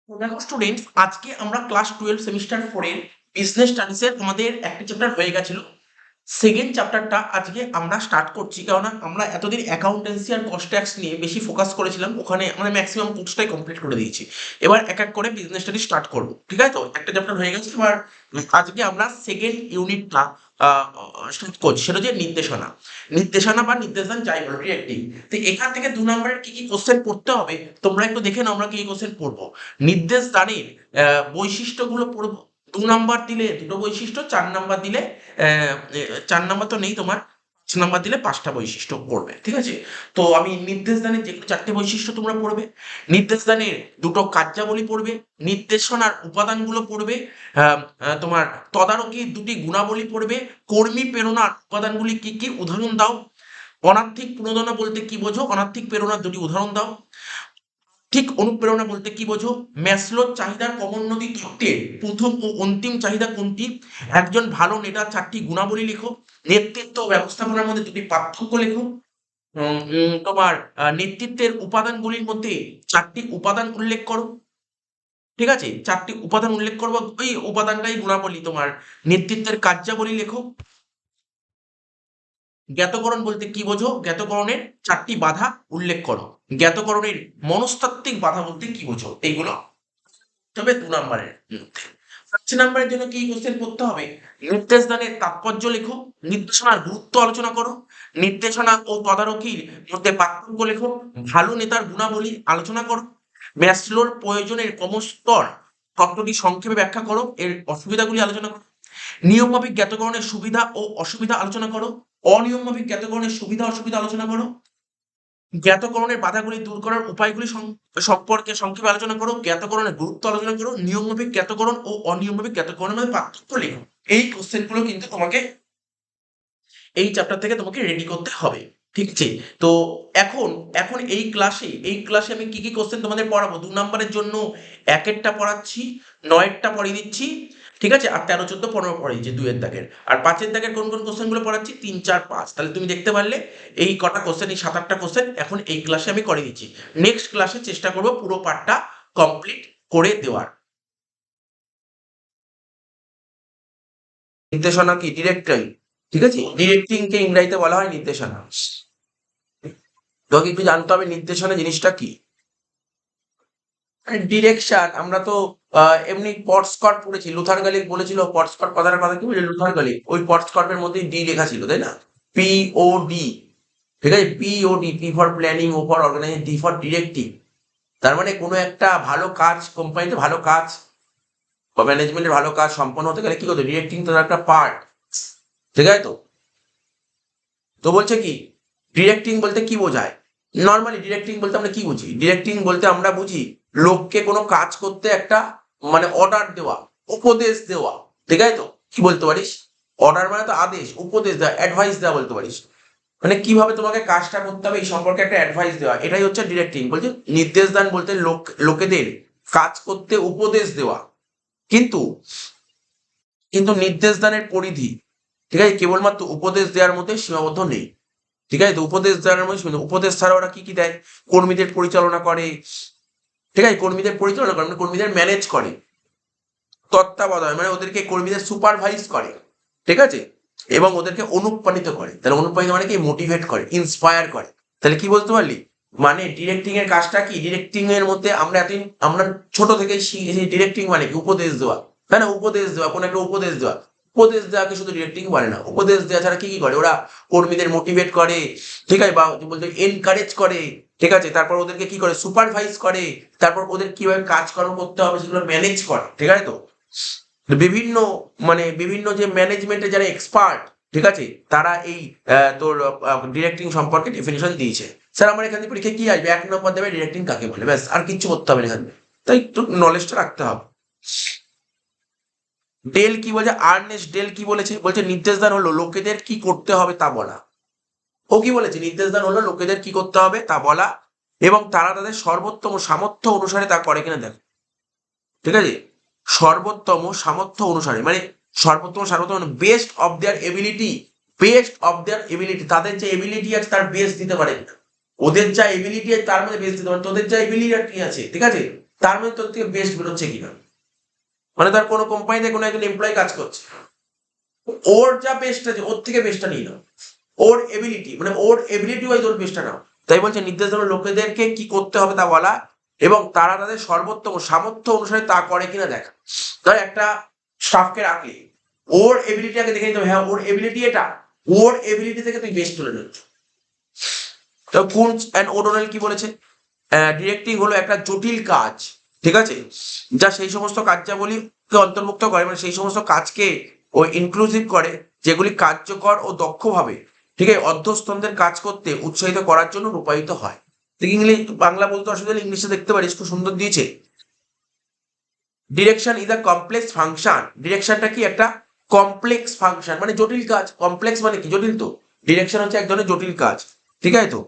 তো দেখো স্টুডেন্টস, আজকে আমরা ক্লাস 12 সেমিস্টার 4 এর বিজনেস স্টাডিজের আমাদের একটা চ্যাপ্টার হয়ে গেছিল। সেকেন্ড চ্যাপ্টারটা আজকে আমরা স্টার্ট করছি, কারণ আমরা এতদিন অ্যাকাউন্টেন্সি আর কস্ট ট্যাক্স নিয়ে বেশি ফোকাস করেছিলাম, ওখানে আমরা ম্যাক্সিমাম কোর্সটাই কমপ্লিট করে দিয়েছি। এবার এক এক করে বিজনেস স্টাডি স্টার্ট করবো, ঠিক আছে? তো একটা চ্যাপ্টার হয়ে গেছে। এবার আজকে আমরা সেকেন্ড ইউনিটটা স্টার্ট করছি, সেটা হচ্ছে নির্দেশনা। নির্দেশনা বা নির্দেশন যাই বলো, ডিরেক্টিভ। তো এখান থেকে 2 নম্বরের কি কি কোশ্চেন পড়তে হবে তোমরা একটু দেখে নাও, আমরা কি কি কোশ্চেন পড়বো। নির্দেশ দানের বৈশিষ্ট্যগুলো পড়বো। 2 নাম্বার দিলে দুটো বৈশিষ্ট্য, 4 নাম্বার দিলে 4 নাম্বার তো নেই তোমার, 5 নাম্বার দিলে 5টা বৈশিষ্ট্য পড়বে, ঠিক আছে? তো আমি নির্দেশ দানের যেগুলো 4টে বৈশিষ্ট্য তোমরা পড়বে, নির্দেশ দানের দুটো কার্যাবলী পড়বে, নির্দেশনার উপাদানগুলো পড়বে, তোমার তদারকির 2টি গুণাবলী পড়বে, কর্মী প্রেরণার উপাদানগুলি কি কি উদাহরণ দাও, অনার্থিক প্রণোদনা বলতে কি বোঝো, অনার্থিক প্রেরণার 2টি উদাহরণ দাও, ঠিক অনুপ্রেরণা বলতে কি বোঝো, ম্যাসলোর চাহিদার ক্রমোন্নতি তত্ত্বের প্রথম ও অন্তিম চাহিদা কোনটি, একজন ভালো নেতার 4টি গুণাবলী লেখো, নেতৃত্ব ও ব্যবস্থাপনার মধ্যে 2টি পার্থক্য লেখো, তোমার নেতৃত্বের উপাদানগুলির মধ্যে 4টি উপাদান উল্লেখ করো, ঠিক আছে? 4টি উপাদান উল্লেখ করবো, ওই উপাদানটাই গুণাবলী। তোমার নেতৃত্বের কার্যাবলী লেখো। জ্ঞাতকরণ বলতে কি বোঝো, জ্ঞাতকরণের 4টি বাধা উল্লেখ করো। জ্ঞাতকরণের মনস্তাত্ত্বিক বাধা বলতে কি বোঝো, এইগুলো তবে 2 নম্বরের মধ্যে। 5 নম্বরের জন্য কি কোশ্চেন করতে হবে, নির্দেশ দানের তাৎপর্য লেখো, নির্দেশনার গুরুত্ব আলোচনা করো, নির্দেশনা ও তদারকির মধ্যে পার্থক্য লেখো, ভালো নেতার গুণাবলী আলোচনা করো, ম্যাসলোর প্রয়োজনের ক্রমস্তর তত্ত্বটি সংক্ষেপে ব্যাখ্যা করো, এর অসুবিধাগুলি আলোচনা করো, নিয়মমাফিক জ্ঞাতকরণের সুবিধা ও অসুবিধা আলোচনা করো, অনিয়মমাফিক জ্ঞাতকরণের সুবিধা অসুবিধা আলোচনা করো, জ্ঞাতকরণের বাধাগুলি দূর করার উপায়গুলি সম্পর্কে সংক্ষেপে আলোচনা করো, জ্ঞাতকরণের গুরুত্ব আলোচনা করো, নিয়মমাফিক জ্ঞাতকরণ ও অনিয়মমাফিক জ্ঞাতকরণের মধ্যে পার্থক্য লেখো। এই কোশ্চেনগুলো কিন্তু তোমাকে এই চ্যাপ্টার থেকে তোমাকে রেডি করতে হবে, ঠিক আছে? তো এখন এখন এই ক্লাসে আমি কি কি কোশ্চেন তোমাদের পড়াবো, 2 নম্বরের জন্য 1-এরটা পড়াচ্ছি, 9-এরটা পড়িয়ে দিচ্ছি, ঠিক আছে? আর 13, 14, 15 পড়িয়েছি 2-এর দাগের। আর 5-এর দাগের কোন কোন কোশ্চেন গুলো পড়াচ্ছি, 3, 4, 5। তাহলে তুমি দেখতে পারলে এই কটা কোশ্চেন, এই 7-8টা কোশ্চেন এখন এই ক্লাসে আমি করে দিচ্ছি। নেক্সট ক্লাসে চেষ্টা করবো পুরো পার্টটা কমপ্লিট করে দেওয়ার। নির্দেশনা কি, ডিরেক্টরি, ঠিক আছে? ডিরেক্টিং কে ইংরেজিতে বলা হয় নির্দেশনা। তোকে একটু জানতে হবে নির্দেশনা জিনিসটা কি। ডিরেকশন আমরা তো এমনি পটস্কট পড়েছি, লুথার গালিক বলেছিল পটস্কট কথাটার কথা কি বলে, লুথার গালিক ওই পটস্কটের মধ্যে ডি লেখা ছিল, তাই না? POD, ঠিক আছে? POD, P for planning, O for organization, D for directive. তার মানে কোনো একটা ভালো কাজ, কোম্পানিতে ভালো কাজ বা ম্যানেজমেন্টের ভালো কাজ সম্পন্ন হতে গেলে কি করতে, ডিরেক্টিং তো একটা পার্ট, ঠিক আছে? তো তো বলছে কি, ডিরেক্টিং বলতে কি বোঝায়? নর্মালি ডিরেক্টিং বলতে আমরা কি বুঝি, ডিরেক্টিং বলতে আমরা বুঝি লোককে কোনো কাজ করতে একটা মানে অর্ডার দেওয়া, উপদেশ দেওয়া, ঠিক আছে? তো কি বলতে পারিস, অর্ডার মানে তো আদেশ, উপদেশ দেওয়া, অ্যাডভাইস দেওয়া বলতে পারিস। মানে কিভাবে তোমাকে কাজটা করতে হবে এই সম্পর্কে একটা অ্যাডভাইস দেওয়া, এটাই হচ্ছে ডিরেক্টিং। বলছে নির্দেশ দান বলতে লোকেদের কাজ করতে উপদেশ দেওয়া। কিন্তু কিন্তু নির্দেশ দানের পরিধি, ঠিক আছে, কেবলমাত্র উপদেশ দেওয়ার মধ্যে সীমাবদ্ধ নেই, ঠিক আছে? তো উপদেশ দেওয়ার মধ্যে উপদেশ ছাড়া ওরা কি কি দেয়, কর্মীদের পরিচালনা করে, ঠিক আছে? কর্মীদের পরিচালনা করে মানে কর্মীদের ম্যানেজ করে, তত্ত্বাবধান মানে ওদেরকে কর্মীদের সুপারভাইজ করে, ঠিক আছে? এবং ওদেরকে অনুপ্রাণিত করে। তাহলে অনুপ্রাণিত মানে কি, মোটিভেট করে, ইন্সপায়ার করে। তাহলে কি বলতে পারলি, মানে ডিরেক্টিং এর কাজটা কি, ডিরেক্টিং এর মধ্যে আমরা এতদিন আমরা ছোট থেকে শিখেছি ডিরেক্টিং মানে কি, উপদেশ দেওয়া, তাই না? উপদেশ দেওয়া, কোনো একটা উপদেশ দেওয়া। উপদেশ দেওয়াকে শুধু ডিরেক্টিং বলে না, উপদেশ দেওয়া ছাড়া কি কি করে ওরা, কর্মীদের মোটিভেট করে, ঠিক আছে, বা বলতে এনকারেজ করে, ঠিক আছে? তারপর ওদেরকে কি করে, সুপারভাইজ করে, তারপর ওদের কিভাবে কাজকর্ম করতে হবে সেগুলো ম্যানেজ করে, ঠিক আছে? তো বিভিন্ন মানে বিভিন্ন যে ম্যানেজমেন্টে যারা এক্সপার্ট, ঠিক আছে, তারা এই তোর ডিরেক্টিং সম্পর্কে ডেফিনেশন দিয়েছে। স্যার আমার এখান থেকে পরীক্ষা কি আসবে, 1 নম্বর দেবে ডিরেক্টিং কাকে বলে, ব্যাস আর কিচ্ছু করতে হবে না এখানে। তাই একটু নলেজটা রাখতে হবে। ডেল কি বলছে, আর্নেস্ট ডেল কি বলেছে, বলছে নির্দেশদান হলো লোকেদের কি করতে হবে তা বলা। ও কি বলেছে, নির্দেশদান হলো লোকেদের কি করতে হবে তা বলা এবং তারা তাদের সর্বোত্তম সামর্থ্য অনুসারে তা করে কিনা দেখো, ঠিক আছে? সর্বোত্তম সামর্থ্য অনুসারে মানে সর্বোত্তম সামর্থ্য মানে best of their ability, best of their ability, তাদের যে এবিলিটি আছে তার বেস্ট দিতে পারে, ওদের যা এবিলিটি আছে তার মধ্যে বেস্ট দিতে পারে, তোদের যা এবিলিটি আছে, ঠিক আছে, তার মধ্যে তোর থেকে বেস্ট বেরোচ্ছে কিনা, মানে তার কোনো কোম্পানিতে কোনো একজন এমপ্লয়ি কাজ করছে, ওর যা বেস্ট আছে ওর থেকে বেস্টটা নিয়ে নাও, ওর এবিলিটি মানে ওর এবিলিটি ওয়াইজ ওর বেস্টটা নাও। তাই বলছে নির্দেশ দেওয়ার লোকেদেরকে কি করতে হবে তা বলা এবং তারা তাদের সর্বোত্তম সামর্থ্য অনুসারে তা করে কিনা দেখা। ধর একটা স্টাফকে রাখলি, ওর এবিলিটিটাকে দেখে নিতে হবে, হ্যাঁ ওর এবিলিটি এটা, ওর এবিলিটি থেকে তুই বেস্ট তুলে নিচ্ছ। তো কুনস অ্যান্ড ওডোনেল কি বলেছে, ডিরেক্টিং হলো একটা জটিল কাজ, ঠিক আছে, যা সেই সমস্ত কার্যাবলীকে অন্তর্ভুক্ত করে, মানে সেই সমস্ত কাজকে ও ইনক্লুসিভ করে যেগুলি কার্যকর ও দক্ষভাবে, ঠিক আছে, অধ্যস্তনদের কাজ করতে উৎসাহিত করার জন্য রূপায়িত হয়। ইংলিশ বাংলা বলতে অসুবিধা হলে ইংলিশে দেখতে পারিস, খুব সুন্দর দিয়েছে। Direction is a complex function, ডিরেকশনটা কি একটা কমপ্লেক্স ফাংশন, মানে জটিল কাজ। কমপ্লেক্স মানে কি, জটিল। তো ডিরেকশন হচ্ছে এক ধরনের জটিল কাজ, ঠিক আছে। তো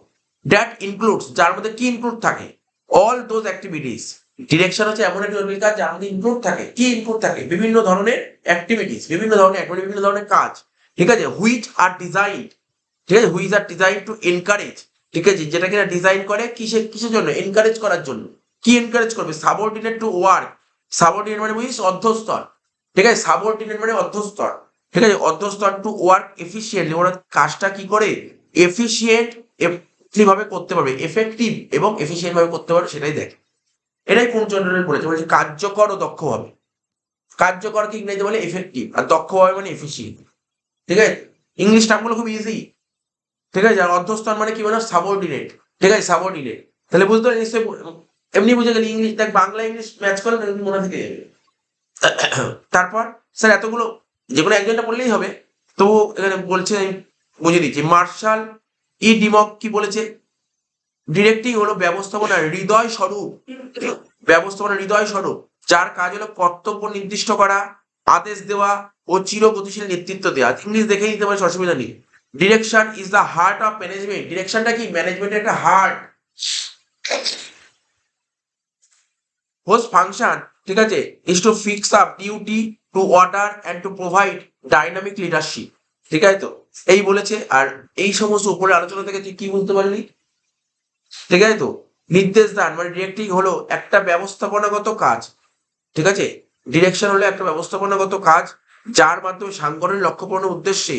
দ্যাট ইনক্লুডস, যার মধ্যে কি ইনক্লুড থাকে, অল দোজ অ্যাক্টিভিটিস। ডিরেকশন হচ্ছে এমন একটা জটিল কাজ যার মধ্যে ইনক্লুড থাকে, কি ইনক্লুড থাকে, বিভিন্ন ধরনের অ্যাক্টিভিটিস, বিভিন্ন ধরনের অ্যাক্টিভিটি, বিভিন্ন ধরনের কাজ, ঠিক আছে, হুইচ আর ডিজাইন, ঠিক আছে, which are design to encourage, ঠিক আছে, যেটা কিনা ডিজাইন করে কিসের কিসের জন্য, এনকারেজ করার জন্য। কি এনকারেজ করবে, সাবঅর্ডিনেট টু ওয়ার্ক, সাবঅর্ডিনেট মানে বুঝিস অধ্যস্তর, ঠিক আছে, সাবঅর্ডিনেট মানে অধ্যস্তর, ঠিক আছে, অধ্যস্তর টু ওয়ার্ক এফিসিয়েন্টলি, ওরা কাজটা কি করে এফিসিয়েন্ট ভাবে করতে পারবে, এফেক্টিভ এবং এফিসিয়েন্ট ভাবে করতে পারবে, সেটাই দেখে। এটাই কোন জন্য বলেছে, বলেছে কার্যকর ও দক্ষ হবে। কার্যকরকে ইংরেজি বলে এফেক্টিভ, আর দক্ষ হবে মানে এফিসিয়েন্ট, ঠিক আছে। ইংলিশ টার্মগুলো খুব ইজি, ঠিক আছে। আর অধ্যস্থান মানে কি, মানে সাবঅর্ডিনেট, ঠিক আছে, সাবঅর্ডিনেট। তাহলে বুঝতে পারলি নিশ্চয়ই, এমনি বুঝে গেলি ইংলিশ, দেখ বাংলা ইংলিশ ম্যাচ করলে মনে থেকে যাবে। তারপর স্যার এতগুলো যেগুলো একজনটা বললেই হবে, তো এখানে বলছে, আমি বুঝিয়ে দিচ্ছি। মার্শাল ই ডিমক কি বলেছে, ডিরেক্টিং হলো ব্যবস্থাপনার হৃদয় স্বরূপ, ব্যবস্থাপনার হৃদয় স্বরূপ, যার কাজ হলো কর্তব্য নির্দিষ্ট করা, আদেশ দেওয়া ও চিরগতিশীল নেতৃত্ব দেওয়া। ইংলিশ দেখে নিতে পারিস, অসুবিধা নেই। Direction is the heart of management, ডিরেকশনটা কি, ম্যানেজমেন্টের একটা হার্ট। হোস ফাংশন, ঠিক আছে, is to fix up duty, to order and to provide dynamic leadership, ঠিক আছে। তো এই বলেছে। আর এই সমস্ত উপরে আলোচনা থেকে তুই কি বুঝতে পারলি, ঠিক আছে। তো নির্দেশ দান মানে ডিরেক্টিং হলো একটা ব্যবস্থাপনাগত কাজ, ঠিক আছে, ডিরেকশন হলো একটা ব্যবস্থাপনাগত কাজ যার মাধ্যমে সাংগঠনিক লক্ষ্য পূরণের উদ্দেশ্যে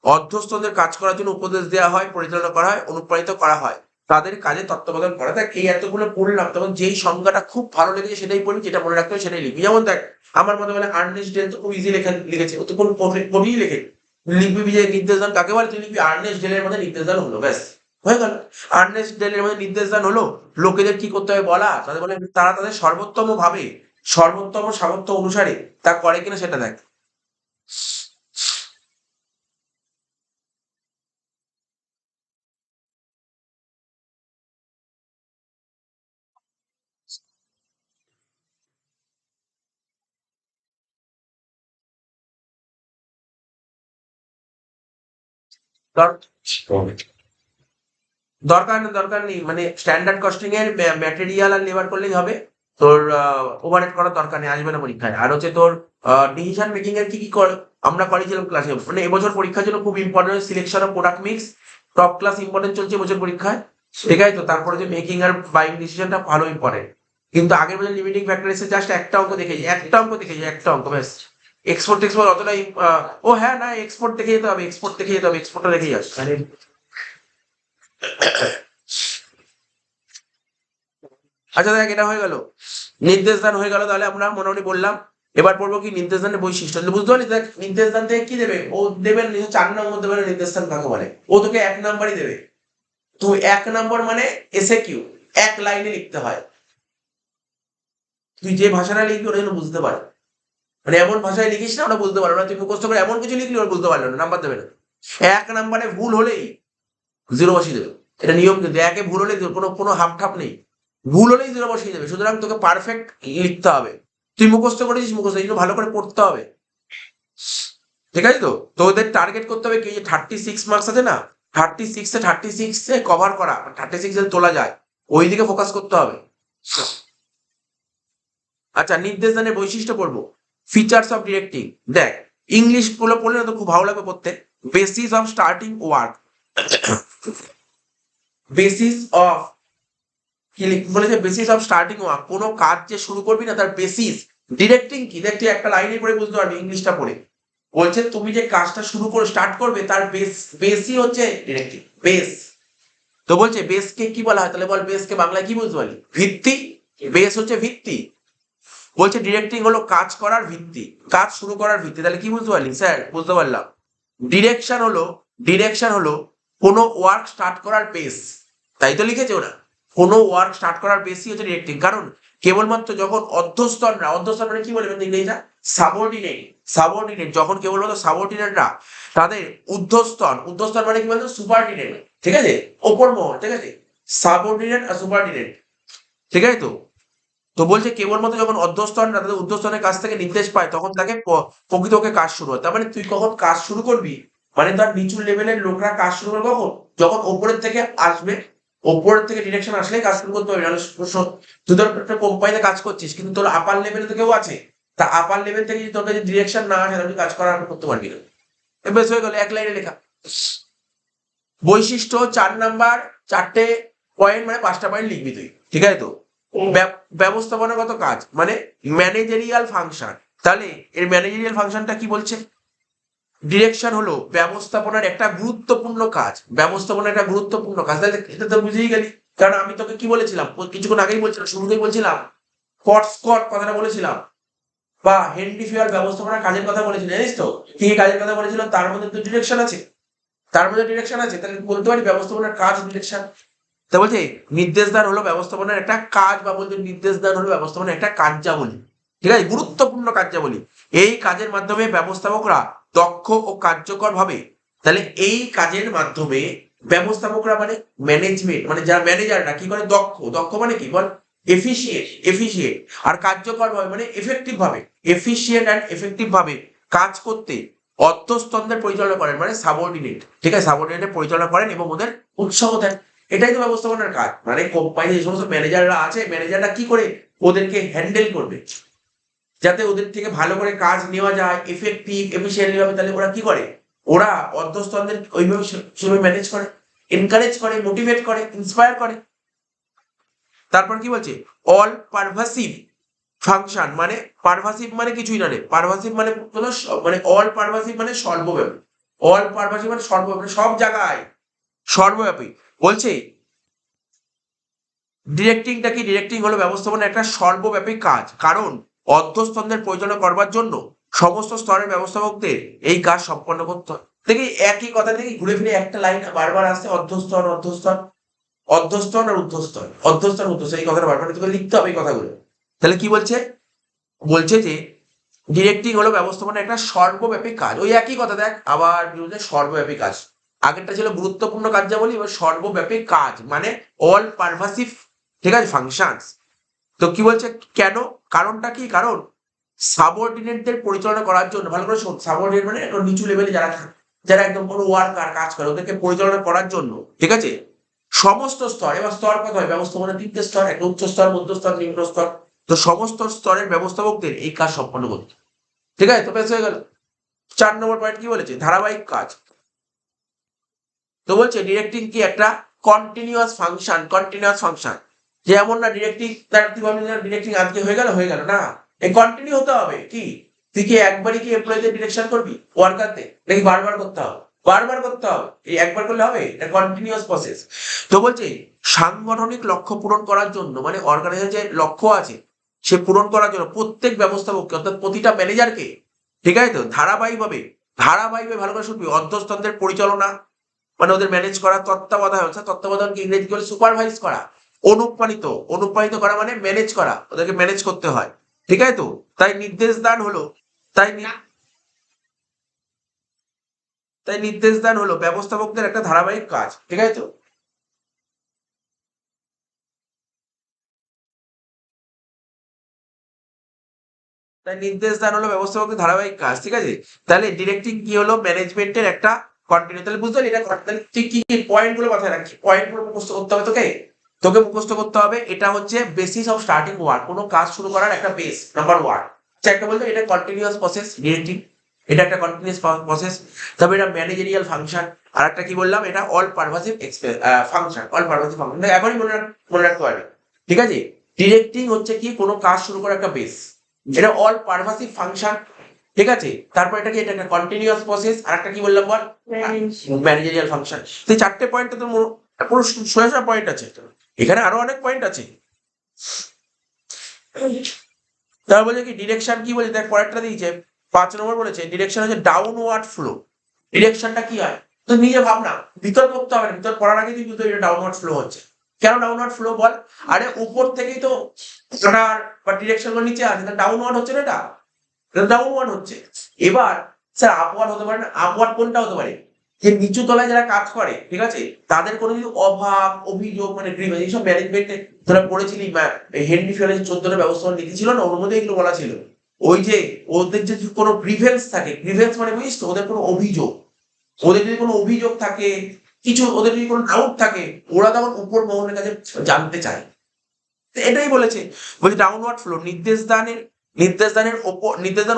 অধ্যস্তদের কাজ করার জন্য উপদেশ দেওয়া হয়, পরিচালনা করা হয়, অনুপ্রাণিত করা হয়, তাদের কাজে তত্ত্বাবধান করা। দেখ এই এতগুলো পড়লাম, তখন যেই সংজ্ঞাটা খুব ভালো লেগেছে সেটাই পড়ি, যেটা মনে রাখতে হবে সেটাই লিখবি। যেমন দেখ আমার মতে বলে আর্নেস্ট ডেল তো খুব ইজি লিখেছে, ও তো কোন পড়েই লিখে লিখবি যে নির্দেশদান কাকে বলে, তুই লিখবি আর্নেস্ট ডেলের মধ্যে নির্দেশদান হলো, ব্যাস হয়ে গেল। আর্নেস্ট ডেলের মধ্যে নির্দেশদান হলো লোকেদের কি করতে হবে বলা, তাদের বলে তারা তাদের সর্বোত্তম ভাবে, সর্বোত্তম সামর্থ্য অনুসারে তা করে কিনা সেটা দেখ। দরকার নেই, মানে স্ট্যান্ডার্ড কস্টিং এর ম্যাটেরিয়াল আর লেবার করলেই হবে, তোর ওভারহেড করার দরকার নেই, আসবে না পরীক্ষায়। আর হচ্ছে তোর ডিসিশন মেকিং এর কি কি আমরা করেছিলাম ক্লাসে, মানে এবছর পরীক্ষার জন্য খুব important selection of product mix, top class important চলছে এবছর পরীক্ষায়, ঠিক আছে। তো তারপরে যে মেকিং আর বাইং ডিসিশনটা ভালো ইম্পর্টেন্ট, কিন্তু আগের বছর লিমিটিং ফ্যাক্টর এসে জাস্ট একটা অঙ্ক দেখেছি, একটা অঙ্ক ব্যাস। এক্সপোর্ট টেক্সপোর্ট অতটাই ও হ্যাঁ না, এক্সপোর্ট দেখে যেতে হবে, এক্সপোর্টটা দেখে যাস। আচ্ছা দেখ এটা হয়ে গেল, নির্দেশদান হয়ে গেল, তাহলে আমরা মোটামুটি বললাম। এবার পড়বো কি নির্দেশদানের বৈশিষ্ট্য, তাহলে বুঝতে পারলি। দেখ নির্দেশদান থেকে কি দেবে, ও দেবে 4 নম্বর দেবে নির্দেশদান কাকে বলে, ও তোকে 1 নম্বরই দেবে। তো 1 নম্বর মানে এসে কিউ, এক লাইনে লিখতে হয়, তুই যে ভাষাটা লিখবি ওটা যেন বুঝতে পারে, মানে এমন ভাষায় লিখিস না ওরা বুঝতে পারো না, তুই মুখস্থ করে এমন কিছু লিখলি ওরা বুঝতে পারলো না, নাম্বার দেবে না। 1 নম্বরে ভুল হলেই 0 বসিয়ে দেবে, এটা নিয়ম, কিন্তু একে ভুল হলেই কোনো কোনো হাফ ঠাপ নেই, ভুল হলেই 0 বসিয়ে দেবে। সুতরাং তোকে পারফেক্ট লিখতে হবে, তুই মুখস্থ করেছিস মুখস্থ, এই জন্য ভালো করে পড়তে হবে, ঠিক আছে। তো তোদের টার্গেট করতে হবে কি, যে 36 মার্কস আছে না, 36 এ কভার করা, 36 তোলা যায়, ওই দিকে ফোকাস করতে হবে। আচ্ছা নির্দেশদানের বৈশিষ্ট্য পড়বো, ফিচার্স অফ ডিরেক্টিং। দেখ ইংলিশ গুলো পড়লে না তো খুব ভালো লাগবে পড়তে। Basis of starting work, basis of কি বলেছে বেসিস অফ স্টার্টিং ওয়ার্ক, কোনো কাজ যে শুরু করবি না তার বেসিস। ডিরেক্টিং কি দেখ, তুই একটা লাইনে পড়ে বুঝতে পারবি ইংলিশটা পড়ে। বলছে তুমি যে কাজটা শুরু করে স্টার্ট করবে তার বেসই হচ্ছে ডিরেক্টিং, বেস। তো বলছে বেসকে কি বলা হয়, তাহলে বল বেসকে বাংলায় কি বুঝতে পারলি? ভিত্তি। বেস হচ্ছে ভিত্তি। বলছে ডিরেক্টিং হলো কাজ করার ভিত্তি, কাজ শুরু করার ভিত্তি। তাহলে কি বুঝতে পারলি? স্যার বুঝতে পারলাম ডিরেকশন হলো কোনো ওয়ার্ক স্টার্ট করার বেস। তাই তো লিখেছে ওরা, কোনো ওয়ার্ক স্টার্ট করার বেসই হচ্ছে ডিরেক্টিং। কারণ কেবলমাত্র যখন অধ্যস্তন মানে কি বলে ইংরেজিটা? সাবঅর্ডিনেট যখন কেবলমাত্র সাবঅর্ডিনেটরা তাদের ঊর্ধ্বস্তন মানে কি বলতো? সুপারডিনেট, ঠিক আছে, ওপর মহল, ঠিক আছে, সাবঅর্ডিনেট আর সুপারডিনেট, ঠিক আছে। তো তো বলছে কেবলমাত্র যখন অধ্যস্তনরা তাদের ঊর্ধ্বস্তনের কাছ থেকে নির্দেশ পায় তখন তাকে প্রকৃতপক্ষে কাজ শুরু হয়। তার মানে তুই কখন কাজ শুরু করবি, মানে তার নিচু লেভেলের লোকরা কাজ শুরু করবে কখন? যখন ওপরের থেকে আসবে, ওপরের থেকে ডিরেকশন আসলেই কাজ শুরু করতে হবে। নাহলে তুই ধর একটা কোম্পানিতে কাজ করছিস কিন্তু তোর আপার লেভেলে তো কেউ আছে, তা আপার লেভেল থেকে যদি তোর কাছে ডিরেকশন না আসে তাহলে তুই কাজ করা করতে পারবি না। বেশ হয়ে গেল, এক লাইনে লেখা। বৈশিষ্ট্য 4 নাম্বার, 4টে পয়েন্ট মানে 5টা পয়েন্ট লিখবি তুই, ঠিক আছে। তো ব্যবস্থাপনাগত কাজ মানে ম্যানেজেরিয়াল ফাংশন। তাহলে এর ম্যানেজেরিয়াল ফাংশনটা কি বলছে? ডিরেকশন হলো ব্যবস্থাপনার একটা গুরুত্বপূর্ণ কাজ, ব্যবস্থাপনার একটা গুরুত্বপূর্ণ কাজ। তাহলে এটা তো বুঝেই গেলি, কারণ আমি তোকে কি বলেছিলাম কিছুক্ষণ আগেই বলছিলাম, শুরুতেই বলছিলাম স্কট কথাটা বলেছিলাম, বা হেনরি ফিয়ার ব্যবস্থাপনার কাজের কথা বলেছিলাম, জানিস তো কি কি কাজের কথা বলেছিলাম? তার মধ্যে তো ডিরেকশন আছে, তাহলে বলতে পারি ব্যবস্থাপনার কাজ ডিরেকশন। তা বলছে নির্দেশদান হলো ব্যবস্থাপনার একটা কাজ, বা বলতে নির্দেশদান হলো ব্যবস্থাপনার একটা কার্যাবলী, ঠিক আছে, গুরুত্বপূর্ণ কার্যাবলী। এই কাজের মাধ্যমে ব্যবস্থাপকরা দক্ষ ও কার্যকর ভাবে, তাহলে এই কাজের মাধ্যমে ব্যবস্থাপকরা মানে ম্যানেজমেন্ট মানে যারা ম্যানেজাররা কি করে? দক্ষ মানে কি বল? এফিশিয়েন্ট আর কার্যকর ভাবে মানে এফেক্টিভ ভাবে, এফিশিয়েন্ট অ্যান্ড এফেক্টিভ ভাবে কাজ করতে অর্থস্তন্ত্রের পরিচালনা করেন, মানে সাবঅর্ডিনেট, ঠিক আছে, সাবঅর্ডিনেটের পরিচালনা করেন এবং ওদের উৎসাহ দেন। এটাই তো ব্যবস্থাপনার কাজ। মানে কোম্পানি যে সমস্ত ম্যানেজাররা আছে, ম্যানেজাররা কি করে ওদেরকে হ্যান্ডেল করবে যাতে ওদের থেকে ভালো করে কাজ নেওয়া যায়, এফেক্টিভ এফিসিয়েন্টলি ভাবে। তাহলে ওরা কি করে? ওরা অর্ধস্তরদের ওইভাবে সেভাবে ম্যানেজ করে, এনকারেজ করে, মোটিভেট করে, ইন্সপায়ার করে। তারপর কি বলছে? অল পারভাসিভ ফাংশন মানে পারভাসিভ মানে কিছুই না রে, পারভাসিভ মানে হলো মানে অল পারভাসিভ মানে সর্বব্যাপী, অল পারভাসিভ মানে সর্বব্যাপী, সব জায়গায় সর্বব্যাপী। বলছে ডিরেক্টিংটা কি? ডিরেক্টিং হলো ব্যবস্থাপনার একটা সর্বব্যাপী কাজ, কারণ অর্ধস্তম্ভের পরিচালনা করবার জন্য সমস্ত স্তরের ব্যবস্থাপকদের এই কাজ সম্পন্ন করতে হয়। দেখি একই কথা দেখি ঘুরে ফিরে একটা লাইন বারবার আসছে, অর্ধস্তর অর্ধস্তর অর্ধস্তর আর ঊর্ধ্বস্তর, এই কথাটা বারবার তোকে লিখতে হবে এই কথাগুলো। তাহলে কি বলছে? বলছে যে ডিরেক্টিং হলো ব্যবস্থাপনার একটা সর্বব্যাপী কাজ। ওই একই কথা দেখ আবার সর্বব্যাপী কাজ। আগেরটা ছিল গুরুত্বপূর্ণ কার্যাবলী, এবার সর্বব্যাপী কাজ মানে অল পারভাসিভ, ঠিক আছে, ফাংশনস। তো কি বলছে কেন? কারণটা কি? কারণ সাবঅর্ডিনেটদের পরিচালনা করার জন্য, ভালো করে শোন, সাবঅর্ডিনেট মানে একটু নিচু লেভেলে যারা যারা একদম কোনো ওয়ার্কার কাজ করে ওদেরকে পরিচালনা করার জন্য, ঠিক আছে, সমস্ত স্তর। এবার স্তর কত হয়? ব্যবস্থাপনার 3টে স্তর, একটা উচ্চ স্তর, মধ্য স্তর, নিম্ন স্তর। তো সমস্ত স্তরের ব্যবস্থাপকদের এই কাজ সম্পন্ন করতে, ঠিক আছে। তো বেশ হয়ে গেল। 4 নম্বর পয়েন্ট কি বলেছে? ধারাবাহিক কাজ। তো বলছে ডিরেক্টিং কি একটা কন্টিনিউয়াস ফাংশন, যে এমন না ডিরেক্টিং তার তুই ভাবলি না ডিরেক্টিং আজকে হয়ে গেল না, এই কন্টিনিউ হতে হবে। কি তুই কি একবারই কি এমপ্লয়ীদের ডিরেকশন করবি ওয়ার্কারতে, নাকি বারবার করতে হবে? বারবার করতে হবে, এই একবার করলে হবে? এটা কন্টিনিউয়াস প্রসেস। তো বলছে সাংগঠনিক লক্ষ্য পূরণ করার জন্য, মানে অর্গানাইজেশন যে লক্ষ্য আছে সে পূরণ করার জন্য প্রত্যেক ব্যবস্থাপককে অর্থাৎ প্রতিটা ম্যানেজারকে, ঠিক আছে, তো ধারাবাহিকভাবে ভালো করে শুনবি, অর্ধস্তন্ত্রের পরিচালনা মানে ওদের ম্যানেজ করা, তত্ত্বাবধানকে ইংরেজি বলে সুপারভাইজ করা, অনুপ্রাণিত করা মানে ম্যানেজ করা, ওদেরকে ম্যানেজ করতে হয়, ঠিক আছে। তো তাই নির্দেশ দান হলো তাই তাই নির্দেশ দান হলো ব্যবস্থাপকদের একটা ধারাবাহিক কাজ, ঠিক আছে। তো তাই নির্দেশ দান হলো ব্যবস্থাপকদের ধারাবাহিক কাজ, ঠিক আছে। তাহলে ডিরেক্টিং কি হলো? ম্যানেজমেন্টের একটা কন্টিনিউ। তাহলে বুঝতে পারলি এটা তাহলে ঠিক কি কি পয়েন্ট গুলো মাথায় রাখছি, পয়েন্ট গুলো মুখস্থ করতে হবে তোকে, মুখস্থ করতে হবে। এটা হচ্ছে বেসিস অফ স্টার্টিং ওয়ার্ক, কোনো কাজ শুরু করার একটা বেস, নাম্বার 1। আচ্ছা, একটা বলতো এটা কন্টিনিউয়াস প্রসেস ডিরেক্টিং, এটা একটা কন্টিনিউয়াস প্রসেস। তবে এটা ম্যানেজেরিয়াল ফাংশন। আর একটা কি বললাম? এটা অল পারভাসিভ ফাংশন, এখনই মনে রাখতে পারবে। ঠিক আছে? ডিরেক্টিং হচ্ছে কি কোনো কাজ শুরু করার একটা বেস, এটা অল পারভাসিভ ফাংশন, ঠিক আছে? তারপর এটা কি, এটা একটা কন্টিনিউয়াস প্রসেস, আর একটা কি বললাম বল, ম্যানেজারিয়াল ফাংশন। তো এই চারটে পয়েন্ট তো পুরো সোজা পয়েন্ট আছে, এখানে আরো অনেক পয়েন্ট আছে। তারপর বলছে কি ডিরেকশন কি বলছে, দেখ পরেরটা দিয়েছে 5 নম্বর বলেছে ডিরেকশন হচ্ছে ডাউনওয়ার্ড ফ্লো। ডিরেকশনটা কি হয় তো নিজে ভাব না, ভিতর করতে হবে না, ভিতর পড়ার আগে তুই বুঝতে হবে এটা ডাউনওয়ার্ড ফ্লো হচ্ছে। কেন ডাউনওয়ার্ড ফ্লো বল? আরে উপর থেকেই তো রাডার বা ডিরেকশন গুলো নিচে আসে, ডাউনওয়ার্ড হচ্ছে না, এটা ডাউনওয়ার্ড হচ্ছে। এবার স্যার আপওয়ার্ড হতে পারে না, আপওয়ার্ড কোনটা হতে পারে, যে নিচু তলায় যারা কাজ করে, ঠিক আছে, তাদের কোনো কিছু অভাব অভিযোগ মানে গ্রিভেন্স, এইসব ম্যানেজমেন্টে তোরা পড়েছিলি, হেনরি ফিয়ারের 14টা ব্যবস্থাপনা নীতি ছিল না, ওর মধ্যে এগুলো বলা ছিল। ওই যে ওদের যদি কোনো গ্রিভেন্স থাকে, গ্রিভেন্স মানে বুঝিস তো, ওদের কোনো অভিযোগ, ওদের যদি কোনো অভিযোগ থাকে, কিছু ওদের যদি কোনো ডাউট থাকে, ওরা তখন উপর মহলের কাছে জানতে চায়। তো এটাই বলেছে, বলছে ডাউনওয়ার্ড ফ্লো নির্দেশদানের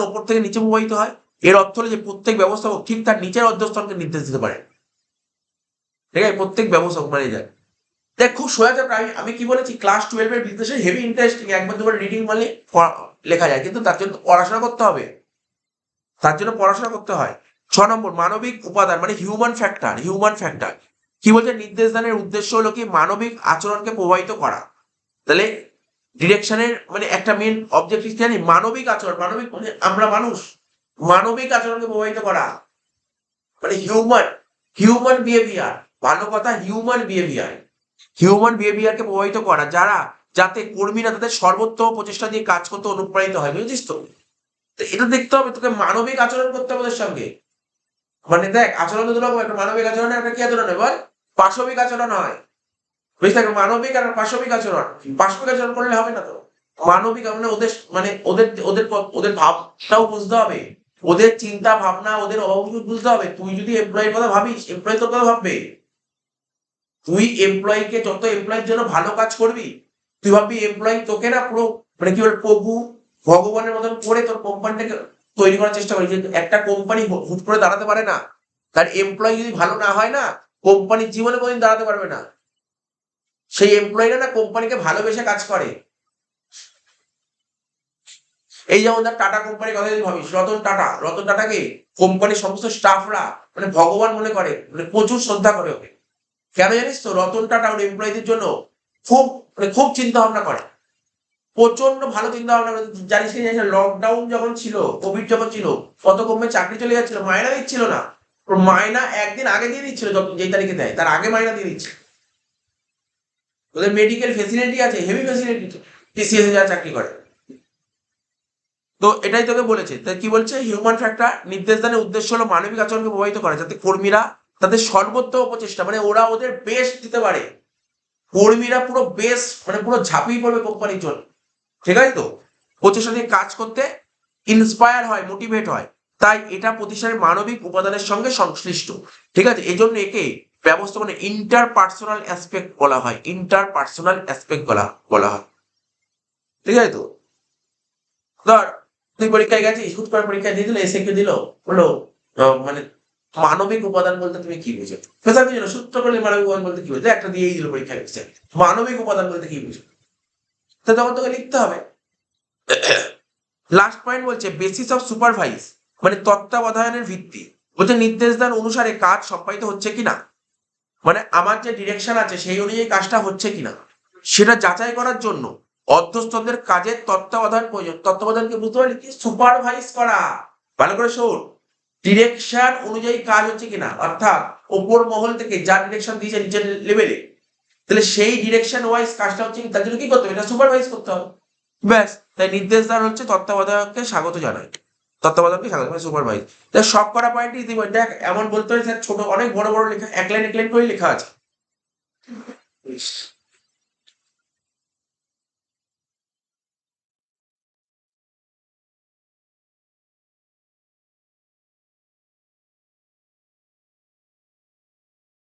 ওপর থেকে নিচে প্রবাহিত হয়। এর অর্থ হলো যে প্রত্যেক ব্যবস্থাপক ঠিক তার নিচের অধ্যস্তনকে নির্দেশ দিতে পারে, ঠিক আছে? প্রত্যেক ব্যবস্থাপক মানে যায়। দেখ খুব সোজা চ্যাপ্টার, আমি কি বলেছি, ক্লাস 12 এর বিজনেসে হেভি ইন্টারেস্টিং, একবার দুবার রিডিং মারলে লেখা যায়, কিন্তু তার জন্য পড়াশোনা করতে হবে, তার জন্য পড়াশোনা করতে হয়। 6 নম্বর মানবিক উপাদান মানে হিউম্যান ফ্যাক্টর কি বলছে, নির্দেশদানের উদ্দেশ্য হলো কি মানবিক আচরণকে প্রভাবিত করা। তাহলে ডিরেকশনের মানে একটা মেন অবজেক্টিভ কি জানি, মানবিক আচরণ, মানবিক মানে আমরা মানুষ, মানবিক আচরণকে প্রভাবিত করা, মানে হিউম্যান বিহেভিয়ার, ভালো কথা, হিউম্যান বিহেভিয়ারকে প্রভাবিত করা, যাতে কর্মীরা তাদের সর্বোত্তম প্রচেষ্টা দিয়ে কাজ করতে অনুপ্রাণিত হয়, বুঝেছিস তো? তো এটা দেখতে হবে তোকে, মানবিক আচরণ করতে হবে ওদের সঙ্গে। মানে দেখ আচরণ তো দুটো, একটা মানবিক আচরণ, একটা কি আচরণ হয় বল, পাশবিক আচরণ হয়, বুঝতে পারছো? মানবিক আর পাশবিক আচরণ, পাশবিক আচরণ করলে হবে না তো। মানবিক মানে ওদের ভাবটাও বুঝতে হবে, ওদের চিন্তা ভাবনা, ওদের অবস্থা বুঝতে হবে। তুই যদি এমপ্লয়ের কথা ভাবিস, এমপ্লয় তোর কথা ভাববে। তুই এমপ্লয়িকে, যত এমপ্লয়ের জন্য ভালো কাজ করবি, তুই ভাববি এমপ্লয়ি তোকে না পুরো মানে কি বলে প্রভু ভগবানের মতন করে তোর কোম্পানিটাকে তৈরি করার চেষ্টা করি। যে একটা কোম্পানি হুট করে দাঁড়াতে পারে না, তার এমপ্লয়ি যদি ভালো না হয় না, কোম্পানির জীবনে কোনোদিন দাঁড়াতে পারবে না। সেই এমপ্লয়িরা না কোম্পানিকে ভালোবেসে কাজ করে। এই যেমন ধর টাটা কোম্পানির কথা যদি ভাবিস, রতন টাটাকে কোম্পানির সমস্ত স্টাফরা মানে ভগবান মনে করে, মানে প্রচুর শ্রদ্ধা করে ওকে। কেন জানিস তো, রতন টাটা ওর এমপ্লয়ীদের জন্য খুব মানে খুব চিন্তা ভাবনা করে, প্রচন্ড ভালো চিন্তা ভাবনা করে। জানিস কি জানিস লকডাউন যখন ছিল, কোভিড যখন ছিল, কত কোম্পানি চাকরি চলে যাচ্ছিল, মায়না দিচ্ছিল না। ওর মায়না একদিন আগে দিয়ে দিচ্ছিল, যেই তারিখে দেয় তার আগে মায়না দিয়ে দিচ্ছে। ওদের মেডিকেল ফেসিলিটি আছে, হেভি ফেসিলিটি, টিসিএস এ যারা চাকরি করে। তো এটাই তোকে বলেছে, তাই কি বলছে, হিউম্যান ফ্যাক্টর নির্দেশদানের উদ্দেশ্য হলো মানবিক আচরণকে প্রভাবিত করা, যাতে কর্মীরা তাদের সর্বোত্তম প্রচেষ্টা মানে ওরা ওদের বেস্ট দিতে পারে। কর্মীরা পুরো বেস্ট মানে পুরো ঝাঁপিয়ে পড়বে কোম্পানির জন্য, ঠিক আছে তো, প্রচেষ্টা দিয়ে কাজ করতে ইন্সপায়ার হয়, মোটিভেট হয়। তাই এটা প্রতিষ্ঠানের মানবিক উপাদানের সঙ্গে সংশ্লিষ্ট, ঠিক আছে? এই জন্য একে ব্যবস্থাপনা ইন্টারপার্সোনাল অ্যাসপেক্ট বলা হয়, ইন্টারপার্সোনাল অ্যাসপেক্ট বলা হয়, ঠিক আছে তো? ধর তুই পরীক্ষায় গেছিস, হুট করে পরীক্ষা দিয়ে দিল, এসে কে দিল, বললো মানে মানবিক উপাদান বলতে তুমি কি বুঝো? ফেসার বুঝো না, সূত্র করলে মানবিক উপাদান বলতে কি বুঝো, একটা দিয়েই দিল পরীক্ষায় এসে, মানবিক উপাদান বলতে কি বুঝো, তো তখন তোকে লিখতে হবে। লাস্ট পয়েন্ট বলছে বেসিস অফ সুপারভাইজ মানে তত্ত্বাবধানের ভিত্তি, বলছে নির্দেশদান অনুসারে কাজ সম্পাদিত হচ্ছে কিনা, মানে আমার যে ডিরেকশন আছে সেই অনুযায়ী কাজটা হচ্ছে কিনা সেটা যাচাই করার জন্য অধ্যস্থদের কাজের তত্ত্বাবধান প্রয়োজন। তত্ত্বাবধানকে বুঝতে পারলি কি, সুপারভাইজ করা। ভালো করে শোন, ডিরেকশন অনুযায়ী কাজ হচ্ছে কিনা, অর্থাৎ ওপর মহল থেকে যা ডিরেকশন দিয়েছে নিচের লেভেলে, তাহলে সেই ডিরেকশন ওয়াইজ কাজটা হচ্ছে কি, তার জন্য কি করতে হবে, এটা সুপারভাইজ করতে হবে। ব্যাস, তাই নির্দেশদার হচ্ছে তত্ত্বাবধায়ককে স্বাগত জানায়, তত্ত্বাবধানকে স্বাগত মানে সুপারভাইজ। তাই সব করা পয়েন্টই দিব, দেখ এমন বলতে হয় স্যার ছোট অনেক বড় বড় লেখা, এক লাইন করেই লেখা আছে।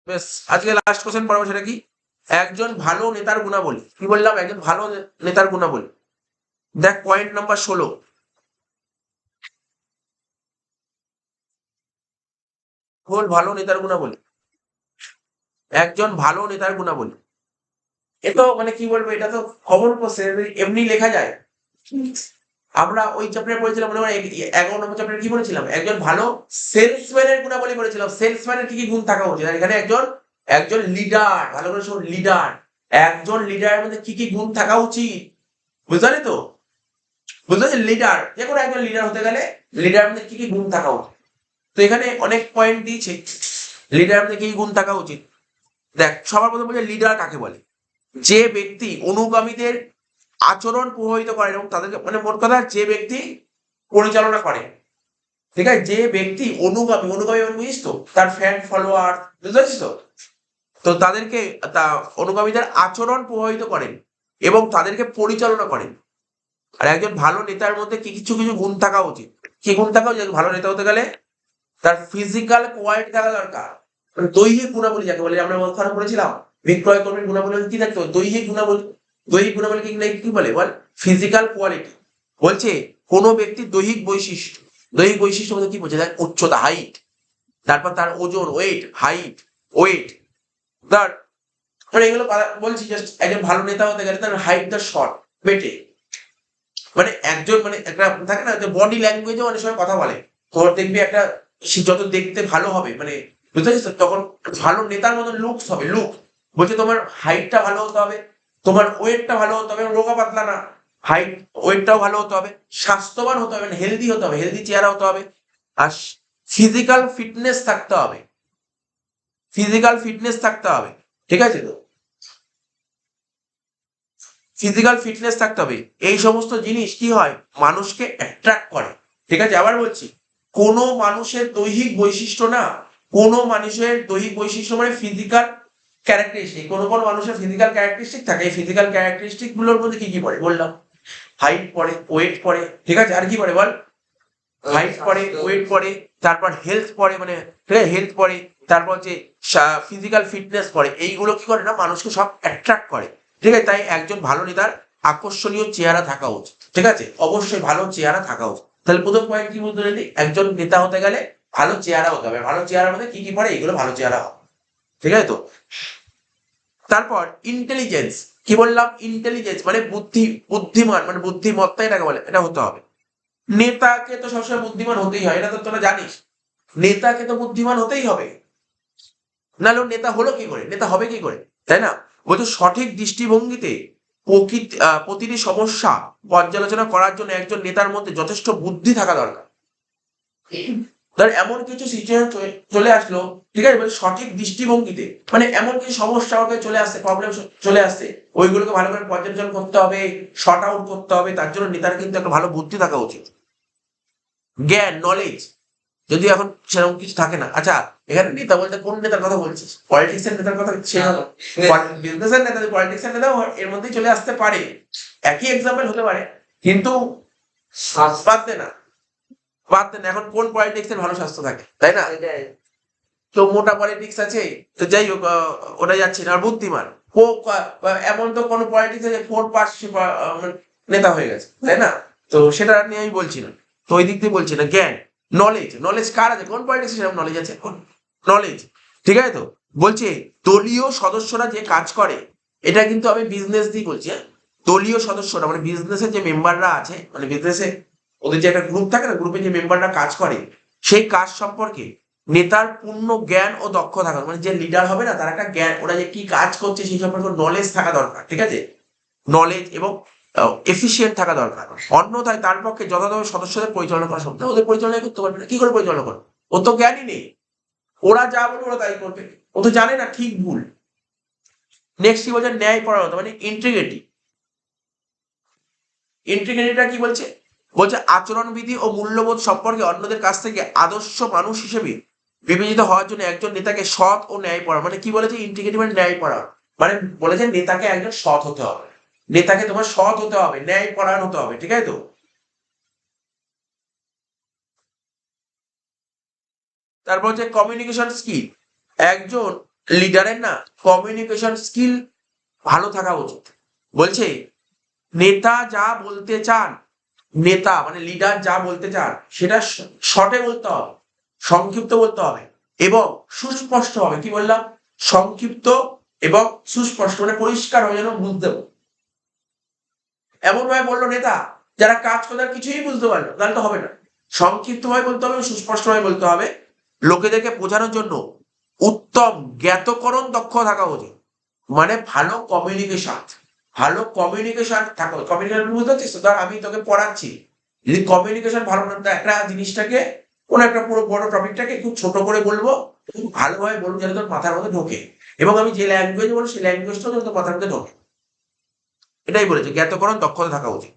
বেশ, আজকে লাস্ট কোশ্চেন পড়াবো, সেটা কি, একজন ভালো নেতার গুণাবলী। কি বললাম, একজন ভালো নেতার গুণাবলী। দেখ পয়েন্ট নাম্বার 16, ভালো নেতার গুণাবলী, একজন ভালো নেতার গুণাবলী। এ তো মানে কি বলবো, এটা তো কমন প্রসেস, এমনি লেখা যায়। আমরা ওই চ্যাপ্টারে পড়েছিলাম মনে হয় 11 নম্বর চ্যাপ্টারে কি বলেছিলাম, একজন ভালো সেলসম্যানের গুণাবলী বলেছিলাম, সেলসম্যানের কি কি গুণ থাকা উচিত। আর এখানে একজন একজন লিডার, ভালো করে শোন, লিডার, একজন লিডারের মধ্যে কি কি গুণ থাকা উচিত, বুঝতে পারলি তো? বুঝতে পারছি, লিডার, যে কোনো একজন লিডার হতে গেলে লিডারের মধ্যে কি কি গুণ থাকা উচিত। তো এখানে অনেক পয়েন্ট দিয়েছে লিডারের মধ্যে কি কি গুণ থাকা উচিত। দেখ, সবার প্রথমে বলছে লিডার কাকে বলে, যে ব্যক্তি অনুগামীদের আচরণ প্রভাবিত করে এবং তাদেরকে, মানে মোট কথা যে ব্যক্তি পরিচালনা করে, ঠিক আছে, যে ব্যক্তি অনুগামী, অনুগামী মানে বুঝিস তো, তার ফ্যান ফলোয়ার, বুঝতে পারছিস তো? তো তাদেরকে, তা অনুগামীদের আচরণ প্রভাবিত করেন এবং তাদেরকে পরিচালনা করেন। আর একজন ভালো নেতার মধ্যে কি কিছু কিছু গুণ থাকা উচিত। কি গুণ থাকা উচিত ভালো নেতা হতে গেলে? তার ফিজিক্যাল কোয়ালিটি থাকা দরকার, মানে দৈহিক গুণাবলী যাকে বলে, আমরা ওখানে বলেছিলাম বিক্রয় কর্মীর গুণাবলী কি থাকতো, দৈহিক গুণাবলী। দৈহিক গুণাবলী কি বলে বল? Physical quality. বলছে কোনো ব্যক্তির দৈহিক বৈশিষ্ট্য, দৈহিক বৈশিষ্ট্য বলতে কি বলছে, তার উচ্চতা, হাইট, তারপর তার ওজন, ওয়েট, হাইট, ওয়েট, তার, মানে এগুলো বলছি জাস্ট একজন ভালো নেতা হতে গেলে তার হাইট, তার শর্ট, বেটে, মানে একজন, মানে একটা থাকে না যে বডি ল্যাঙ্গুয়েজে অনেক সময় কথা বলে, তোর দেখবি একটা, সে যত দেখতে ভালো হবে, মানে বুঝতে পারছিস তো, তখন ভালো নেতার মতো লুকস হবে, লুক। বলছে তোমার হাইটটা ভালো হতে হবে, তোমার ওয়েটটা ভালো হতে হবে, রোগা পাতলা না, হাইট ওয়েটটাও ভালো হতে হবে, স্বাস্থ্যবান হতে হবে, হেলদি হতে হবে, হেলদি চেহারা হতে হবে, আর ফিজিক্যাল ফিটনেস থাকতে হবে, ফিজিক্যাল ফিটনেস থাকতে হবে, ঠিক আছে তো? ফিজিক্যাল ফিটনেস থাকতে হবে। এই সমস্ত জিনিস কি হয়, মানুষকে অ্যাট্রাক্ট করে, ঠিক আছে? আবার বলছি, কোনো মানুষের দৈহিক বৈশিষ্ট্য না, কোনো মানুষের দৈহিক বৈশিষ্ট্য মানে ফিজিক্যাল ক্যারেক্টারিস্টিক, কোনো কোনো মানুষের ফিজিক্যাল ক্যারেক্টারিস্টিক থাকে, এই ফিজিক্যাল ক্যারেক্টারিস্টিক গুলোর মধ্যে কি কি পড়ে বললাম, হাইট পড়ে, ওয়েট পড়ে, ঠিক আছে, আর কি পড়ে বল? হাইট পড়ে, ওয়েট পড়ে, তারপর হেলথ পড়ে, মানে ঠিক আছে, হেলথ পড়ে, তারপর হচ্ছে ফিজিক্যাল ফিটনেস পড়ে। এইগুলো কি করে না, মানুষকে সব অ্যাট্রাক্ট করে, ঠিক আছে? তাই একজন ভালো নেতার আকর্ষণীয় চেহারা থাকা উচিত, ঠিক আছে, অবশ্যই ভালো চেহারা থাকা উচিত। তাহলে প্রথম পয়েন্ট কি বলতে পারি, একজন নেতা হতে গেলে ভালো চেহারা হতে হবে, ভালো চেহারার মধ্যে কি কি পড়ে, এগুলো ভালো চেহারা হবে, ঠিক আছে তো? তারপর ইন্টেলিজেন্স, কি বললাম, ইন্টেলিজেন্স মানে বুদ্ধি, বুদ্ধিমান, মানে বুদ্ধিমত্তা এটাকে বলে, এটা হতে হবে। নেতাকে তো সবসময় বুদ্ধিমান হতেই হয়, এটা তো তোরা জানিস, নেতাকে তো বুদ্ধিমান হতেই হবে, নাহলে ও নেতা হলো কি করে, নেতা হবে কি করে, তাই না? বলছে সঠিক দৃষ্টিভঙ্গিতে প্রতিটি সমস্যা পর্যালোচনা করার জন্য একজন নেতার মধ্যে যথেষ্ট বুদ্ধি থাকা দরকার। ধর এমন কিছু সিচুয়েশন চলে আসলো, ঠিক আছে, মানে সঠিক দৃষ্টিভঙ্গিতে, মানে এমন কিছু সমস্যা আমাকে চলে আসছে, প্রবলেম চলে আসছে, ওইগুলোকে ভালো করে পর্যালোচনা করতে হবে, শর্ট আউট করতে হবে, তার জন্য নেতার কিন্তু একটা ভালো বুদ্ধি থাকা উচিত। জ্ঞান, নলেজ, যদি এখন সেরকম কিছু থাকে না। আচ্ছা, এখানে নেতা বলতে কোন নেতার কথা বলছিস? পলিটিক্স এর নেতার কথা, সে হলো বিজনেস এর নেতা, পলিটিক্স এর নেতাও এর মধ্যেই চলে আসতে পারে, একই এক্সাম্পল হতে পারে, কিন্তু বাদ দে না, বাদ দে না, এখন কোন পলিটিক্স এর ভালো স্বাস্থ্য থাকে, তাই না? তো মোটা পলিটিক্স আছে, তো যাই হোক, ওটা যাচ্ছে না, আর বুদ্ধিমান ও, এমন তো কোন পলিটিক্স আছে 4 পাস নেতা হয়ে গেছে, তাই না? তো সেটা নিয়ে আমি বলছি না, তো ওই দিক দিয়ে বলছি না। জ্ঞান, নলেজ, নলেজ কার আছে, কোন পলিটিক্স সেরকম নলেজ আছে, নলেজ, ঠিক আছে তো? বলছে দলীয় সদস্যরা যে কাজ করে, এটা কিন্তু আমি বিজনেস দিয়ে বলছি, হ্যাঁ, দলীয় সদস্যরা মানে বিজনেসের যে মেম্বাররা আছে, মানে বিজনেসে ওদের যে একটা গ্রুপ থাকে না, গ্রুপে যে মেম্বাররা কাজ করে, সেই কাজ সম্পর্কে নেতার পূর্ণ জ্ঞান ও দক্ষ থাকা, মানে যে লিডার হবে না, তার একটা জ্ঞান, ওরা যে কি কাজ করছে সেই সম্পর্কে নলেজ থাকা দরকার, ঠিক আছে, নলেজ এবং এফিসিয়েন্ট থাকা দরকার। অন্যথায় তার পক্ষে যথাযথ সদস্যদের পরিচালনা করা সম্ভব না, ওদের পরিচালনা করতে পারবে না, কি করে পরিচালনা করবে, ও তো জ্ঞানই নেই, ওরা যা বলবে ওরা তাই করবে, ও তো জানে না ঠিক ভুল। নেক্সট কি বলছে, ন্যায় পরায়ণতা মানে ইন্টিগ্রিটি। ইন্টিগ্রিটিটা কি বলছে, বলছে আচরণবিধি ও মূল্যবোধ সম্পর্কে অন্যদের কাছ থেকে আদর্শ মানুষ হিসেবে বিবেচিত হওয়ার জন্য একজন নেতাকে সৎ ও ন্যায়পরায়ণ, মানে কি বলেছে, ইন্টিগ্রিটি মানে ন্যায়পরায়ণ, মানে বলেছে নেতাকে একজন সৎ হতে হবে, নেতাকে তোমার সৎ হতে হবে, ন্যায়পরায়ণ হতে হবে, ঠিক আছে তো? তারপর হচ্ছে কমিউনিকেশন স্কিল, একজন লিডারের না কমিউনিকেশন স্কিল ভালো থাকা উচিত। বলছে নেতা যা বলতে চান, নেতা মানে লিডার যা বলতে চান সেটা শর্টে বলতে হবে, সংক্ষিপ্ত বলতে হবে এবং সুস্পষ্ট হবে, কি বললাম, সংক্ষিপ্ত এবং সুস্পষ্ট মানে পরিষ্কার হয়ে যেন বুঝতে পারে। এমন ভাবে বললো নেতা যারা কাজ করে তারা কিছুই বুঝতে পারলো, তাহলে তো হবে না। সংক্ষিপ্ত ভাবে বলতে হবে, সুস্পষ্ট ভাবে বলতে হবে, লোকেদেরকে বোঝানোর জন্য উত্তম জ্ঞাতকরণ দক্ষ থাকা উচিত। মানে ভালো কমিউনিকেশন, ভালো কমিউনিকেশন থাকা। কমিউনিকেশন বুঝতে পারছিস তো? ধর আমি তোকে পড়াচ্ছি, যদি কমিউনিকেশন ভালো না, তো একটা জিনিসটাকে, কোন একটা পুরো বড় টপিকটাকে খুব ছোট করে বলবো, খুব ভালোভাবে বলবো যেন তোর মাথার মধ্যে ঢোকে, এবং আমি যে ল্যাঙ্গুয়েজ বলবো সেই ল্যাঙ্গুয়েজটাও যেন তোর মাথার মধ্যে ঢোকে। এটাই বলেছে, জ্ঞাতকরণ দক্ষতা থাকা উচিত।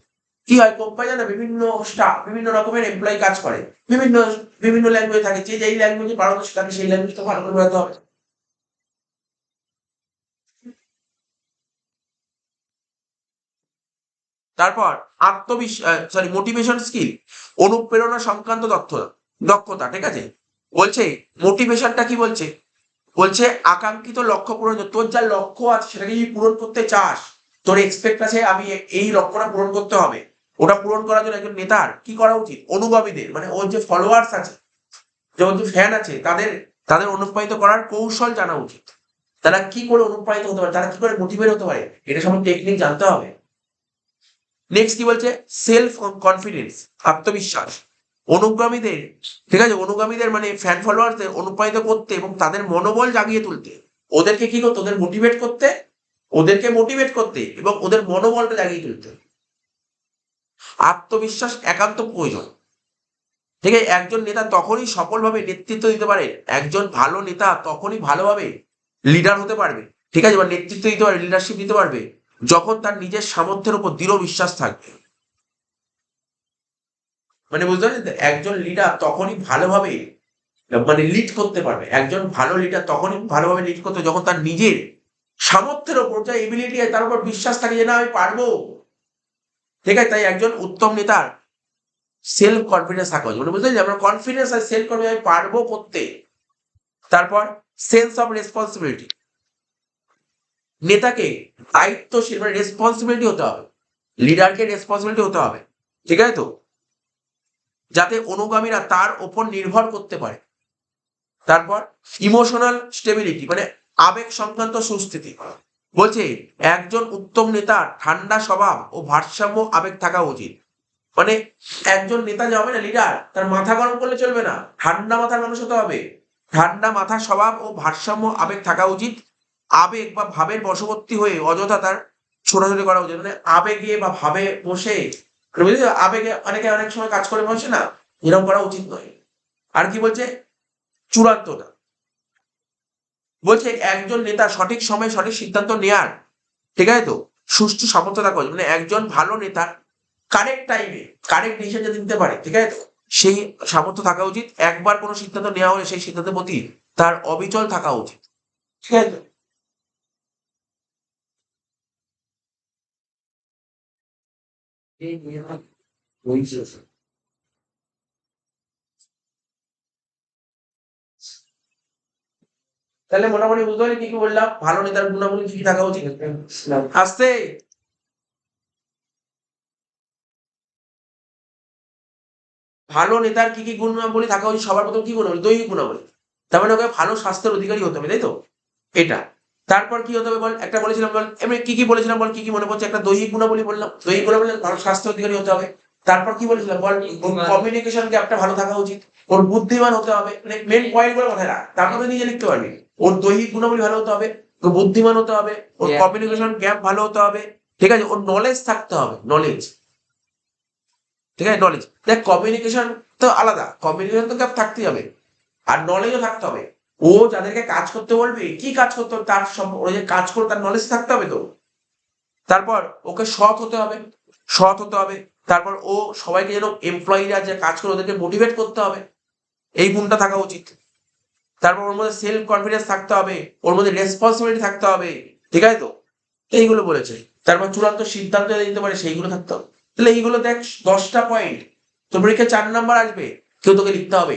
কি হয় কোম্পানি না, বিভিন্ন স্টাফ, বিভিন্ন রকমের এমপ্লয়ি কাজ করে, বিভিন্ন বিভিন্ন ল্যাঙ্গুয়েজ থাকে, যে যেই ল্যাঙ্গুয়েজে পারদর্শী থাকে সেই ল্যাঙ্গুয়েজটা ভালো করে বোঝাতে হবে। তারপর মোটিভেশন স্কিল, অনুপ্রেরণা সংক্রান্ত দক্ষতা, দক্ষতা, ঠিক আছে। বলছে মোটিভেশনটা কি বলছে, বলছে আকাঙ্ক্ষিত লক্ষ্য পূরণ, তোর যা লক্ষ্য আছে সেটাকে যদি পূরণ করতে চাস, তোর এক্সপেক্ট আছে আমি এই লক্ষ্যটা পূরণ করতে হবে, ওটা পূরণ করার জন্য একজন নেতার কি করা উচিত, অনুগামীদের মানে ওর যে ফলোয়ার্স আছে, যেমন যে ফ্যান আছে, তাদের তাদের অনুপ্রাণিত করার কৌশল জানা উচিত। তারা কি করে অনুপ্রাণিত হতে পারে, তারা কি করে মোটিভেট হতে পারে, এটা সম্বন্ধে টেকনিক জানতে হবে। নেক্সট কি বলছে, সেলফ কনফিডেন্স, আত্মবিশ্বাস। অনুগামীদের, ঠিক আছে, অনুগামীদের মানে ফ্যান ফলোয়ারদের অনুপ্রাণিত করতে এবং তাদের মনোবল জাগিয়ে তুলতে, ওদেরকে কি করতে, ওদের মোটিভেট করতে, ওদেরকে মোটিভেট করতে এবং ওদের মনোবলটা জাগিয়ে তুলতে। আত্মবিশ্বাস একান্ত প্রয়োজন। ঠিক আছে, একজন নেতা তখনই সফলভাবে নেতৃত্ব দিতে পারে, একজন ভালো নেতা তখনই ভালোভাবে লিডার হতে পারবে, ঠিক আছে, বা নেতৃত্ব দিতে পারবে, লিডারশিপ দিতে পারবে, যখন তার নিজের সামর্থ্যের উপর দৃঢ় বিশ্বাস থাকবে। মানে বুঝতে পারছেন তো? একজন লিডার তখনই ভালোভাবে মানে লিড করতে পারবে, একজন ভালো লিডার তখনই ভালোভাবে লিড করতে যখন তার নিজের সামর্থ্যের উপর যা এবিলিটি আছে তার উপর বিশ্বাস থাকে যে না আমি পারবো। ঠিক আছে, তাই একজন উত্তম নেতার সেলফ কনফিডেন্স থাকা উচিত। মানে বুঝতে পারছি, আমরা কনফিডেন্স আর সেলফ কনফিডেন্স আমি পারবো করতে। তারপর সেন্স অফ রেসপন্সিবিলিটি, নেতাকে দায়িত্বশীল মানে রেসপন্সিবিলিটি হতে হবে, লিডারকে রেসপন্সিবিলিটি হতে হবে, ঠিক আছে তো, যাতে অনুগামীরা তার ওপর নির্ভর করতে পারে। তারপর ইমোশনাল স্টেবিলিটি মানে আবেগ সংক্রান্ত সুস্থিতি। বলছে একজন উত্তম নেতার ঠান্ডা স্বভাব ও ভারসাম্য আবেগ থাকা উচিত। মানে একজন নেতা যে হবে না, লিডার, তার মাথা গরম করলে চলবে না, ঠান্ডা মাথার মানুষ হতে হবে। ঠান্ডা মাথার স্বভাব ও ভারসাম্য আবেগ থাকা উচিত। আবেগ বা ভাবের বশবর্তী হয়ে অযথা তার ছোটাছুটি করা উচিত, মানে আবেগে বা ভাবে বসে, মানে বুঝলি তো? আবেগে অনেকে অনেক সময় কাজ করে বসে না, এরকম করা উচিত নয়। আর কি বলছে, চূড়ান্ততা, বলছে একজন নেতা সঠিক সময়ে সঠিক সিদ্ধান্ত নেয়ার, ঠিক আছে তো, সুষ্ঠু সামর্থ্য থাকা উচিত। মানে একজন ভালো নেতার কারেক্ট টাইমে কারেক্ট ডিসিশন যাতে নিতে পারে, ঠিক আছে তো, সেই সামর্থ্য থাকা উচিত। একবার কোনো সিদ্ধান্ত নেওয়া হলে সেই সিদ্ধান্তের প্রতি তার অবিচল থাকা উচিত, ঠিক আছে তো? তাহলে মোটামুটি বুঝতে পারলি কি কি বললাম, ভালো নেতার গুণাবলী কি কি থাকা উচিত। আস্তে, ভালো নেতার কি কি গুণাবলী থাকা উচিত, সবার প্রথম কি গুণাবলী, দৈহিক গুণাবলী। তার মানে ওকে ভালো স্বাস্থ্যের অধিকারী হতে হবে, তাই তো, এটা। তারপর কি হতে হবে বল, একটা বলেছিলাম বল, এমনি কি কি বলেছিলাম বল, কি কি মনে পড়ছে, একটা দৈহিক গুণাবলী বললাম, দৈহিক গুণাবলী ভালো স্বাস্থ্য অধিকারী হতে হবে। তারপর কি বলেছিলাম বল, কমিউনিকেশন গ্যাপটা ভালো থাকা উচিত, ওর বুদ্ধিমান হতে হবে, মানে মেন পয়েন্ট গুলো মাথায় রাখ, তারপরে নিজে লিখতে পারবি। ওর দৈহিক গুণাবলী ভালো হতে হবে, ওর বুদ্ধিমান হতে হবে, ওর কমিউনিকেশন গ্যাপ ভালো হতে হবে, ঠিক আছে, ওর নলেজ থাকতে হবে, নলেজ, ঠিক আছে, নলেজ। দেখ কমিউনিকেশন তো আলাদা, কমিউনিকেশন তো গ্যাপ থাকতেই হবে, আর নলেজও থাকতে হবে। ও যাদেরকে কাজ করতে বলবে, কি কাজ করতে হবে তার সব, ওই যে কাজ করে তার নলেজ থাকতে হবে তো। তারপর ওকে সৎ হতে হবে, সৎ হতে হবে। তারপর ও সবাইকে যেন এমপ্লয়িরা যে কাজ করে ওদেরকে মোটিভেট করতে হবে, এই গুণটা থাকা উচিত। তারপর ওর মধ্যে সেলফ কনফিডেন্স থাকতে হবে, ওর মধ্যে রেসপন্সিবিলিটি থাকতে হবে, ঠিক আছে তো, এইগুলো বলেছে। তারপর চূড়ান্ত সিদ্ধান্ত নিতে পারে সেইগুলো থাকতে হবে। তাহলে এইগুলো দেখ 10টা পয়েন্ট, তোর পরীক্ষা 4 নাম্বার আসবে, কেউ তোকে লিখতে হবে,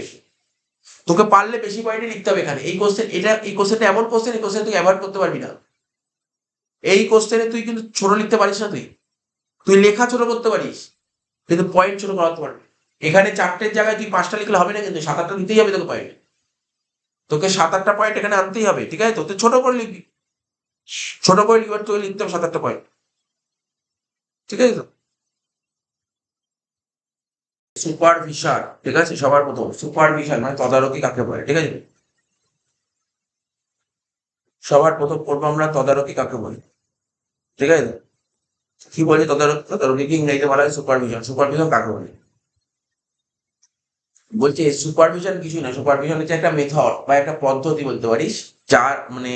তোকে পারলে বেশি পয়েন্টই লিখতে হবে এখানে। এই কোশ্চেন, এটা এই কোশ্চেনটা এমন কোশ্চেন, এই কোশ্চেন তুই অ্যাভয়েড করতে পারবি না। এই কোশ্চেনে তুই কিন্তু ছোট লিখতে পারিস না, তুই তুই লেখা ছোট করতে পারিস কিন্তু পয়েন্ট ছোট করাতে পারবি। এখানে 4টের জায়গায় তুই 5টা লিখলে হবে না, কিন্তু 7-8টা দিতেই হবে তোকে পয়েন্ট, তোকে 7-8টা পয়েন্ট এখানে আনতেই হবে, ঠিক আছে তো, তুই ছোট করে লিখবি। ছোট করে লিখবার তোকে লিখতে হবে 7-8টা পয়েন্ট, ঠিক আছে তো? সুপারভিশন, ঠিক আছে, সবার প্রথম সুপারভিশন মানে তদারকি কাকে বলে, ঠিক আছে? সবার প্রথম পড়বো আমরা তদারকি কাকে বলে, ঠিক আছে তো? কি বলে তদারকি? তদারকিকে ইংরেজিতে বলা হয় সুপারভিশন। সুপারভিশন কাকে বলে? বলছে সুপারভিশন কিছুই না, সুপারভিশন হচ্ছে একটা মেথড বা একটা পদ্ধতি বলতে পারিস, যার মানে,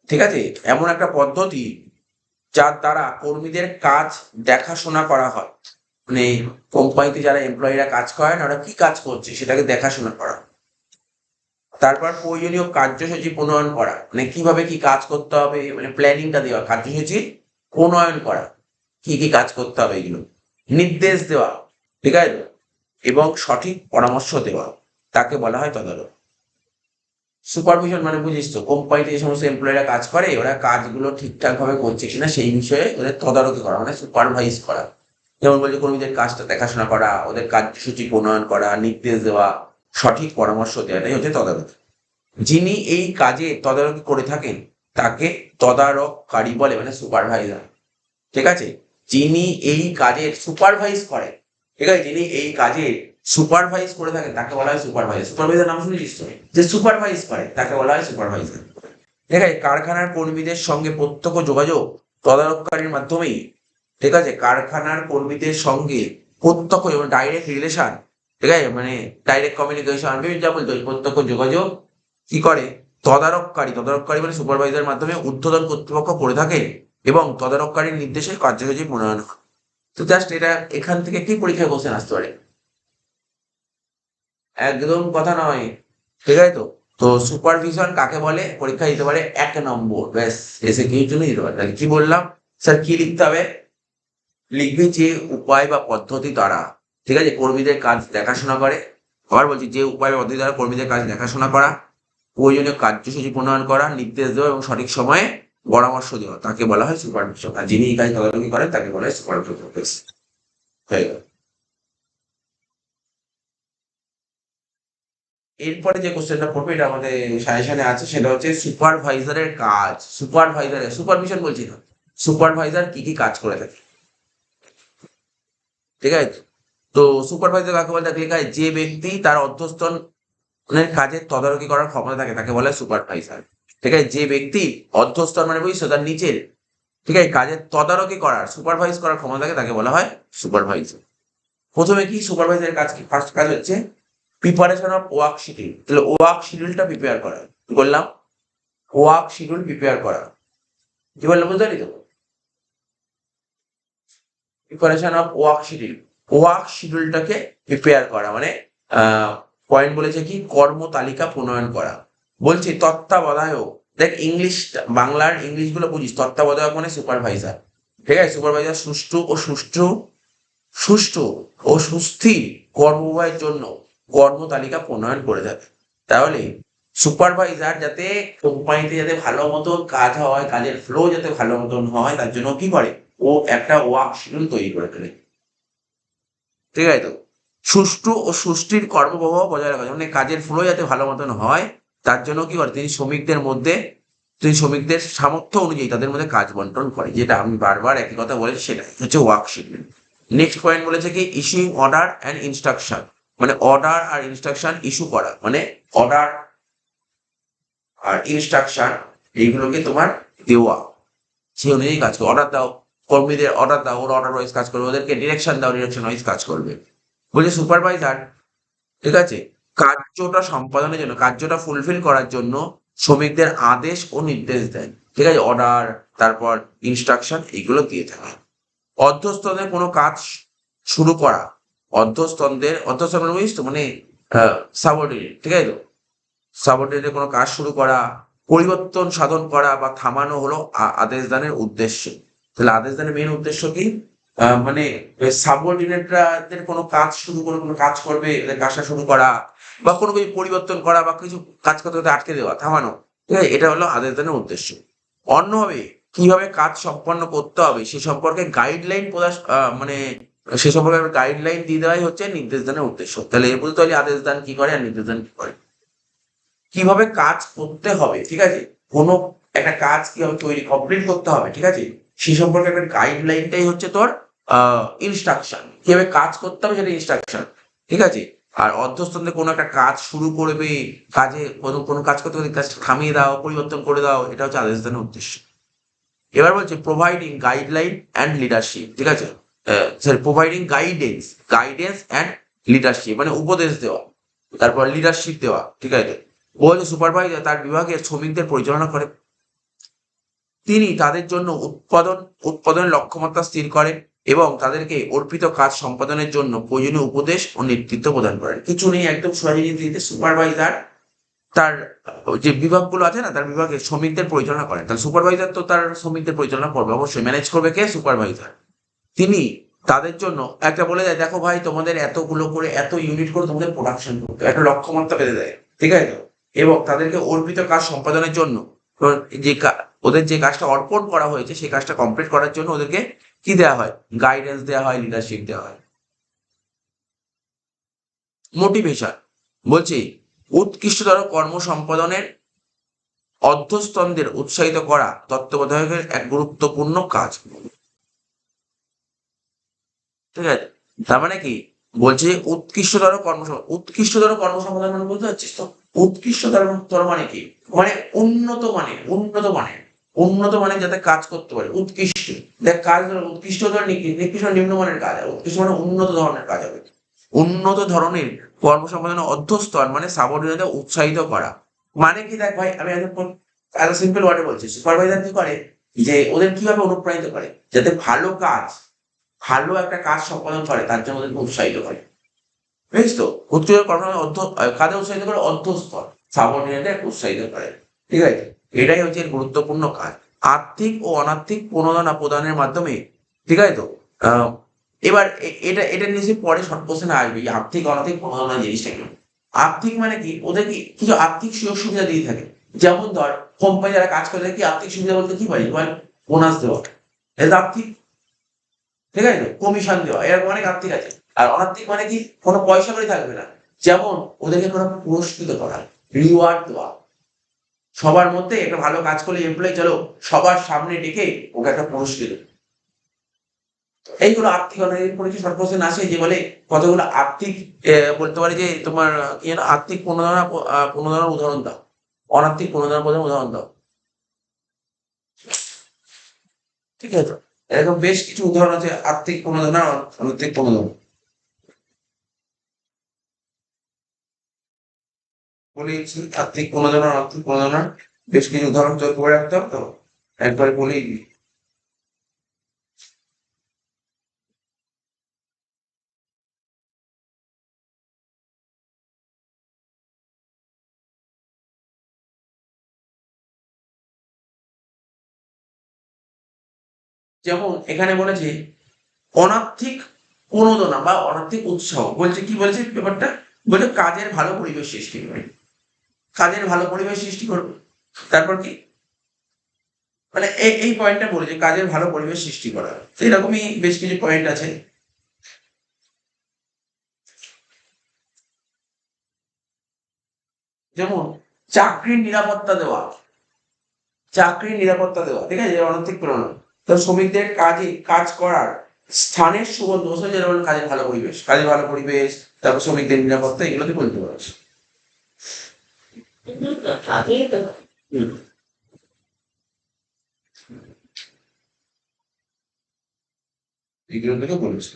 ঠিক আছে, এমন একটা পদ্ধতি যার দ্বারা কর্মীদের কাজ দেখাশোনা করা হয়। মানে কোম্পানিতে যারা এমপ্লয়িরা কাজ করে না, ওরা কি কাজ করছে সেটাকে দেখাশোনা করা। তারপর প্রয়োজনীয় কার্যসূচি প্রণয়ন করা, মানে কিভাবে কি কাজ করতে হবে, মানে প্ল্যানিংটা দেওয়া, কার্যসূচি প্রণয়ন করা, কি কি কাজ করতে হবে এগুলো নির্দেশ দেওয়া, ঠিক আছে তো? এবং সঠিক পরামর্শ দেওয়া, তাকে বলা হয় তদারক। সুপারভিশন মানে বুঝিস তো, কোম্পানিতে যে সমস্ত এমপ্লয়িরা কাজ করে ওরা কাজগুলো ঠিকঠাক ভাবে করছে কিনা সেই বিষয়ে ওদের তদারকি করা, মানে সুপারভাইজ করা। যেমন বলছে কর্মীদের কাজটা দেখাশোনা করা, ওদের কার্যসূচি প্রণয়ন করা, নির্দেশ দেওয়া, সঠিক পরামর্শ দেওয়া, এটাই হচ্ছে তদারকি। যিনি এই কাজে তদারকি করে থাকেন তাকে তদারককারী বলে, মানে সুপারভাইজার, ঠিক আছে? যিনি এই কাজের সুপারভাইজ করেন, ঠিক আছে, যিনি এই কাজে সুপারভাইজ করে থাকেন তাকে বলা হয় সুপারভাইজার। সুপারভাইজার নাম শুনেছিস তো? যে সুপারভাইজ করে তাকে বলা হয় সুপারভাইজার, ঠিক আছে? কারখানার কর্মীদের সঙ্গে প্রত্যক্ষ যোগাযোগ তদারককারীর মাধ্যমেই, ঠিক আছে? কারখানার কর্মীদের সঙ্গে প্রত্যক্ষ ডাইরেক্ট রিলেশন, ঠিক আছে, মানে ডাইরেক্ট কমিউনিকেশন, বিভিন্ন যা বলতে প্রত্যক্ষ যোগাযোগ কি করে তদারককারী, তদারককারী মানে সুপারভাইজার মাধ্যমে ঊর্ধ্বতন কর্তৃপক্ষ করে থাকে এবং তদারককারীর নির্দেশে কার্যসূচি প্রণয়ন হয়। তো জাস্ট এটা এখান থেকে কি পরীক্ষায় কোশ্চেন আসতে পারে? একদম কথা নয়, ঠিক আছে তো? তো সুপারভিশন কাকে বলে পরীক্ষা দিতে পারে 1 নম্বর, ব্যাস, এসে কি জন্য দিতে পারে। তাহলে কি বললাম স্যার, কি লিখতে হবে? লিখবি যে উপায় বা পদ্ধতি দ্বারা, ঠিক আছে, কর্মীদের কাজ দেখাশোনা করে। আবার বলছি, যে উপায় বা পদ্ধতি দ্বারা কর্মীদের কাজ দেখাশোনা করা, প্রয়োজনীয় কার্যসূচি প্রণয়ন করা, নির্দেশ দেওয়া এবং সঠিক সময়ে পরামর্শ দেওয়া, তাকে বলা হয় সুপারভিশন। আর যিনি এই কাজ তদারকি করেন তাকে বলা হয় সুপারভিশন। হয়ে গেল। এরপরে যে কোশ্চেনটা পড়বে এটা আমাদের সাজেশনে আছে, সেটা হচ্ছে সুপারভাইজারের কাজ। সুপারভাইজারের, সুপারভিশন বলছি না, সুপারভাইজার কি কি কাজ করে থাকে, ঠিক আছে? তো সুপারভাইজার কাকে বলে? তাকে লেখা হয় যে ব্যক্তি তার অধ্যস্তনের কাজের তদারকি করার ক্ষমতা থাকে তাকে বলা হয় সুপারভাইজার, ঠিক আছে? যে ব্যক্তি অধ্যস্তন মানে বুঝছো তার নিচের, ঠিক আছে, কাজের তদারকি করার, সুপারভাইজ করার ক্ষমতা থাকে তাকে বলা হয় সুপারভাইজার। প্রথমে কি সুপারভাইজারের কাজ কি? ফার্স্ট কাজ হচ্ছে প্রিপারেশন অফ ওয়ার্ক শিডিউল। তাহলে ওয়ার্ক শিডিউলটা প্রিপেয়ার করা, কি বললাম? ওয়ার্ক শিডিউল প্রিপেয়ার করা, কি বললাম বুঝতে পারি তো? Preparation of work schedule, work শিডিউলটাকে প্রিপেয়ার করা মানে পয়েন্ট বলেছে কি কর্ম তালিকা প্রণয়ন করা। বলছি তত্ত্বাবধায়ক, দেখ ইংলিশ, বাংলার ইংলিশ গুলো বুঝিস। তত্ত্বাবধায়ক মানে সুপারভাইজার, ঠিক আছে? সুপারভাইজার সুষ্ঠু ও সুস্থির কর্মবাহের জন্য কর্ম তালিকা প্রণয়ন করে থাকে। তাহলে সুপারভাইজার যাতে কোম্পানিতে যাতে ভালো মতন কাজ হয়, কাজের ফ্লো যাতে ভালো মতন হয়, তার জন্য কি করে ও একটা ওয়ার্ক শিডিউল তৈরি করে ফেলে, ঠিক আছে তো? সুষ্ঠু ও সুষ্ঠির কর্মপ্রবাহ বজায় রাখা, মানে কাজের ফ্লো যাতে ভালো মতন হয় তার জন্য কি করে তিনি শ্রমিকদের সামর্থ্য অনুযায়ী তাদের মধ্যে কাজ বন্টন করে, যেটা আমি বারবার একই কথা বলেছি, সেটা হচ্ছে ওয়ার্ক শিডিউল। নেক্সট পয়েন্ট বলেছে কি ইস্যুইং অর্ডার অ্যান্ড ইনস্ট্রাকশন, মানে অর্ডার আর ইনস্ট্রাকশন ইস্যু করা, মানে অর্ডার আর ইনস্ট্রাকশন এইগুলোকে তোমার দেওয়া, সেই অনুযায়ী কাজ করবে। অর্ডার দাও, কর্মীদের অর্ডার দাও, ওরা অর্ডার ওয়াইজ কাজ করবে, ওদেরকে ডিরেকশন দাও, ডিরেকশন ওয়াইজ কাজ করবে। বলছে সুপারভাইজার, ঠিক আছে, কার্যটা সম্পাদনের জন্য, কার্যটা ফুলফিল করার জন্য শ্রমিকদের আদেশ ও নির্দেশ দেয়, ঠিক আছে, অর্ডার তারপর ইনস্ট্রাকশন এইগুলো দিয়ে থাকে। অধ্যস্তনের কোনো কাজ শুরু করা, অধ্যস্তন মানে বুঝিস তো, মানে সাবঅর্ডিনেট, ঠিক আছে তো? সাবঅর্ডিনেটের কোনো কাজ শুরু করা, পরিবর্তন সাধন করা বা থামানো হলো আদেশ দানের উদ্দেশ্য। তাহলে আদেশ দানের মেন উদ্দেশ্য কি? মানে সাবঅর্ডিনেটদের কোনো কাজ শুরু করে, কোনো কাজ করবে, এদের কাজটা শুরু করা বা কোনো কিছু পরিবর্তন করা বা কিছু কাজ করতে করতে আটকে দেওয়া, থামানো, ঠিক আছে? এটা হলো আদেশ দানের উদ্দেশ্য। অন্যভাবে কিভাবে কাজ সম্পন্ন করতে হবে সে সম্পর্কে গাইডলাইন প্রদান, মানে সে সম্পর্কে গাইডলাইন দিয়ে দেওয়াই হচ্ছে নির্দেশ দানের উদ্দেশ্য। তাহলে এর বুঝতে হলে আদেশ দান কি করে আর নির্দেশ দান কি করে। কিভাবে কাজ করতে হবে, ঠিক আছে? কোনো একটা কাজ কিভাবে তৈরি কমপ্লিট করতে হবে, ঠিক আছে, সেই সম্পর্কে একটা গাইডলাইনটাই হচ্ছে তোর ইনস্ট্রাকশন। কিভাবে কাজ করতে হবে সেটা ইনস্ট্রাকশন, ঠিক আছে। আর অধ্যস্তনদের কোনো একটা কাজ শুরু করবে, কাজে কোনো কাজ করতে করতে কাজটা থামিয়ে দাও, পরিবর্তন করে দাও, এটা হচ্ছে আদেশদানের উদ্দেশ্য। এবার বলছে প্রোভাইডিং গাইডলাইন অ্যান্ড লিডারশিপ, ঠিক আছে, sorry, providing guidance and leadership মানে উপদেশ দেওয়া, তারপর লিডারশিপ দেওয়া, ঠিক আছে। বলছে সুপারভাইজার তার বিভাগের শ্রমিকদের পরিচালনা করে, তিনি তাদের জন্য উৎপাদনের লক্ষ্যমাত্রা স্থির করেন এবং তাদেরকে অর্পিত কাজ সম্পাদনের জন্য প্রয়োজনীয় উপদেশ ও নেতৃত্ব প্রদান করেন। কিছু নেই, একদম সোজাসুজি নীতিতে সুপারভাইজার তার যে বিভাগগুলো আছে না, তার বিভাগের শ্রমিকদের পরিচালনা করেন। তাহলে সুপারভাইজার তো তার শ্রমিকদের পরিচালনা করবে, অবশ্যই ম্যানেজ করবে কে? সুপারভাইজার। তিনি তাদের জন্য একটা বলে দেয়, দেখো ভাই তোমাদের এতগুলো করে এত ইউনিট করে তোমাদের প্রোডাকশন করতে একটা লক্ষ্যমাত্রা বেঁধে দেয়, ঠিক আছে তো। এবং তাদেরকে অর্পিত কাজ সম্পাদনের জন্য যে ওদের যে কাজটা অর্পণ করা হয়েছে সেই কাজটা কমপ্লিট করার জন্য ওদেরকে কি দেওয়া হয়? গাইডেন্স দেওয়া হয়, লিডারশিপ দেওয়া হয়। মোটিভেশন বলছি উৎকৃষ্টতর কর্ম সম্পাদনের অধ্যস্তনদের উৎসাহিত করা তত্ত্বাবধায়কের এক গুরুত্বপূর্ণ কাজ, ঠিক আছে। তার মানে কি বলছে? উৎকৃষ্টতর কর্মসম্পাদন মানে বুঝতে পারছিস তো? উৎকৃষ্টতর মানে কি? মানে উন্নত মানে যাতে কাজ করতে পারে, উৎকৃষ্ট। দেখ কাজ ধরো উৎকৃষ্ট ধর নিকৃষ্ট নিম্নমানের কাজ, আর উৎকৃষ্ট মানে উন্নত ধরনের কাজ হবে। উন্নত ধরনের কর্মসম্পাদনের অধ্যস্তন মানে সাবঅর্ডিনেটদের উৎসাহিত করা। মানে কি? দেখ ভাই, আমি এত সিম্পল ওয়ার্ডে বলছি, সুপারভাইজার কি করে যে ওদের কিভাবে অনুপ্রাণিত করে যাতে ভালো একটা কাজ সম্পাদন করে, তার জন্য ওদেরকে উৎসাহিত করে, বুঝিস তো? উচ্চ কাজে উৎসাহিত করে, অধ্যস্তর সাবঅর্ডিনেটদের উৎসাহিত করে, ঠিক আছে। এটাই হচ্ছে এর গুরুত্বপূর্ণ কাজ। আর্থিক ও অনার্থিক প্রণোদনা প্রদানের মাধ্যমে, ঠিক আছে তো। এবার এটা নিশ্চয়ই পরে শর্ট কোশ্চেন আসবে, আর্থিক অনার্থিক প্রণোদনা জিনিসটা কি। আর্থিক মানে কি? ওদেরকে কিছু আর্থিক সুযোগ সুবিধা দিয়ে থাকে। যেমন ধর কোম্পানি যারা কাজ করে কি আর্থিক সুবিধা বলতে কি পারি? বোনাস দেওয়া, এটা আর্থিক, ঠিক আছে। কমিশন দেওয়া, এরকম অনেক আর্থিক আছে। আর অনার্থিক মানে কি? কোনো পয়সা করে থাকবে না। যেমন ওদেরকে কোনো পুরস্কৃত করা, রিওয়ার্ড দেওয়া। সবার মধ্যে একটা ভালো কাজ করলে এমপ্লয়ি, চলো সবার সামনে ডেকে ওকে একটা পুরস্কৃত। এইগুলো আর্থিক অনার্থিক পরীক্ষা শর্ট কোশ্চেন আসে, যে বলে কতগুলো আর্থিক বলতে পারে যে তোমার কি যেন আর্থিক প্রণোদনার উদাহরণ দাও, অনার্থিক প্রণোদনার উদাহরণ দাও, ঠিক আছে। এরকম বেশ কিছু উদাহরণ আছে আর্থিক প্রণোদনা, অনৈতিক প্রণোদনা। বলেছি আর্থিক প্রণোদনা, অনৈতিক প্রণোদনা বেশ কিছু উদাহরণ তৈরি করে রাখতে হবে তো, একবার বলেই দিই। যেমন এখানে বলেছে অনার্থিক প্রণোদনা বা অনার্থিক উৎসাহ, বলছে কি বলছে ব্যাপারটা? বলছে কাজের ভালো পরিবেশ সৃষ্টি করবে, কাজের ভালো পরিবেশ সৃষ্টি করবে। তারপর কি মানে এই পয়েন্টটা বলেছে কাজের ভালো পরিবেশ সৃষ্টি করা। তো এরকমই বেশ কিছু পয়েন্ট আছে। যেমন চাকরির নিরাপত্তা দেওয়া, ঠিক আছে, অনৈতিক প্রেরণা। তো শ্রমিকদের কাজ করার স্থানের সুগন্ধ, যেমন কাজের ভালো পরিবেশ, তারপর শ্রমিকদের নিরাপত্তা, এগুলোতে বলতে পারছি। হুম, এগুলো থেকে বলেছিল।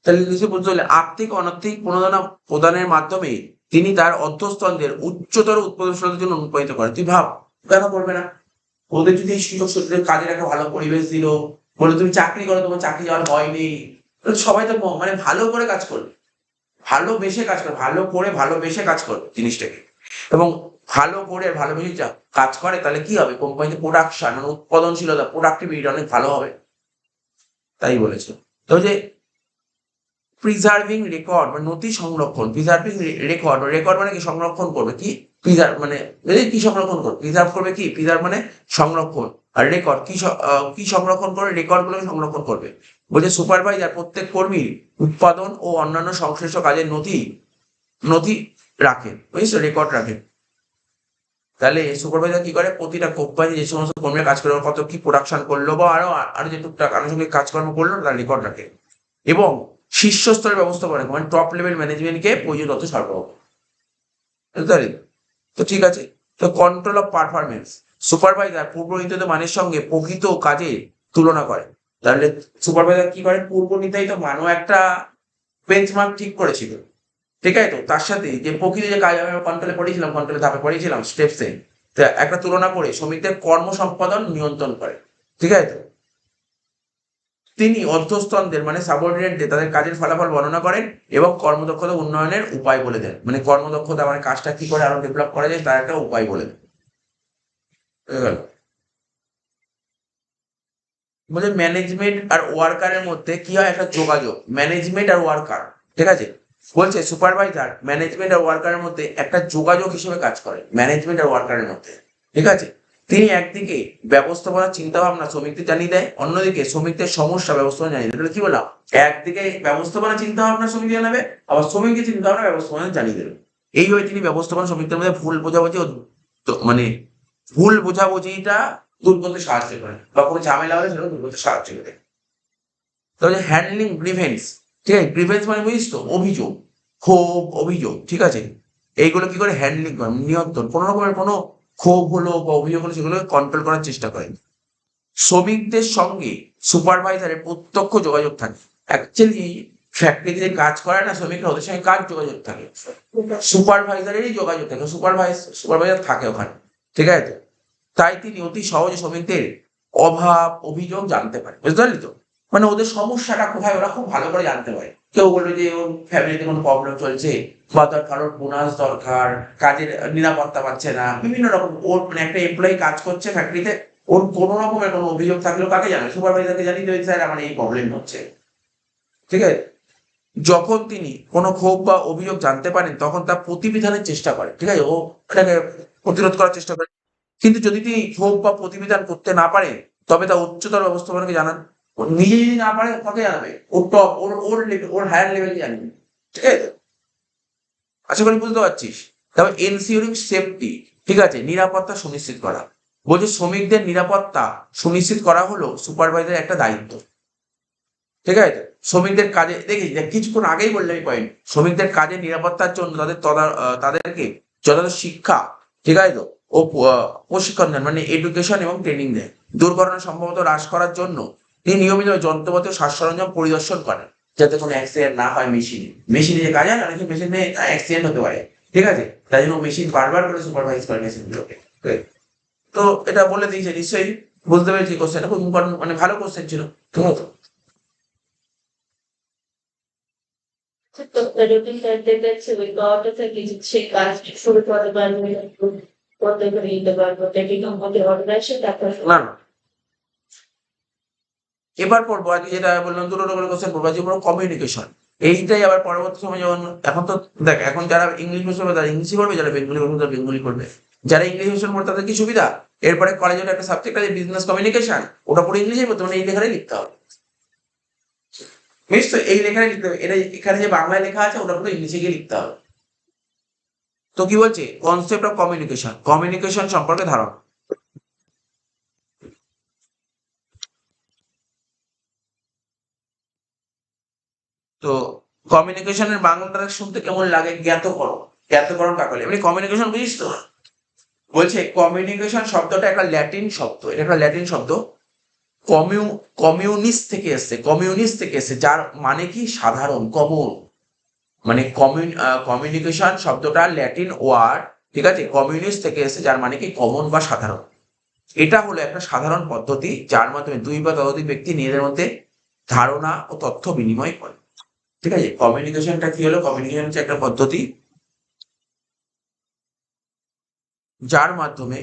তাহলে নিচে বলতে হলে আর্থিক অনৈতিক প্রণোদনা প্রদানের মাধ্যমে তিনি তার অধ্যস্তনদের উচ্চতর উৎপাদনশীলতার জন্য অনুপ্রাণিত করেন। তুই ভাব, কেন করবে না? ওদের যদি এই সুযোগ সুবিধা, কাজের একটা ভালো পরিবেশ দিল, বলে তুমি চাকরি করো, তোমার চাকরি যাওয়ার ভয় নেই, তাহলে সবাই তো মানে ভালো করে কাজ করবে, ভালো করে ভালোবেসে কাজ করবে জিনিসটাকে। এবং ভালো করে ভালোবেসে কাজ করে, তাহলে কি হবে? কোম্পানিতে প্রোডাকশন মানে উৎপাদনশীলতা, প্রোডাক্টিভিটি অনেক ভালো হবে। তাই বলেছে। তো যে প্রিজার্ভিং রেকর্ড মানে নথি সংরক্ষণ, প্রিজার্ভিং রেকর্ড মানে কি? সংরক্ষণ করবে কি? প্রিজার্ভ মানে কি সংরক্ষণ করবে? প্রিজার্ভ করবে কি? প্রিজার্ভ মানে সংরক্ষণ। আর রেকর্ড কি সংরক্ষণ করে? রেকর্ড গুলোকে সংরক্ষণ করবে। বলছে সুপারভাইজার প্রত্যেক কর্মীর উৎপাদন ও অন্যান্য সংশ্লিষ্ট কাজের নথি রাখেন, বুঝেছো? রেকর্ড রাখেন। তাহলে সুপারভাইজার কি করে, প্রতিটা কোম্পানি যে সমস্ত কর্মীরা কাজ করে কত কি প্রোডাকশন করলো বা আরো যে টুকটাক আনুষঙ্গিক কাজকর্ম করলো তার রেকর্ড রাখে এবং শীর্ষ স্তরের ব্যবস্থাপনা মানে টপ লেভেল ম্যানেজমেন্টকে প্রয়োজনীয় তথ্য সরবরাহ করে। বুঝতে পারলি? তো ঠিক আছে। তো কন্ট্রোল অফ পারফরমেন্স, সুপারভাইজার পূর্ব নির্ধারিত মানের সঙ্গে প্রকৃত কাজে তুলনা করে। তাহলে সুপারভাইজার কি করে, পূর্ব নির্ধারিত মানও একটা বেঞ্চমার্ক ঠিক করেছিল, ঠিক আছে? তো তার সাথে যে প্রকৃতি যে কাজ আমি কন্ট্রোলে পড়েছিলাম, কন্ট্রোলে ধাপে পড়েছিলাম স্টেপসে, একটা তুলনা করে শ্রমিকদের কর্ম সম্পাদন নিয়ন্ত্রণ করে, ঠিক আছে? তো তিনি অধ্যস্তনদের মানে সাবঅর্ডিনেটদের তাদের কাজের ফলাফল বর্ণনা করেন এবং কর্মদক্ষতা উন্নয়নের উপায় বলে দেন, মানে কর্মদক্ষতা মানে কাজটা কি করে আরো ডেভেলপ করা যায় তার একটা উপায় বলে দেন। বুঝতে গেল? বলে ম্যানেজমেন্ট আর ওয়ার্কারের মধ্যে কি হয়, একটা যোগাযোগ, ম্যানেজমেন্ট আর ওয়ার্কার, ঠিক আছে? বলছে সুপারভাইজার ম্যানেজমেন্ট আর ওয়ার্কারের মধ্যে একটা যোগাযোগ হিসেবে কাজ করে, ম্যানেজমেন্ট আর ওয়ার্কারের মধ্যে, ঠিক আছে? তিনি একদিকে ব্যবস্থাপনার চিন্তা ভাবনা শ্রমিকদের জানিয়ে দেয়, অন্যদিকে শ্রমিকদের সমস্যা ব্যবস্থাপনা জানিয়ে দেয়। তাহলে কি বললাম, একদিকে ব্যবস্থাপনা চিন্তা ভাবনা শ্রমিক জানাবে, আবার শ্রমিকের চিন্তা ভাবনা ব্যবস্থাপনা জানিয়ে দেবে। এইভাবে তিনি ব্যবস্থাপনা শ্রমিকদের মধ্যে ভুল বোঝাবুঝি মানে ভুল বোঝাবুঝিটা দূর করতে সাহায্য করে বা কোনো ঝামেলা হলে সেটা দূর করতে সাহায্য করে। তাহলে হ্যান্ডলিং গ্রিভেন্স, ঠিক আছে? গ্রিভেন্স মানে বুঝিস তো, অভিযোগ, ক্ষোভ, অভিযোগ, ঠিক আছে? এইগুলো কি করে হ্যান্ডলিং করে, নিয়ন্ত্রণ, কোনো রকমের কোনো ক্ষোভ হলো বা অভিযোগ হলো সেগুলো কন্ট্রোল করার চেষ্টা করে। শ্রমিকদের সঙ্গে সুপারভাইজারের প্রত্যক্ষ যোগাযোগ থাকে। অ্যাকচুয়ালি ফ্যাক্টরিতে যে কাজ করে না শ্রমিকরা, ওদের সঙ্গে কাজ যোগাযোগ থাকে, সুপারভাইজারেরই যোগাযোগ থাকে, সুপারভাইজার থাকে ওখানে, ঠিক আছে? তো তাই তিনি অতি সহজে শ্রমিকদের অভাব অভিযোগ জানতে পারে, বুঝতে পারলি তো? মানে ওদের সমস্যাটা কোথায় ওরা খুব ভালো করে জানতে পারে। কেউ বলবে যে ওর ফ্যামিলিতে কোনো প্রবলেম চলছে বা তার কারোর বোনাস দরকার, কাজের নিরাপত্তা পাচ্ছে না, বিভিন্ন রকম, ওর মানে একটা এমপ্লয়ি কাজ করছে ফ্যাক্টরিতে, ওর কোনো রকমের কোনো অভিযোগ থাকলেও কাকে জানে, সুপারভাইজারকে জানিয়ে দেবে, স্যার আমার এই প্রবলেম হচ্ছে, ঠিক আছে? যখন তিনি কোনো ক্ষোভ বা অভিযোগ জানতে পারেন তখন তা প্রতিবিধানের চেষ্টা করে, ঠিক আছে? ও এটাকে প্রতিরোধ করার চেষ্টা করে। কিন্তু যদি তিনি ক্ষোভ বা প্রতিবিধান করতে না পারে তবে তা উচ্চতর ব্যবস্থাপনাকে জানান। ও নিজে যদি না পারে কাকে জানাবে, ওর টপ ওর ওর লেভেল ওর হায়ার লেভেলকে জানবে, ঠিক আছে? আশা করি বুঝতে পারছিস। তারপর এনসিওরিং সেফটি, ঠিক আছে, নিরাপত্তা সুনিশ্চিত করা। বলছে শ্রমিকদের নিরাপত্তা সুনিশ্চিত করা হলো সুপারভাইজারের একটা দায়িত্ব, ঠিক আছে? শ্রমিকদের কাজে দেখিস দেখ কিছুক্ষণ আগেই বললাম এই পয়েন্ট, শ্রমিকদের কাজের নিরাপত্তার জন্য তাদেরকে যথাযথ শিক্ষা, ঠিক আছে তো, ও প্রশিক্ষণ দেন, মানে এডুকেশন এবং ট্রেনিং দেয়। দুর্ঘটনা সম্ভবত হ্রাস করার জন্য তিনি নিয়মিত যন্ত্রপাতি ও সাজ সরঞ্জাম পরিদর্শন করেন যাতে কোনো অ্যাক্সিডেন্ট না হয় মেশিনে। মেশিনে যে কাজ হয় না, অনেক মেশিনে অ্যাক্সিডেন্ট হতে পারে, ঠিক আছে? তাই জন্য মেশিন বারবার করে সুপারভাইজ করে মেশিনগুলোকে। তো এটা বলে দিয়েছে নিশ্চয়ই, বুঝতে পেরেছি কোশ্চেনটা খুব ইম্পর্টেন্ট, মানে ভালো কোশ্চেন ছিল, ঠিক আছে? তো রুটিন টাইপের কাছে ওই পাওয়াটা থেকে যে সে কাজ শুরু করতে পারবে, করতে করে নিতে পারবো, টেবিল আমাদের অর্ডার আসে তারপর না না, এবার পড়বো আজকে যেটা বললাম দুটো রকমের কোশ্চেন পড়বো আজকে পড়বো কমিউনিকেশন। এইটাই আবার পরবর্তী সময় যখন, এখন তো দেখ এখন যারা ইংলিশ মিডিয়াম পড়বে তারা ইংলিশই পড়বে, যারা বেঙ্গলি পড়বে তারা বেঙ্গলি পড়বে। যারা ইংলিশ মিডিয়াম পড়বে তাদের কি সুবিধা, এরপরে কলেজের একটা সাবজেক্ট আছে বিজনেস কমিউনিকেশন, ওটা পুরো ইংলিশে পড়তে মানে এই লেখাটাই লিখতে হবে, বুঝছো? এই লেখাটাই লিখতে হবে, এটা এখানে যে বাংলায় লেখা আছে ওটা পুরো ইংলিশে গিয়ে লিখতে হবে। তো কি বলছে, কনসেপ্ট অফ কমিউনিকেশন, কমিউনিকেশন সম্পর্কে ধারণা। তো কমিউনিকেশনের বাংলাটা শুনতে কেমন লাগে, জ্ঞাতকরণ, জ্ঞাতকরণ কাকে বলে, এমনি কমিউনিকেশন বুঝিস তো? বলছে কমিউনিকেশন শব্দটা একটা ল্যাটিন শব্দ, এটা একটা ল্যাটিন শব্দ, কমিউ কমিউনিস্ট থেকে এসছে, যার মানে কি সাধারণ, কমন, মানে কমিউনিকেশন শব্দটা ল্যাটিন ওয়ার্ড, ঠিক আছে, কমিউনিস্ট থেকে এসছে যার মানে কি কমন বা সাধারণ। এটা হলো একটা সাধারণ পদ্ধতি যার মাধ্যমে দুই বা ততোধিক ব্যক্তি নিজেদের মধ্যে ধারণা ও তথ্য বিনিময় করে, ঠিক আছে? কমিউনিকেশনটা কি হলো, কমিউনিকেশন হচ্ছে একটা পদ্ধতি যার মাধ্যমে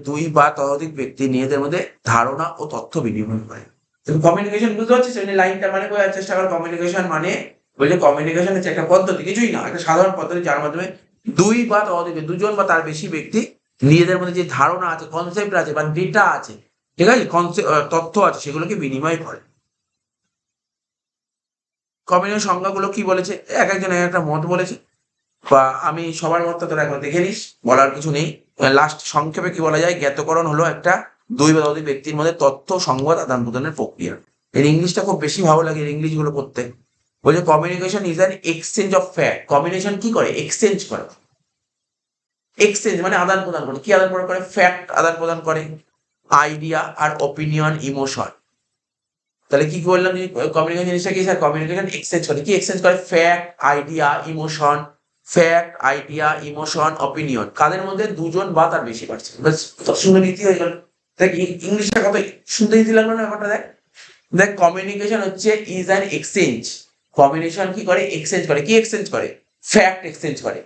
দুই বা ততোধিক ব্যক্তি নিজেদের মধ্যে ধারণা ও তথ্য বিনিময় করে। তুমি কমিউনিকেশন বুঝতে পারছিস, এই লাইনটা মানে বোঝার চেষ্টা কর, কমিউনিকেশন মানে বলছে কমিউনিকেশন হচ্ছে একটা পদ্ধতি, কিছুই না, একটা সাধারণ পদ্ধতি যার মাধ্যমে দুই বা ততোধিক দুজন বা তার বেশি ব্যক্তি নিজেদের মধ্যে যে ধারণা আছে, কনসেপ্ট আছে বা ডেটা আছে, ঠিক আছে, তথ্য আছে, সেগুলোকে বিনিময় করে। কমিউনিকেশন সংজ্ঞাগুলো কি বলেছে, এক একজন এক একটা মত বলেছে, বা আমি সবার মতটা তোরা একবার দেখে নিস, বলার কিছু নেই। লাস্ট সংক্ষেপে কি বলা যায়, জ্ঞাতকরণ হলো একটা দুই বা ততোধিক ব্যক্তির মধ্যে তথ্য সংবাদ আদান প্রদানের প্রক্রিয়া। এর ইংলিশটা খুব বেশি ভালো লাগে, এর ইংলিশ গুলো পড়তে। বলছে communication is an exchange of fact. Communication কি করে? এক্সচেঞ্জ করে। এক্সচেঞ্জ মানে আদান প্রদান করে। কি আদান প্রদান করে? ফ্যাক্ট আদান প্রদান করে, আইডিয়া আর ওপিনিয়ন, ইমোশন। তাহলে কি বললাম যে কমিউনিকেশন জিনিসটা কি স্যার? কমিউনিকেশন এক্সচেঞ্জ করে। কি এক্সচেঞ্জ করে? Fact, idea, emotion. Fact, idea, emotion, opinion. কাদের মধ্যে? দুজন বা তার বেশি পার্সন। বাস শুনে নীতি হয়ে গেল। দেখ ইংলিশটা কত শুনতে নীতি লাগলো না ব্যাপারটা? দেখ দেখ কমিউনিকেশন হচ্ছে ইজ অ্যান এক্সচেঞ্জ। কমিউনিকেশন কি করে? এক্সচেঞ্জ করে। কি এক্সচেঞ্জ করে? ফ্যাক্ট এক্সচেঞ্জ করে,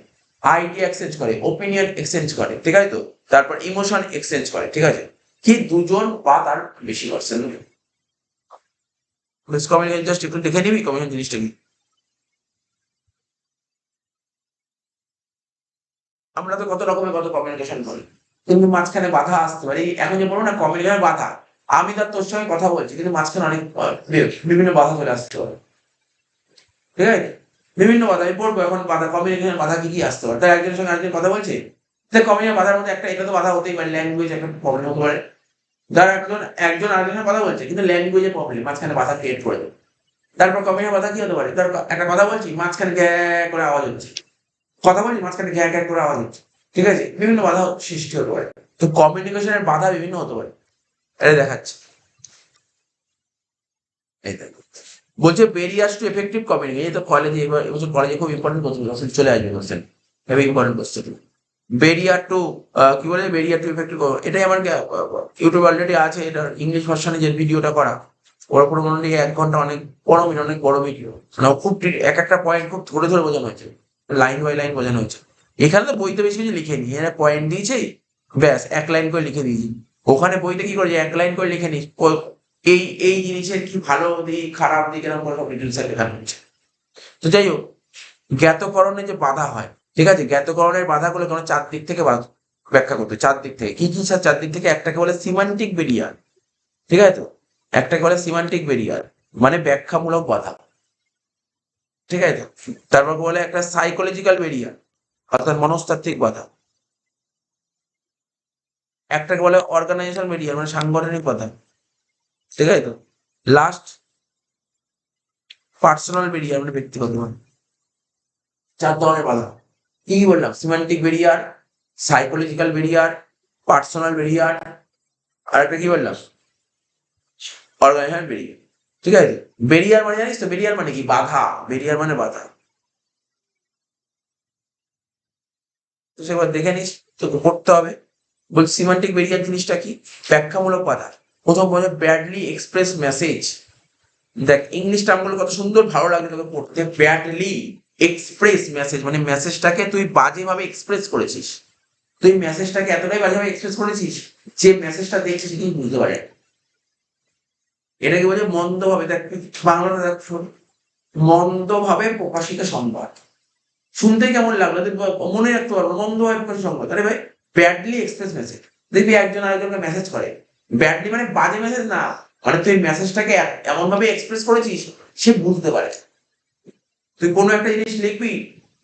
আইডিয়া এক্সচেঞ্জ করে, ওপিনিয়ন এক্সচেঞ্জ করে, ঠিক আছে তো? তারপর ইমোশন এক্সচেঞ্জ করে, ঠিক আছে? কি দুজন বা তার বেশি পার্সন। কমিউনিকেশন জাস্ট একটু দেখে নিবি কমিউনিকেশন জিনিসটা কি। আমরা তো কত রকমের কত কমিউনিকেশন করি, কিন্তু মাঝখানে বাধা আসতে পারে। এখন যে বলবো না কমিউনিকেশন বাধা, আমি তার তোর সঙ্গে কথা বলছি কিন্তু মাঝখানে অনেক বিভিন্ন বাধা চলে আসতে পারে, ঠিক আছে? বিভিন্ন বাধা আমি পড়বো এখন। বাধা, কমিউনিকেশন বাধা কি কি আসতে পারে? তাই একজনের সঙ্গে আরেকজন কথা বলছে, দেখ কমিউনিকেশন বাধার মধ্যে একটা এটা তো বাধা হতেই পারে, ল্যাঙ্গুয়েজ একটা প্রবলেম হতে পারে। যারা একজন একজন আরেকজনের কথা বলছে কিন্তু ল্যাঙ্গুয়েজের প্রবলেম, মাঝখানে বাধা ক্রিয়েট করে দেবে। তারপর কমিউনিকেশন বাধা কি হতে পারে? ধর একটা কথা বলছি, মাঝখানে গ্যা করে আওয়াজ হচ্ছে, কথা বলছি মাঝখানে গ্যা গ্যা করে আওয়াজ হচ্ছে, ঠিক আছে? বিভিন্ন বাধা সৃষ্টি হতে পারে। তো কমিউনিকেশনের বাধা বিভিন্ন হতে পারে। এটা দেখাচ্ছে, এই দেখো বলছে বেরিয়ার্স টু এফেক্টিভ কমিউনিকেশন। এই তো কলেজে এবার এবছর কলেজে খুব ইম্পর্টেন্ট কোশ্চেন চলে আসবে, question heavy important question. Barrier to কি বলে? Barrier to effective. এটাই আমার ইউটিউব অলরেডি আছে, এটা ইংলিশ ভার্সনে যে ভিডিওটা করা, ওর উপর মনে হয় 1 ঘন্টা, অনেক বড় ভিডিও, অনেক বড় ভিডিও। মানে খুব এক একটা পয়েন্ট খুব ধরে ধরে বোঝানো হয়েছে, লাইন বাই লাইন বোঝানো হয়েছে। এখানে তো বইতে বেশি কিছু লিখে নি, এখানে পয়েন্ট দিয়েছে, ব্যাস 1 লাইন করে লিখে দিয়েছি। ওখানে বইতে কি করেছে? 1 লাইন করে লিখে নি, এই এই জিনিসের কি ভালো দিক খারাপ দিক এরকম করে সব ডিটেলস লেখানো হয়েছে। তো যাই হোক, জ্ঞাতকরণে যে বাধা হয়, ঠিক আছে? জ্ঞাতকরণের বাধাগুলো কোনো 4 দিক থেকে ব্যাখ্যা করতে। 4 দিক থেকে কি কি স্যার? 4 দিক থেকে একটাকে বলে সিমান্টিক বেরিয়ার, ঠিক আছে তো? একটাকে বলে সিমান্টিক বেরিয়ার মানে ব্যাখ্যামূলক বাধা, ঠিক আছে তো? তারপর বলে একটা সাইকোলজিক্যাল বেরিয়ার অর্থাৎ মনস্তাত্ত্বিক বাধা। একটাকে বলে অর্গানাইজেশন বেরিয়ার মানে সাংগঠনিক বাধা, ঠিক আছে তো? লাস্ট পার্সোনাল বেরিয়ার মানে ব্যক্তিগত বাধা। 4 ধরনের বাধা। কি কি বললাম? Semantic barrier, psychological barrier, personal barrier, আর একটা কি বললাম? অর্গানাইজেশন বেরিয়ার, ঠিক আছে? বেরিয়ার মানে জানিস তো? বেরিয়ার মানে কি? বাধা। বেরিয়ার মানে বাধা। তো সেবার দেখে নিস, তোকে পড়তে হবে। বল সিমান্টিক বেরিয়ার জিনিসটা কি? ব্যাখ্যামূলক বাধা। প্রথম বলে ব্যাডলি এক্সপ্রেস মেসেজ। দেখ ইংলিশ টার্মগুলো কত সুন্দর, ভালো লাগে তোকে পড়তে। ব্যাডলি এক্সপ্রেস মেসেজ মানে মেসেজটাকে তুই বাজেভাবে এক্সপ্রেস করেছিস। তুই মেসেজটাকে এতটাই বাজেভাবে এক্সপ্রেস করেছিস যে মেসেজটা দেখছিস কিন্তু বুঝতে পারে না। এটাকে বলে মন্দভাবে, দেখ বাংলাটা দেখ শোন, মন্দভাবে প্রকাশিত সংবাদ। শুনতে কেমন লাগলো তুই মনে রাখতে পারবো, মন্দভাবে প্রকাশিত সংবাদ। আরে ভাই, ব্যাডলি এক্সপ্রেস মেসেজ। দেখবি একজন আরেকজনকে মেসেজ করে, ব্যাডলি মানে বাজে মেসেজ না, মানে তুই মেসেজটাকে এমন ভাবে এক্সপ্রেস করেছিস সে বুঝতে পারে। তুই কোনো একটা জিনিস লিখবি,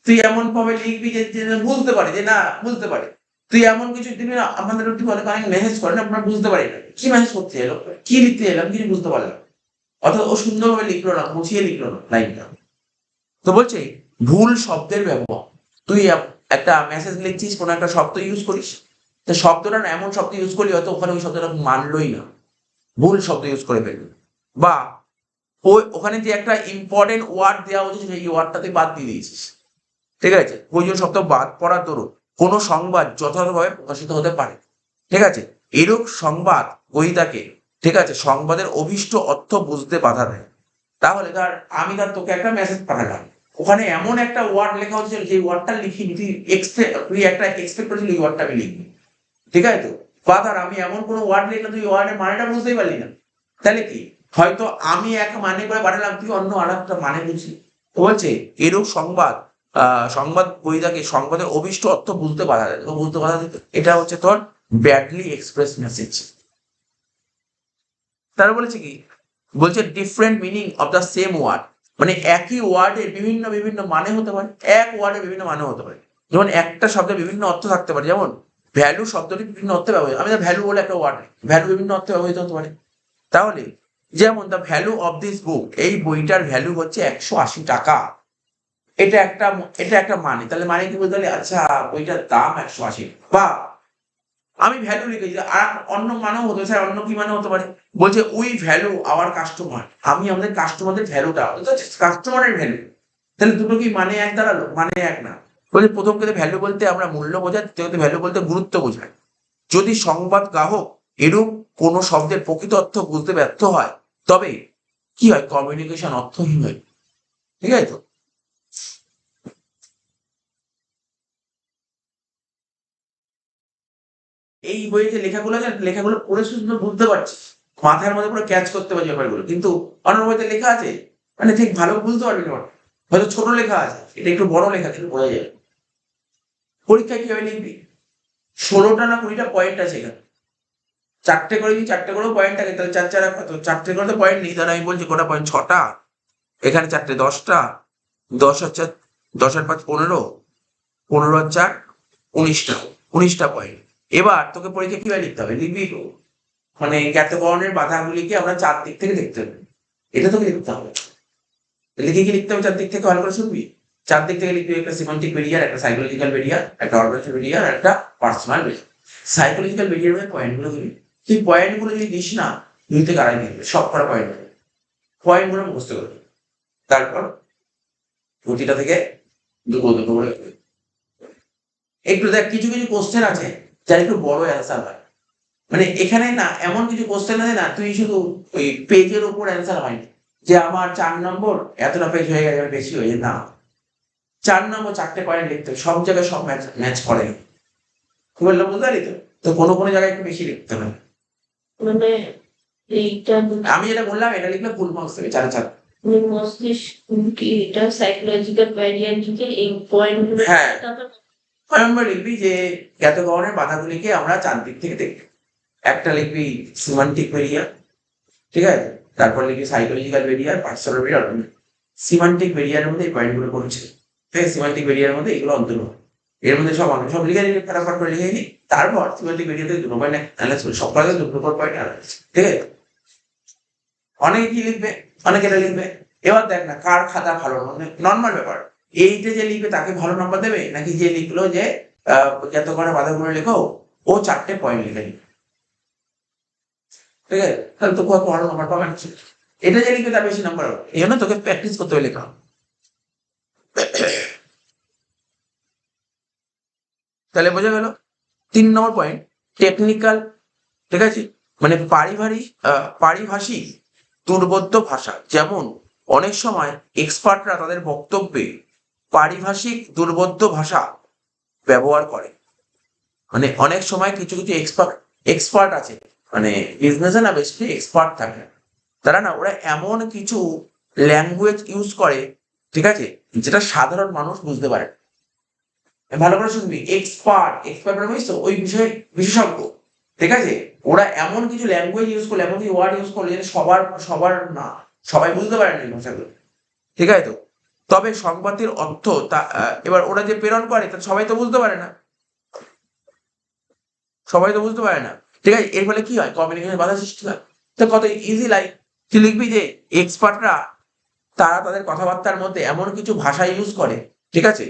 তুই এমন ভাবে লিখবি যে বুঝতে পারে, যে না বুঝতে পারে। তুই এমন কিছু দিবি না, আমাদের অনেক মেসেজ করেন আমরা বুঝতে পারি না কি মেসেজ করতে এলো, কি লিখতে এলাম কিছু বুঝতে পারলাম। অর্থাৎ ও সুন্দরভাবে লিখলো না, গুছিয়ে লিখলো না লাইনটা। তো বলছে ভুল শব্দের ব্যবহার। তুই একটা মেসেজ লিখছিস, কোনো একটা শব্দ ইউজ করিস, তো শব্দটা না এমন শব্দ ইউজ করলি হয়তো ওখানে ওই শব্দটা মানলই না, ভুল শব্দ ইউজ করে ফেলবি। বা ওই ওখানে যে একটা ইম্পর্টেন্ট ওয়ার্ড দেওয়া হচ্ছে সেই ওয়ার্ডটা তুই বাদ দিয়ে দিয়েছিস, ঠিক আছে? প্রয়োজন শব্দ বাদ পড়ার দরুন কোনো সংবাদ যথাযথভাবে প্রকাশিত হতে পারে, ঠিক আছে? এরূপ সংবাদ গ্রহীতাকে, ঠিক আছে, সংবাদের অভীষ্ট অর্থ বুঝতে বাধা দেয়। তাহলে ধর আমি তোকে একটা মেসেজ পাঠালাম, ওখানে এমন একটা ওয়ার্ড লেখা হচ্ছে যে ওয়ার্ডটা লিখিনি, তুই একটা এক্সপেক্ট করেছিলি ওই ওয়ার্ডটা আমি লিখবি, ঠিক আছে তো? বা ধর আমি এমন কোনো ওয়ার্ড লিখলাম তুই ওয়ার্ডের মানেটা বুঝতেই পারলি না, তাহলে কি হয়তো আমি এক মানে করে পাঠালাম, তুই অন্য আর একটা মানে বুঝলি। তো বলছে এরূপ সংবাদ গ্রহীতাকে সংবাদের অভীষ্ট অর্থ বুঝতে বাধা দেয়। বুঝতে বাধা দিতে এটা হচ্ছে তোর ব্যাডলি এক্সপ্রেস মেসেজ। তারা বলেছে কি? বলছে different meaning of the same word মানে একই ওয়ার্ডের বিভিন্ন বিভিন্ন মানে হতে পারে, এক ওয়ার্ডের বিভিন্ন মানে হতে পারে। যেমন একটা শব্দের বিভিন্ন অর্থ থাকতে পারে, যেমন ভ্যালু শব্দটি বিভিন্ন অর্থে ব্যবহৃত, আমি ভ্যালু বলে একটা ওয়ার্ড, ভ্যালু বিভিন্ন অর্থে ব্যবহৃত হতে পারে। তাহলে যেমন the value of this book, এই বইটার ভ্যালু হচ্ছে 180 টাকা। এটা একটা মানে, তাহলে মানে কি বলতে পারি, আচ্ছা বইটার দাম 180। বা আমি ভ্যালু লিখেছি, আর অন্য মানেও হতে পারে, স্যার অন্য কি মানে হতে পারে, বলছে উই ভ্যালু আওয়ার কাস্টমার, আমি আমাদের কাস্টমারদের ভ্যালুটা, কাস্টমারের ভ্যালু। তাহলে দুটো কি মানে এক দাঁড়ালো? মানে এক না। বলছে প্রথম ক্ষেত্রে ভ্যালু বলতে আমরা মূল্য বোঝাই, দ্বিতীয় ক্ষেত্রে ভ্যালু বলতে গুরুত্ব বোঝায়। যদি সংবাদ গ্রাহক এরূপ কোনো শব্দের প্রকৃত অর্থ বুঝতে ব্যর্থ হয়, তবে কি হয়, কমিউনিকেশন অর্থহীন হয়। ঠিক আছে তো? এই বইয়ে যে লেখাগুলো আছে, লেখাগুলো পড়ে শুধু বুঝতে পারছিস, মাথার মধ্যে পুরো ক্যাচ করতে পারছি ব্যাপারগুলো, কিন্তু অন্য বইতে লেখা আছে মানে ঠিক ভালো বুঝতে পারবি না। হয়তো ছোট লেখা আছে, এটা একটু বড় লেখা, কিন্তু বোঝা যাবে। পরীক্ষায় কিভাবে লিখবি? 16টা না 20টা পয়েন্ট আছে এখানে, চারটে করে, যদি চারটে করেও পয়েন্ট থাকে তাহলে চার চার কত, চারটে করে তো পয়েন্ট নেই, তাহলে আমি বলছি কটা পয়েন্ট, 6টা, এখানে চারটে, 10টা, 10 আর 4, 10 আর 5 15, 15 আর 4 19টা, 19টা পয়েন্ট। এবার তোকে পরীক্ষা কিভাবে লিখতে হবে, লিখবি মানে জ্ঞাতকরণের বাধাগুলিকে আমরা 4 দিক থেকে দেখতে হবে, এটা তোকে লিখতে হবে। লিখে কি লিখতে হবে 4 দিক থেকে, ভালো করে শুনবি। 4 দিক থেকে লিখবি, একটা সিমান্টিক ব্যারিয়ার, একটা সাইকোলজিক্যাল ব্যারিয়ার, একটা অরবিটাল ব্যারিয়ার, একটা পার্সোনাল ব্যারিয়ার। সাইকোলজিক্যাল ব্যারিয়ার মানে পয়েন্টগুলো দিবি। তুই পয়েন্টগুলো যদি দিস না, 2 থেকে 2.5 দিবি, সব কটা পয়েন্ট পয়েন্টগুলো মুখস্থ করবি। তারপর প্রতিটা থেকে দুটো দুটো করে একটু দেখ, কিছু কিছু কোশ্চেন আছে যার একটু বড় অ্যান্সার হয়, মানে এখানে না এমন কিছু কোশ্চেন আছে না, তুই শুধু ওই পেজের উপর অ্যান্সার হয়নি যে আমার 4 নম্বর এতটা পেজ হয়ে গেছে, বেশি হয়ে যায় না, 4 নম্বর 4টে পয়েন্ট লিখতে হবে, সব জায়গায় সব ম্যাচ ম্যাচ করে না। কি বললাম বুঝতে পারি তো? তো কোনো কোনো জায়গায় একটু বেশি লিখতে হবে। মানে এইটা আমি যেটা বললাম এটা লিখলে ফুল মার্কস দেবে, 4 4। মস্তিষ্ক কি এটা সাইকোলজিক্যাল ভ্যারিয়েন্ট থেকে এই পয়েন্ট গুলো, হ্যাঁ, নম্বর লিখবি যে জ্ঞাতকরণের বাধাগুলিকে আমরা 4 দিক থেকে দেখি। একটা লিখবি সিমান্টিক ব্যারিয়ার, ঠিক আছে, তারপর লিখবি psychological barrier, personal barrier. Semantic ব্যারিয়ারের মধ্যে এই পয়েন্টগুলো পড়ছে, ঠিক আছে, সিমান্টিক ব্যারিয়ারের মধ্যে এগুলো অন্তর্ভুক্ত। এর মধ্যে সব সব লিখে নিবি, ফটাফট করে লিখে নি। তারপর সিমান্টিক ব্যারিয়ারে দুটো পয়েন্ট অ্যানালাইজ করবি, সব কলেজে দুটো পয়েন্ট অ্যানালাইজ, ঠিক আছে। অনেকে কি লিখবে, অনেকে এটা লিখবে। এবার দেখ না কার খাতা ভালো, মানে নর্মাল ব্যাপার, এইটা যে লিখবে তাকে ভালো নাম্বার দেবে, নাকি যে লিখলো যে যত করে বাধাগুলো লেখো ও 4টে পয়েন্ট লিখে নিবে, ঠিক আছে, তাহলে তো কত ভালো নাম্বার পাবে না। এটা যে লিখবে তার বেশি নাম্বার হবে, এই জন্য তোকে প্র্যাকটিস করতে হবে লেখা। তাহলে বোঝা গেল 3 নম্বর পয়েন্ট, টেকনিক্যাল, ঠিক আছে, মানে পারিভাষিক দুর্বোধ্য ভাষা। যেমন অনেক সময় এক্সপার্টরা তাদের বক্তব্যে পারিভাষিক দুর্বোধ্য ভাষা ব্যবহার করে। মানে অনেক সময় কিছু কিছু এক্সপার্ট আছে, মানে বিজনেসে না বেশি এক্সপার্ট থাকে, তারা না ওরা এমন কিছু ল্যাঙ্গুয়েজ ইউজ করে, ঠিক আছে, যেটা সাধারণ মানুষ বুঝতে পারে না। ভালো করে শুনবি, এক্সপার্ট, এক্সপার্ট মানে বুঝছো ওই বিষয়ে বিশেষজ্ঞ, ঠিক আছে, ওরা এমন কিছু ল্যাঙ্গুয়েজ ইউজ করলে, এমন কিছু ওয়ার্ড ইউজ করলে যেটা সবার সবার না, সবাই বুঝতে পারে না এই ভাষাগুলো, ঠিক আছে তো। তবে সংবাদের অর্থ তা এবার ওরা যে প্রেরণ করে তা সবাই তো বুঝতে পারে না, সবাই তো বুঝতে পারে না, ঠিক আছে। এর ফলে কি হয়, কমিউনিকেশন বাধা সৃষ্টি হয়। তো কত ইজি লাইক, তুই লিখবি যে এক্সপার্টরা তারা তাদের কথাবার্তার মধ্যে এমন কিছু ভাষা ইউজ করে, ঠিক আছে,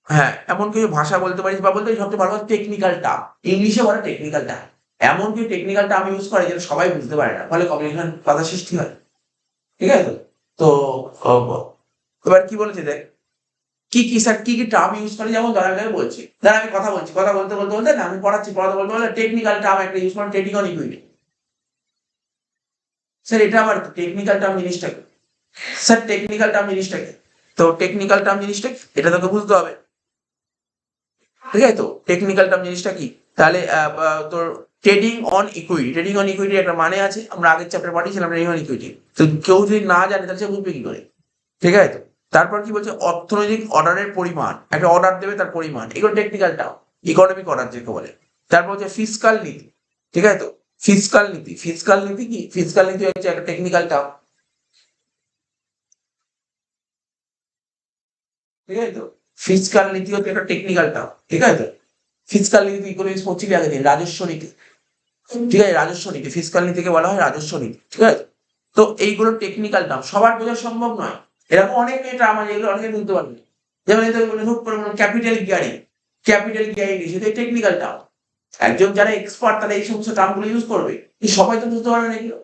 হ্যাঁ এমন কিছু ভাষা বলতে পারিস, বা বলতে পারিস সবচেয়ে ভালো টেকনিক্যাল টার্ম, ইংলিশে বলে টেকনিক্যাল টার্ম, এমন কিছু টেকনিক্যাল টার্ম ইউজ করে যেটা সবাই বুঝতে পারে না, ফলে কমিউনিকেশন বাধা সৃষ্টি হয়, ঠিক আছে তো। তো এবার কি বলেছে দেখ, কি কি স্যার কি কি টার্ম ইউজ করে, যেমন ধর আমি বলছি, ধর আমি কথা বলছি, কথা বলতে বলতে বলতে না আমি পড়াচ্ছি, পড়াতে বলতে বলতে টেকনিক্যাল টার্ম একটা ইউজ করে, টেকনিক্যাল ইকুইটি। স্যার এটা আবার টেকনিক্যাল টার্ম জিনিসটা কি? স্যার টেকনিক্যাল টার্ম জিনিসটা কি? তো টেকনিক্যাল টার্ম জিনিসটা কি এটা তোকে বুঝতে হবে, ঠিক আছে তো। টেকনিক্যাল টার্ম জিনিসটা কি, তাহলে তোর trading on equity, trading on equity একটা মানে আছে, আমরা আগের চ্যাপ্টার পড়িয়েছিলাম ট্রেডিং অন ইকুইটি। তো কেউ যদি না জানে তাহলে সে বুঝবে কি করে, ঠিক আছে তো। তারপর কি বলছে, অর্থনৈতিক অর্ডারের পরিমাণ, একটা অর্ডার দেবে তার পরিমাণ, এগুলো টেকনিক্যাল টার্ম, ইকোনমিক অর্ডার যাকে বলে। তারপর হচ্ছে ফিসকাল নীতি, ঠিক আছে তো। ফিসকাল নীতি, ফিসকাল নীতি কি, ফিসকাল নীতি হচ্ছে একটা টেকনিক্যাল টার্ম, ঠিক আছে তো। ফিসকাল নীতি হচ্ছে একটা টেকনিক্যাল টার্ম, ঠিক আছে তো। ফিসকাল নীতি ইকোনমিক্স পড়ছিলি আগে দিন, রাজস্ব নীতি, ঠিক আছে, রাজস্ব নীতি, ফিসকাল নীতিকে বলা হয় রাজস্ব নীতি, ঠিক আছে। তো এইগুলো টেকনিক্যাল টার্ম, সবার বোঝা সম্ভব নয়, এরকম অনেক টার্ম আছে যেগুলো অনেকে বুঝতে পারবে না। যেমন ক্যাপিটাল গিয়ারিং, ক্যাপিটাল গিয়ারিং সেটা টেকনিক্যাল টার্ম, একজন যারা এক্সপার্ট তারা এই সমস্ত টার্মগুলো ইউজ করবে, সবাই তো বুঝতে পারবে না এগুলো,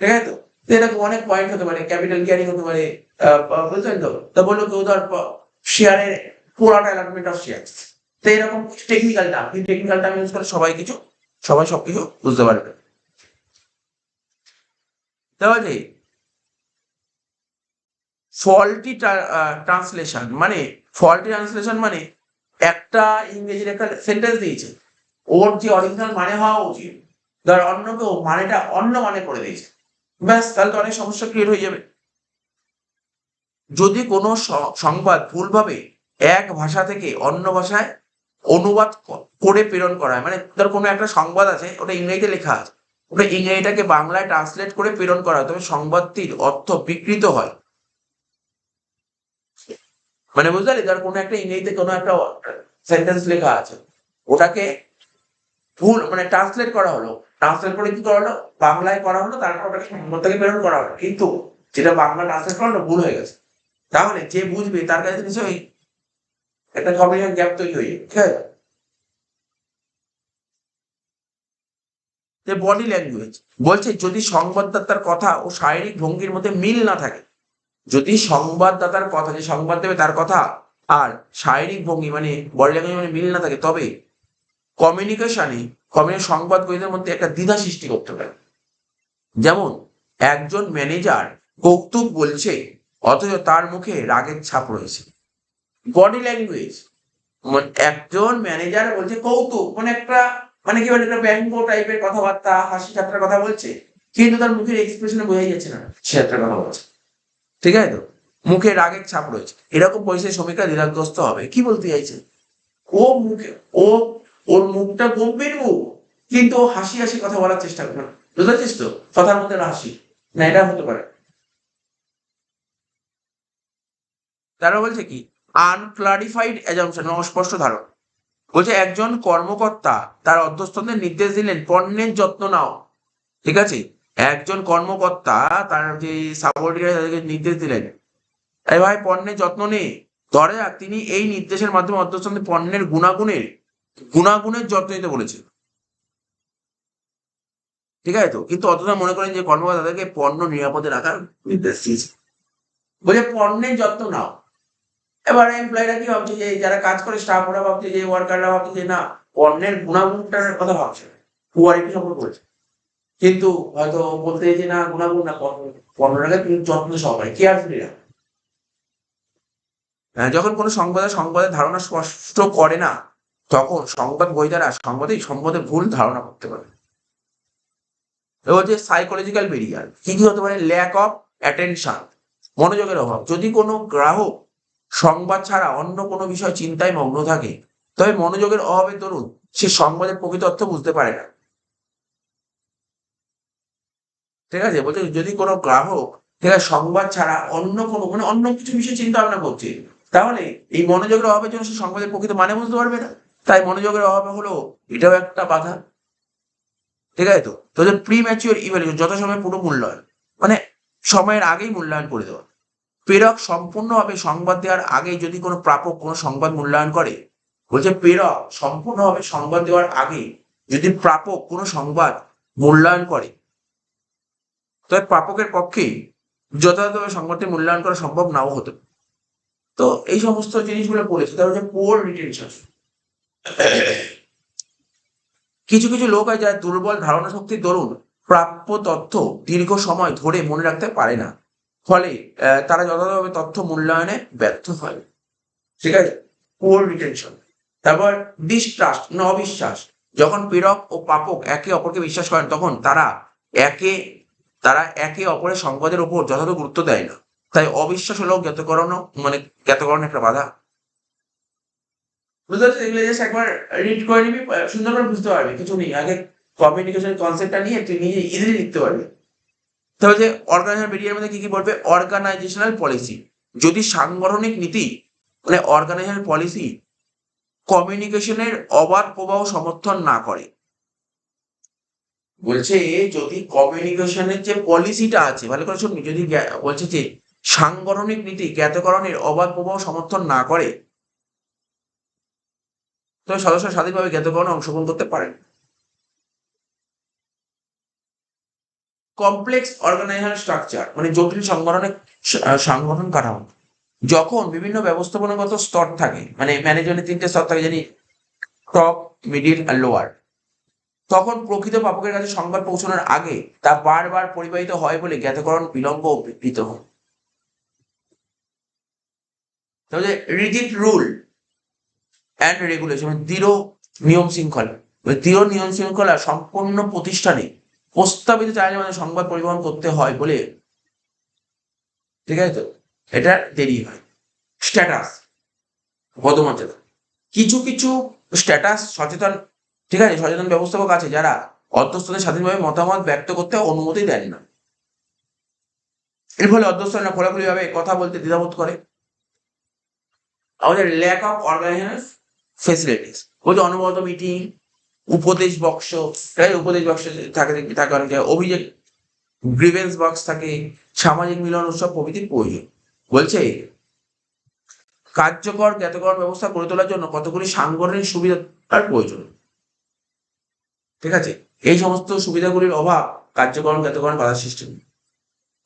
ঠিক আছে। তো এরকম অনেক পয়েন্ট হতে পারে, ক্যাপিটাল গিয়ারিং হতে পারে, বুঝলেন তো। তা বললো কেউ ধর শেয়ারের পুরাটা অ্যালটমেন্ট অফ শেয়ার, তো এরকম টেকনিক্যাল টার্ম, এই টেকনিক্যাল টার্ম ইউজ করে সবাই সবকিছু বুঝতে পারবে। তাহলে ফল্টি ট্রান্সলেশন মানে একটা ইংরেজির একটা সেন্টেন্স দিয়েছে, ওর যে অরিজিনাল মানে হওয়া উচিত, ধর অন্য কেউ মানেটা অন্য মানে করে দিয়েছে, ব্যাস, তাহলে তো অনেক সমস্যা ক্রিয়েট হয়ে যাবে। যদি কোনো সংবাদ ভুলভাবে এক ভাষা থেকে অন্য ভাষায় অনুবাদ করে প্রেরণ করা হয়, মানে ধর কোনো একটা সংবাদ আছে, ওটা ইংরেজিতে লেখা আছে, ওটা ইংরেজিটাকে বাংলায় ট্রান্সলেট করে প্রেরণ করা হয়, তবে সংবাদটির অর্থ বিকৃত হয়। মানে বুঝতে পারলি, ধর কোনো একটা ইংরেজিতে কোনো একটা সেন্টেন্স লেখা আছে, ওটাকে ভুল মানে ট্রান্সলেট করা হলো, ট্রান্সলেট করে কি করা হলো, বাংলায় করা হলো, তারপর ওটাকে সংবাদ থেকে প্রেরণ করা হলো, কিন্তু যেটা বাংলা ট্রান্সলেট করা হলো ভুল হয়ে গেছে, তাহলে যে বুঝবে তার কাছে নিশ্চয়ই একটা কমিউনিকেশন গ্যাপ তৈরি হয়ে যাবে, ঠিক আছে। বডি ল্যাঙ্গুয়েজ বলছে, যদি সংবাদদাতার কথা ও শারীরিক ভঙ্গির মধ্যে মিল না থাকে, যদি সংবাদদাতার কথা, যে সংবাদ দেবে তার কথা আর শারীরিক ভঙ্গি মানে বডি ল্যাঙ্গুয়েজ মানে মিল না থাকে, তবে কমিউনিকেশনে সংবাদ গ্রহীতার মধ্যে একটা দ্বিধা সৃষ্টি করতে পারে। যেমন একজন ম্যানেজার কৌতুক বলছে অথচ তার মুখে রাগের ছাপ রয়েছে। বডি ল্যাঙ্গুয়েজ মানে একজন ম্যানেজার বলছে কৌতুক, মানে একটা মানে কি বলে একটা ব্যঙ্গ টাইপের কথাবার্তা, হাসি ঠাট্টার কথা বলছে, কিন্তু তার মুখের এক্সপ্রেশনে বোঝাই যাচ্ছে না সে একটা কথা বলছে, ঠিক আছে। তো মুখে রাগের ছাপ রয়েছে, এরকম পরিস্থিতি শ্রমিকরা দ্বিধাগ্রস্ত হবে, কি বলতে চাইছে, ও মুখে ও ওর মুখটা গম্ভীর মুখ, কিন্তু ও হাসি হাসি কথা বলার চেষ্টা করে, বুঝতে পারছিস তো, কথার মধ্যে হাসি না, এটা হতে পারে। তারা বলছে কি, আনক্লারিফাইড অ্যাজাম্পশন, অস্পষ্ট ধারণা। বলছে একজন কর্মকর্তা তার অধস্তনদের নির্দেশ দিলেন পণ্যের যত্ন নাও, ঠিক আছে, একজন কর্মকর্তা তার যে সাবঅর্ডিনেট তাদেরকে নির্দেশ দিলেন, এই ভাই পণ্যের যত্ন নে, ধরে যাক তিনি এই নির্দেশের মাধ্যমে অধস্তনদের পণ্যের গুণাগুণের যত্ন নিতে বলেছে, ঠিক আছে। তো কিন্তু অতটা মনে করেন যে কর্মকর্তা তাদেরকে পণ্য নিরাপদে রাখার নির্দেশ দিয়েছে, বলে পণ্যের যত্ন নাও। এবার এমপ্লয়িরা কি ভাবছে, যে যারা কাজ করে স্টাফ, ওরা ভাবছে, যে ওয়ার্কাররা ভাবছে যে না, পণ্যের গুণাগুণটার কথা ভাবছে, কোয়ালিটি সম্পর্কে বলছে, কিন্তু হয়তো বলতে যে না, গুণাগুণ না, পণ্যটাকে তুমি যত্ন সহকারে কেয়ারফুলি রাখো। যখন কোনো সংবাদের ধারণা স্পষ্ট করে না, তখন সংবাদ গ্রহীতারা সংবাদে ভুল ধারণা করতে পারে। এবার যে সাইকোলজিক্যাল ব্যারিয়ার কি কি হতে পারে, ল্যাক অফ অ্যাটেনশন, মনোযোগের অভাব। যদি কোনো গ্রাহক সংবাদ ছাড়া অন্য কোনো বিষয় চিন্তায় মগ্ন থাকে, তবে মনোযোগের অভাবের দরুন সে সংবাদের প্রকৃত অর্থ বুঝতে পারে না, ঠিক আছে। বলছে যদি কোনো গ্রাহক, ঠিক আছে, সংবাদ ছাড়া অন্য কোনো মানে অন্য কিছু বিষয়ে চিন্তা ভাবনা করছে, তাহলে এই মনোযোগের অভাবের জন্য সে সংবাদের প্রকৃত মানে বুঝতে পারবে না, তাই মনোযোগের অভাবে হলো এটাও একটা বাধা, ঠিক আছে। তো যে প্রি ম্যাচিওর ইভ্যালুয়েশন, যথাসময়ে পুরো মূল্যায়ন, মানে সময়ের আগেই মূল্যায়ন করে দেওয়া। প্রেরক সম্পূর্ণভাবে সংবাদ দেওয়ার আগেই যদি কোনো প্রাপক কোনো সংবাদ মূল্যায়ন করে, বলছে প্রেরক সম্পূর্ণভাবে সংবাদ দেওয়ার আগে যদি প্রাপক কোনো সংবাদ মূল্যায়ন করে, তবে প্রাপকের পক্ষে যথাযথভাবে সংবাদটি মূল্যায়ন করা সম্ভব নাও হতো। তো এই সমস্ত জিনিসগুলো বলেছে। তার হচ্ছে পোর রিটেনশন, কিছু কিছু লোক হয় যারা দুর্বল ধারণা শক্তির দরুন প্রাপ্য তথ্য দীর্ঘ সময় ধরে মনে রাখতে পারে না, ফলে তারা যথাযথভাবে তথ্য মূল্যায়নে ব্যর্থ হয়, ঠিক আছে। পোর রিটেনশন। তারপর ডিস্ট্রাস্ট, অবিশ্বাস, যখন প্রেরক ও প্রাপক একে অপরকে বিশ্বাস করেন, তখন তারা একে অপরের সংবাদের উপর যথাযথ গুরুত্ব দেয় না, তাই অবিশ্বাস হলো জ্ঞাতকরণ একটা বাধা। বুঝতে পারছিস, এগুলো জাস্ট একবার রিড করে নিবি, সুন্দর করে বুঝতে পারবি, কিছু নেই, আগে কমিউনিকেশন কনসেপ্টটা নিয়ে তুই নিজে ইজিলি লিখতে পারবি। তবে যে অর্গানাইজেশন বেরিয়ার মধ্যে কি কি বলবে, অর্গানাইজেশনাল পলিসি, যদি সাংগঠনিক নীতি মানে অর্গানাইজেশনাল পলিসি কমিউনিকেশনের অবাধ প্রবাহ সমর্থন না করে। বলছে যদি কমিউনিকেশনের যে পলিসিটা আছে, ভালো করে শুনুন, যদি বলছে যে সাংগঠনিক নীতি জ্ঞাতকরণের অবাধ প্রবাহ সমর্থন না করে, তবে সদস্য স্বাধীনভাবে জ্ঞাতকরণে অংশগ্রহণ করতে পারেন। কমপ্লেক্স অর্গানাইজেশন স্ট্রাকচার মানে জটিল সংগঠন কাঠামো। যখন বিভিন্ন ব্যবস্থাপনাগত স্তর থাকে, মানে ম্যানেজমেন্টের 3টে স্তর থাকে, জানি টপ, মিডিল আর লোয়ার, তখন প্রকৃত প্রাপকের কাছে সংবাদ পৌঁছানোর আগে তা বারবার পরিবাহিত হয় বলে জ্ঞাতকরণ বিলম্ব ও বিকৃত হয়। তাহলে রিজিড রুল অ্যান্ড রেগুলেশন, দৃঢ় নিয়ম শৃঙ্খলা, দৃঢ় নিয়ম শৃঙ্খলা সম্পূর্ণ প্রতিষ্ঠানে প্রস্তাবিত চার্জের মাধ্যমে সংবাদ পরিবহন করতে হয় বলে, ঠিক আছে তো, এটা দেরি হয়। স্ট্যাটাস, পদমর্যাদা, কিছু কিছু স্ট্যাটাস সচেতন, ঠিক আছে, সচেতন ব্যবস্থাপক আছে যারা অধ্যস্থদের স্বাধীনভাবে মতামত ব্যক্ত করতে অনুমতি দেন না। এর ফলে অধ্যস্থরা খোলাখুলি ভাবে কথা বলতে দ্বিধাবোধ করে। আমাদের ল্যাক অফ অর্গানাইজেশন ফেসিলিটিস, বলতে অনবরত মিটিং, উপদেশ বক্স, উপদেশ বক্স থাকে থাকে অনেক জায়গায়, অভিযোগ গ্রিভেন্স বক্স থাকে, সামাজিক মিলন উৎসব প্রভৃতির প্রয়োজন। বলছে কার্যকর জ্ঞাতকরণ ব্যবস্থা গড়ে তোলার জন্য কতগুলি সাংগঠনিক সুবিধার প্রয়োজন। ঠিক আছে, এই সমস্ত সুবিধাগুলির অভাব কার্যকরণ জ্ঞাতকরণ বাধা সৃষ্টি।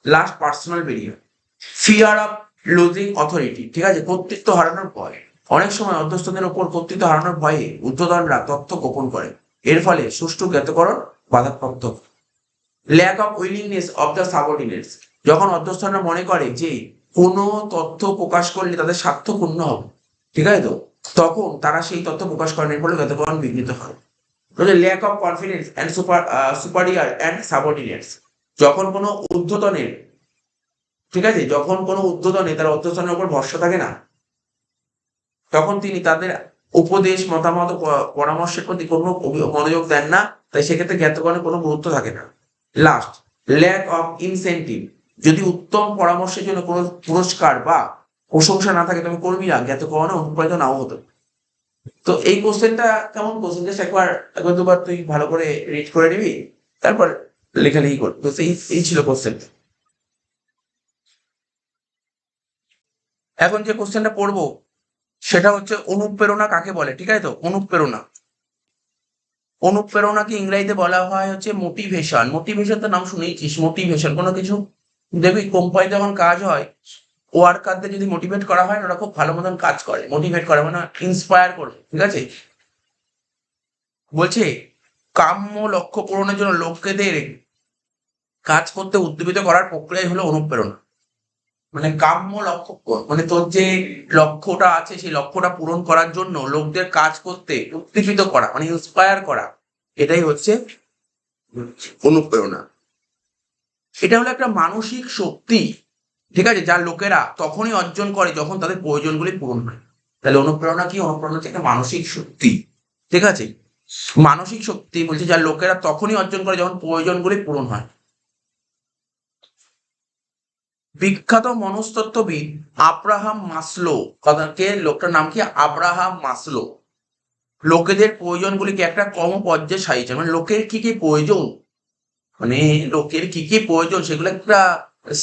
Last, personal barrier, fear of losing authority, ঠিক আছে, কর্তৃত্ব হারানোর ভয়। অনেক সময় অধ্যস্থদের ওপর কর্তৃত্ব হারানোর ভয়ে ঊর্ধ্বতনরা তথ্য গোপন করে, এর ফলে সুষ্ঠু জ্ঞাতকরণ বাধাপ্রাপ্ত। Lack of willingness of the subordinates, যখন অধ্যস্থরা মনে করে যে কোনো তথ্য প্রকাশ করলে তাদের স্বার্থ পূর্ণ হবে, ঠিক আছে তো, তখন তারা সেই তথ্য প্রকাশ করেন, এর ফলে জ্ঞাতকরণ বিঘ্নিত হয়। Lack of confidence and superior and subordinates, যখন কোনো ঊর্ধ্বতনের, ঠিক আছে, যখন কোনো ঊর্ধ্বতনে তার অধ্যস্থনের উপর ভরসা থাকে না, তখন তিনি তাদের উপদেশ, মতামত, পরামর্শের প্রতি কোনো মনোযোগ দেন না, তাই সেক্ষেত্রে জ্ঞাতকরণের কোনো গুরুত্ব থাকে না। লাস্ট, ল্যাক অফ ইনসেন্টিভ, যদি উত্তম পরামর্শের জন্য কোনো পুরস্কার বা প্রশংসা না থাকে, তবে কর্মীরা জ্ঞাতকরণে অনুপ্রাণিত নাও হতো। তো এই কোশ্চেনটা কেমন কোশ্চেন, জাস্ট একবার দুবার তুই ভালো করে রিড করে নিবি, তারপর লেখালেখি করবি। তো এই ছিল কোশ্চেন। এখন যে কোশ্চেনটা পড়বো সেটা হচ্ছে অনুপ্রেরণা কাকে বলে, ঠিক আছে তো। অনুপ্রেরণাকে ইংরেজিতে বলা হয় হচ্ছে মোটিভেশন। মোটিভেশন তো নাম শুনেইছিস, মোটিভেশন, কোনো কিছু দেখবি কোম্পানিতে যখন কাজ হয়, ওয়ার্কারদের যদি মোটিভেট করা হয়, ওরা খুব ভালো মতন কাজ করে। মোটিভেট করে মানে ইন্সপায়ার করে, ঠিক আছে। বলছে কাম্য লক্ষ্য পূরণের জন্য লোকেদের কাজ করতে উদ্দীপিত করার প্রক্রিয়াই হলো অনুপ্রেরণা। মানে কাম্য লক্ষ্য, মানে তোর যে লক্ষ্যটা আছে সেই লক্ষ্যটা পূরণ করার জন্য লোকদের কাজ করতে উদ্দীপিত করা, মানে ইন্সপায়ার করা, এটাই হচ্ছে অনুপ্রেরণা। এটা হলো একটা মানসিক শক্তি, ঠিক আছে, যা লোকেরা তখনই অর্জন করে যখন তাদের প্রয়োজনগুলি পূরণ হয়। তাহলে অনুপ্রেরণা কি? অনুপ্রেরণা হচ্ছে একটা মানসিক শক্তি, ঠিক আছে, মানসিক শক্তি বলছে যা লোকেরা তখনই অর্জন করে যখন প্রয়োজনগুলি পূরণ হয়। বিখ্যাত মনস্তত্ত্ববিদ আব্রাহাম মাসলো, লোকটার নাম কি? আব্রাহাম মাসলো, লোকেদের প্রয়োজনগুলিকে একটা পর্যায়ে সাজিয়েছে। মানে লোকের কি কি প্রয়োজন, মানে লোকের কি কি প্রয়োজন সেগুলো একটা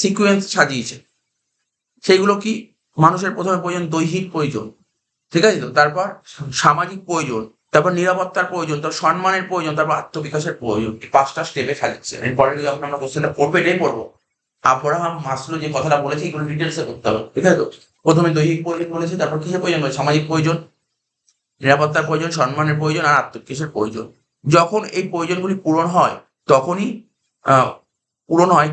সিকুয়েন্স সাজিয়েছে। সেগুলো কি? মানুষের প্রথমে প্রয়োজন দৈহিক প্রয়োজন, ঠিক আছে তো, তারপর সামাজিক প্রয়োজন, তারপর নিরাপত্তার প্রয়োজন, তারপর সম্মানের প্রয়োজন, তারপর আত্মবিকাশের প্রয়োজন। 5টা স্টেপে সাজিয়েছে। এরপরে যখন আমরা কোশ্চেনটা পড়বো এটাই পড়বো। আব্রাহাম মাসলো যে কথাটা বলেছে এগুলো ডিটেলসে করতে হবে, ঠিক আছে তো। প্রথমে দৈহিক প্রয়োজন বলেছে, তারপর কিসের প্রয়োজন বলেছে? সামাজিক প্রয়োজন, নিরাপত্তার প্রয়োজন, সম্মানের প্রয়োজন আর আত্মবিকাশের প্রয়োজন। যখন এই প্রয়োজনগুলি পূরণ হয় তখনই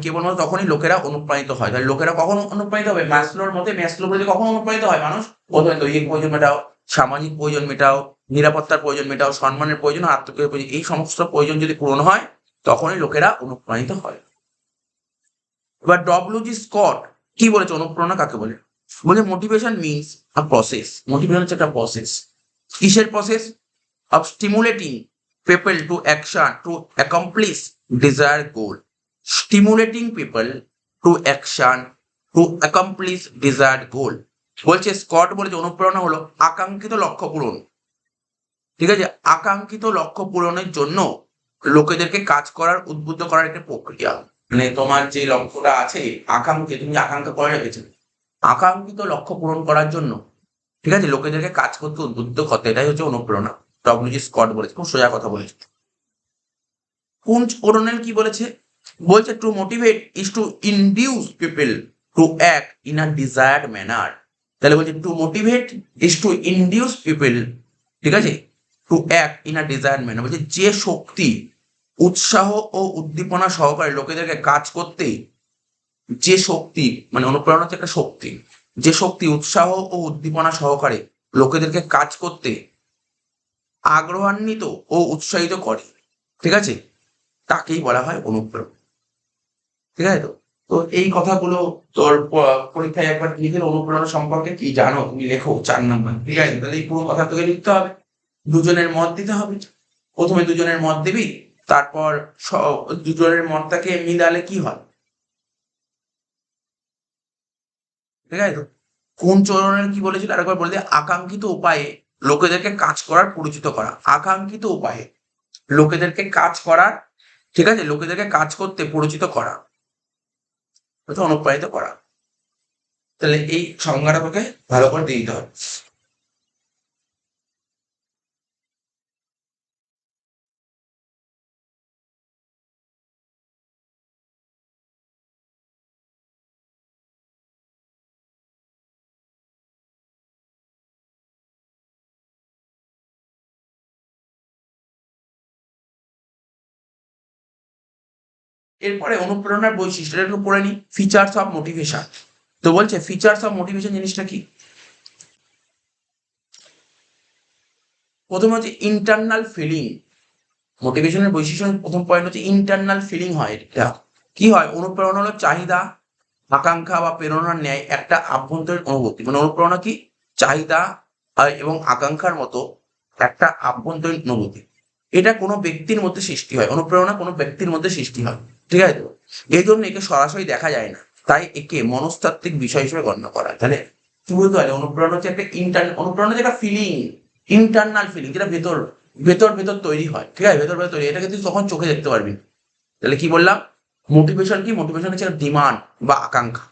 কেবলমাত্র তখনই লোকেরা অনুপ্রাণিত হয়। তাহলে লোকেরা কখন অনুপ্রাণিত হবে? ম্যাসলোর মতে, ম্যাসলো বলে কখন অনুপ্রাণিত হয় মানুষ? প্রথমে দৈহিক প্রয়োজন মেটাও, সামাজিক প্রয়োজন মেটাও, নিরাপত্তার প্রয়োজন মেটাও, সম্মানের প্রয়োজন, আত্মবিকাশের প্রয়োজন, এই সমস্ত প্রয়োজন যদি পূরণ হয় তখনই লোকেরা অনুপ্রাণিত হয়। এবার ডব্লিউ.জি. স্কট কি বলেছে অনুপ্রেরণা কাকে বলে? বলে motivation means a process. Motivation হচ্ছে একটা প্রসেস। কিসের process? Of stimulating people to action to accomplish desire goal. Stimulating people to action to accomplish desired goal. বলছে স্কট বলেছে অনুপ্রেরণা হলো আকাঙ্ক্ষিত লক্ষ্য পূরণ, ঠিক আছে, আকাঙ্ক্ষিত লক্ষ্য পূরণের জন্য লোকেদেরকে কাজ করার উদ্বুদ্ধ করার একটা প্রক্রিয়া। মানে তোমার যে লক্ষ্যটা আছে আকাঙ্ক্ষিত, তুমি আকাঙ্ক্ষা করে রেখেছো, আকাঙ্ক্ষিত লক্ষ্য পূরণ করার জন্য ঠিক আছে লোকেদেরকে কাজ করতে উদ্বুদ্ধ করতে, এটাই হচ্ছে অনুপ্রেরণা। ডব্লিউ জি স্কট বলেছে, খুব সোজা কথা বলেছে। কুঞ্জ ওডনেল কি বলেছে? বলছে to motivate is to induce people to act in a desired manner. তাহলে বলছে to motivate is to induce people, ঠিক আছে, to act in a desired manner. বলছে যে শক্তি উৎসাহ ও উদ্দীপনা সহকারে লোকেদেরকে কাজ করতে, যে শক্তি মানে অনুপ্রেরণা হচ্ছে একটা শক্তি, যে শক্তি উৎসাহ ও উদ্দীপনা সহকারে লোকেদেরকে কাজ করতে আগ্রহান্বিত ও উৎসাহিত করে, ঠিক আছে, তাকেই বলা হয় অনুপ্রেরণা। ঠিক আছে, তো তো এই কথাগুলো তোর পরীক্ষায় একবার লিখে অনুপ্রেরণা সম্পর্কে কি জানো তুমি লেখো 4 নম্বর, ঠিক আছে। তাহলে এই পুরো কথা তোকে লিখতে হবে, দুজনের মত দিতে হবে। প্রথমে দুজনের মত দিবি, তারপর দুজনের মতটাকে মিলালে কি হয়, ঠিক আছে। তো কোন চরণের কি বলেছিল আরেকবার বলে দিয়ে, আকাঙ্ক্ষিত উপায়ে লোকেদেরকে কাজ করার পরিচিত করা, আকাঙ্ক্ষিত উপায়ে লোকেদেরকে কাজ করার, ঠিক আছে, লোকেদেরকে কাজ করতে পরিচিত করা, অনুপ্রাণিত করা। তাহলে এই সংজ্ঞাটা তোকে ভালো করে দিয়ে দিতে হবে। এরপরে অনুপ্রেরণার বৈশিষ্ট্যটা একটু পড়ে নি, ফিচার্স অফ মোটিভেশন। তো বলছে ফিচার্স অফ মোটিভেশন জিনিসটা কি? প্রথমে হচ্ছে ইন্টারনাল ফিলিং। মোটিভেশনের বৈশিষ্ট্য প্রথম পয়েন্ট হচ্ছে ইন্টারনাল ফিলিং হয়। এটা কি হয়? অনুপ্রেরণা হলো চাহিদা, আকাঙ্ক্ষা বা প্রেরণার ন্যায় একটা আভ্যন্তরীণ অনুভূতি। মানে অনুপ্রেরণা কি? চাহিদা এবং আকাঙ্ক্ষার মতো একটা আভ্যন্তরীণ অনুভূতি। এটা কোনো ব্যক্তির মধ্যে সৃষ্টি হয়, অনুপ্রেরণা কোনো ব্যক্তির মধ্যে সৃষ্টি হয়, ঠিক আছে। তো এই জন্য একে সরাসরি দেখা যায় না, তাই একে মনস্তাত্ত্বিক বিষয় হিসেবে গণ্য করা হয়। তাহলে কি বলতে পারে? অনুপ্রেরণা হচ্ছে একটা অনুপ্রেরণা হচ্ছে একটা ফিলিং, ইন্টারনাল ফিলিং, যেটা ভেতর ভেতর ভেতর তৈরি হয়, ঠিক আছে, ভেতর ভেতর তৈরি। এটাকে তুই তখন চোখে দেখতে পারবি। তাহলে কি বললাম? মোটিভেশন কি? মোটিভেশন হচ্ছে ডিমান্ড বা আকাঙ্ক্ষা,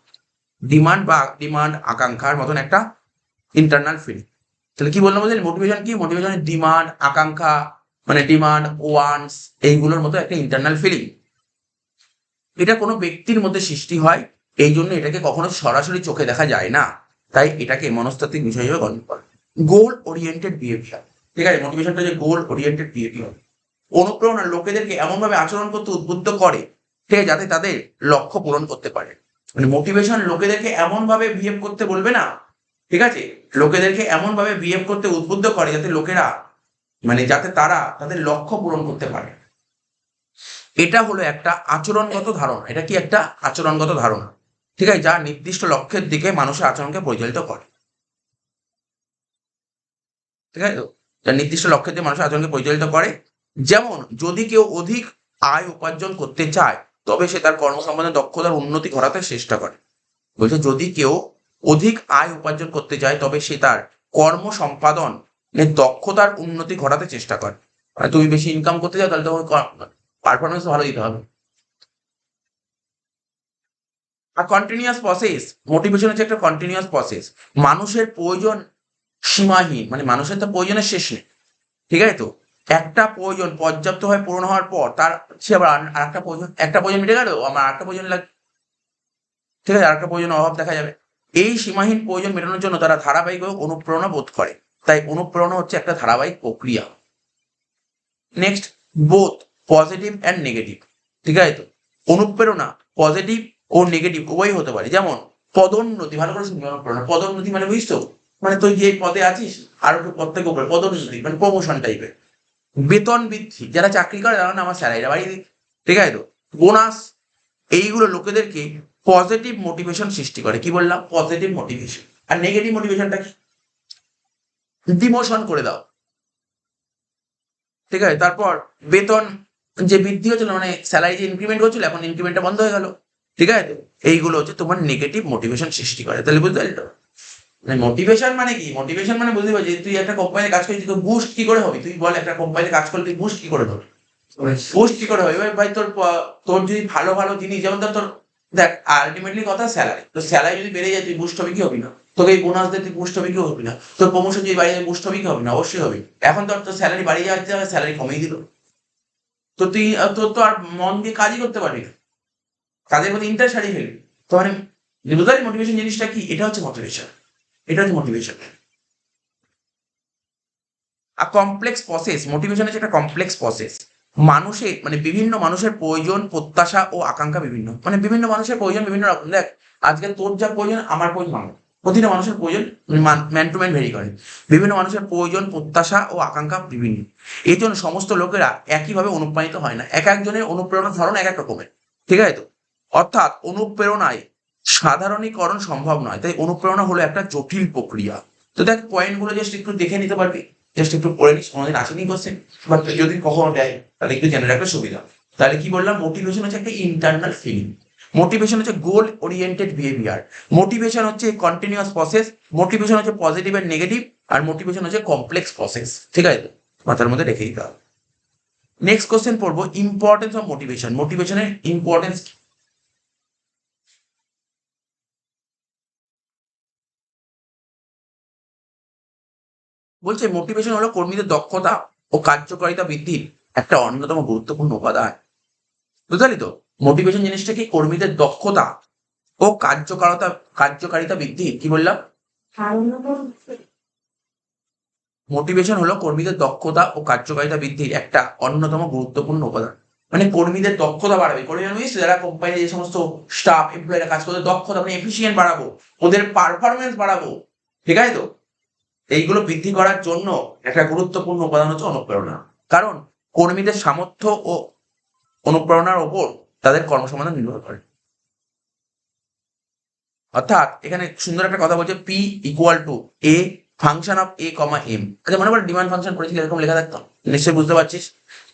ডিমান্ড আকাঙ্ক্ষার মতন একটা ইন্টারনাল ফিলিং। তাহলে কি বললাম? মোটিভেশন কি? মোটিভেশন ডিমান্ড, আকাঙ্ক্ষা, মানে ডিমান্ড, ওয়ান্টস, এইগুলোর মতো একটা ইন্টারনাল ফিলিং। এটা কোনো ব্যক্তির মধ্যে সৃষ্টি হয়, এই জন্য এটাকে কখনো সরাসরি চোখে দেখা যায় না, তাই এটাকে মনস্তাত্ত্বিক বিষয় হিসেবে গণ্য করে। গোল ওরিয়েন্টেড বিহেভিয়ার, ঠিক আছে। মোটিভেশনটা যে গোল ওরিয়েন্টেড বিহেভিয়ার। অনুপ্রেরণা লোকেদেরকে এমনভাবে আচরণ করতে উদ্বুদ্ধ করে, ঠিক আছে, যাতে তাদের লক্ষ্য পূরণ করতে পারে। মানে মোটিভেশন লোকেদেরকে এমন ভাবে বিহেভ করতে বলবে না, ঠিক আছে, লোকেদেরকে এমন ভাবে বিহেভ করতে উদ্বুদ্ধ করে যাতে লোকেরা, মানে যাতে তারা তাদের লক্ষ্য পূরণ করতে পারে। এটা হলো একটা আচরণগত ধারণা। এটা কি? একটা আচরণগত ধারণা, ঠিক আছে, যা নির্দিষ্ট লক্ষ্যের দিকে মানুষের আচরণকে পরিচালিত করে, ঠিক আছে। তো যা নির্দিষ্ট লক্ষ্যের দিকে মানুষের আচরণকে পরিচালিত করে। যেমন যদি কেউ অধিক আয় উপার্জন করতে চায়, তবে সে তার কর্মসম্পাদনের দক্ষতার উন্নতি ঘটাতে চেষ্টা করে। বলছে যদি কেউ অধিক আয় উপার্জন করতে চায়, তবে সে তার কর্ম সম্পাদন দক্ষতার উন্নতি ঘটাতে চেষ্টা করে। মানে তুমি বেশি ইনকাম করতে চাও, তাহলে তোমার পারফরমেন্স ভালো দিতে হবে। আর কন্টিনিউয়াস প্রসেস, মোটিভেশন হচ্ছে একটা কন্টিনিউয়াস প্রসেস। মানুষের প্রয়োজন সীমাহীন, মানে মানুষের তো প্রয়োজনের শেষ নেই, ঠিক আছে। তো একটা প্রয়োজন পর্যাপ্তভাবে পূরণ হওয়ার পর তার সে আবার আর একটা প্রয়োজন মিটে গেল, আমার আরেকটা প্রয়োজন লাগে, ঠিক আছে, আরেকটা প্রয়োজন অভাব দেখা যাবে। এই সীমাহীন প্রয়োজন মেটানোর জন্য তারা ধারাবাহিকভাবে অনুপ্রেরণা বোধ করে। তাই অনুপ্রেরণা হচ্ছে একটা ধারাবাহিক প্রক্রিয়া। Next, both positive and negative, ঠিক আছে। তো অনুপ্রেরণা পজিটিভ ও নেগেটিভ উভয়ই হতে পারে। যেমন পদোন্নতি, ভালো করে শুনবি। অনুপ্রেরণা পদোন্নতি মানে বুঝছো, মানে তুই যে পদে আছিস আর একটু পদ থেকে উপরে, পদোন্নতি মানে প্রমোশন টাইপের। বেতন বৃদ্ধি, যারা চাকরি করে তারা না আমার স্যালারিটা বাড়িয়ে দিই, ঠিক আছে। তো বোনাস, এইগুলো লোকেদেরকে পজিটিভ মোটিভেশন সৃষ্টি করে। কি বললাম? Positive motivation. আর নেগেটিভ মোটিভেশনটা কি? ডিমোশন করে দাও, ঠিক আছে। তারপর বেতন যে বৃদ্ধি হচ্ছিল, মানে স্যালারি যে ইনক্রিমেন্ট হচ্ছিল, এখন ইনক্রিমেন্টটা বন্ধ হয়ে গেল, ঠিক আছে। তো এইগুলো হচ্ছে তোমার নেগেটিভ মোটিভেশন সৃষ্টি করে। তাহলে বুঝতে পারলি তো? মোটিভেশন মানে কি? মোটিভেশন মানে বুঝতে পারছি, তুই একটা কোম্পানিতে কাজ করছিস, তুই বুস্ট কি করে হবি? তুই বল, একটা কোম্পানিতে কাজ করলে তুই বুস্ট কি করে হবি? বুস্ট কি করে হবে? এবার ভাই তোর যদি ভালো ভালো জিনিস, যেমন তোর দেখ, আলটিমেটলি কথা স্যালারি, তো স্যালারি যদি বেড়ে যায় তুই বুস্ট হবে কি হবি না? তোকে এই বোনাস দিয়ে তুই বুস্ট হবে কি হবি না? তোর প্রমোশন যদি বাড়িয়ে যায় বুস্ট হবে কি হবি না? অবশ্যই হবে। এখন তোর স্যালারি বাড়িয়ে যাচ্ছে, স্যালারি কমিয়ে দিল, তো তুই তোর তো আর মন দিয়ে কাজই করতে পারবি না, কাজের প্রতি ইন্টারেস্ট হারিয়ে ফেলবি। তো মানে বুঝলি মোটিভেশন জিনিসটা কি? এটা হচ্ছে মোটিভেশন, এটা হচ্ছে মোটিভেশন। আর কমপ্লেক্স প্রসেস, মোটিভেশন হচ্ছে একটা কমপ্লেক্স প্রসেস। মানুষের মানে বিভিন্ন মানুষের প্রয়োজন, প্রত্যাশা ও আকাঙ্ক্ষা বিভিন্ন, মানে বিভিন্ন মানুষের প্রয়োজন বিভিন্ন রকম। দেখ, আজকে তোর যা প্রয়োজন আমার প্রয়োজন আমার, প্রতিটা মানুষের প্রয়োজন ম্যান টু ম্যান ভেরি করে। বিভিন্ন মানুষের প্রয়োজন, প্রত্যাশা ও আকাঙ্ক্ষা বিভিন্ন। এই জন্য সমস্ত লোকেরা একইভাবে অনুপ্রাণিত হয় না, এক একজনের অনুপ্রেরণার ধরন এক এক রকমের। ঠিক আছে তো? অর্থাৎ অনুপ্রেরণায় সাধারণীকরণ সম্ভব নয়, তাই অনুপ্রেরণা হলো একটা জটিল প্রক্রিয়া। তো দেখ, পয়েন্টগুলো জাস্ট একটু দেখে নিতে পারবি, জাস্ট একটু পড়ে নিস, কোনোদিন আসেনি কোশ্চেন, বাট যদি কখনো দেয় তাহলে একটু জেনে রাখলে সুবিধা। তাহলে কি বললাম? মোটিভেশন হচ্ছে একটা ইন্টারনাল ফিলিং, মোটিভেশন হচ্ছে গোল ওরিয়েন্টেড বিহেভিয়ার, মোটিভেশন হচ্ছে কন্টিনিউয়াস প্রসেস, মোটিভেশন হচ্ছে পজিটিভ এন্ড নেগেটিভ, আর মোটিভেশন হচ্ছে কমপ্লেক্স প্রসেস। ঠিক আছে, মাথার মধ্যে রেখে দিতে হবে। নেক্সট কোশ্চেন পড়বো, ইম্পর্টেন্স অফ মোটিভেশন, মোটিভেশনের ইম্পর্টেন্স। বলছে মোটিভেশন হলো কর্মীদের দক্ষতা ও কার্যকারিতা বৃদ্ধির একটা অন্যতম গুরুত্বপূর্ণ উপাদান। বুঝলি তো? মোটিভেশন জিনিসটা কি? কর্মীদের দক্ষতা ও কার্যকারিতা বৃদ্ধি, কি বললাম? মোটিভেশন হলো কর্মীদের দক্ষতা ও কার্যকারিতা বৃদ্ধির একটা অন্যতম গুরুত্বপূর্ণ উপাদান। মানে কর্মীদের দক্ষতা বাড়াবে, কর্মী মানে বুঝছো, যারা কোম্পানি যে সমস্ত স্টাফ এমপ্লয়িরা কাজ করতে, দক্ষতা মানে এফিসিয়েন্ট বাড়াবো, ওদের পারফরমেন্স বাড়াবো। ঠিক আছে তো? এইগুলো বৃদ্ধি করার জন্য একটা গুরুত্বপূর্ণ উপাদান হচ্ছে অনুপ্রেরণা। কারণ কর্মীদের সামর্থ্য ও অনুপ্রেরণার ওপর তাদের কর্মসমাধান নির্ভর করে। অর্থাৎ এখানে সুন্দর একটা কথা বলছে, P equal to a function of A comma M. আচ্ছা, মনে পড়ে ডিমান্ড ফাংশন পড়েছিল, এরকম লেখা থাকতো, নিশ্চয়ই বুঝতে পারছিস।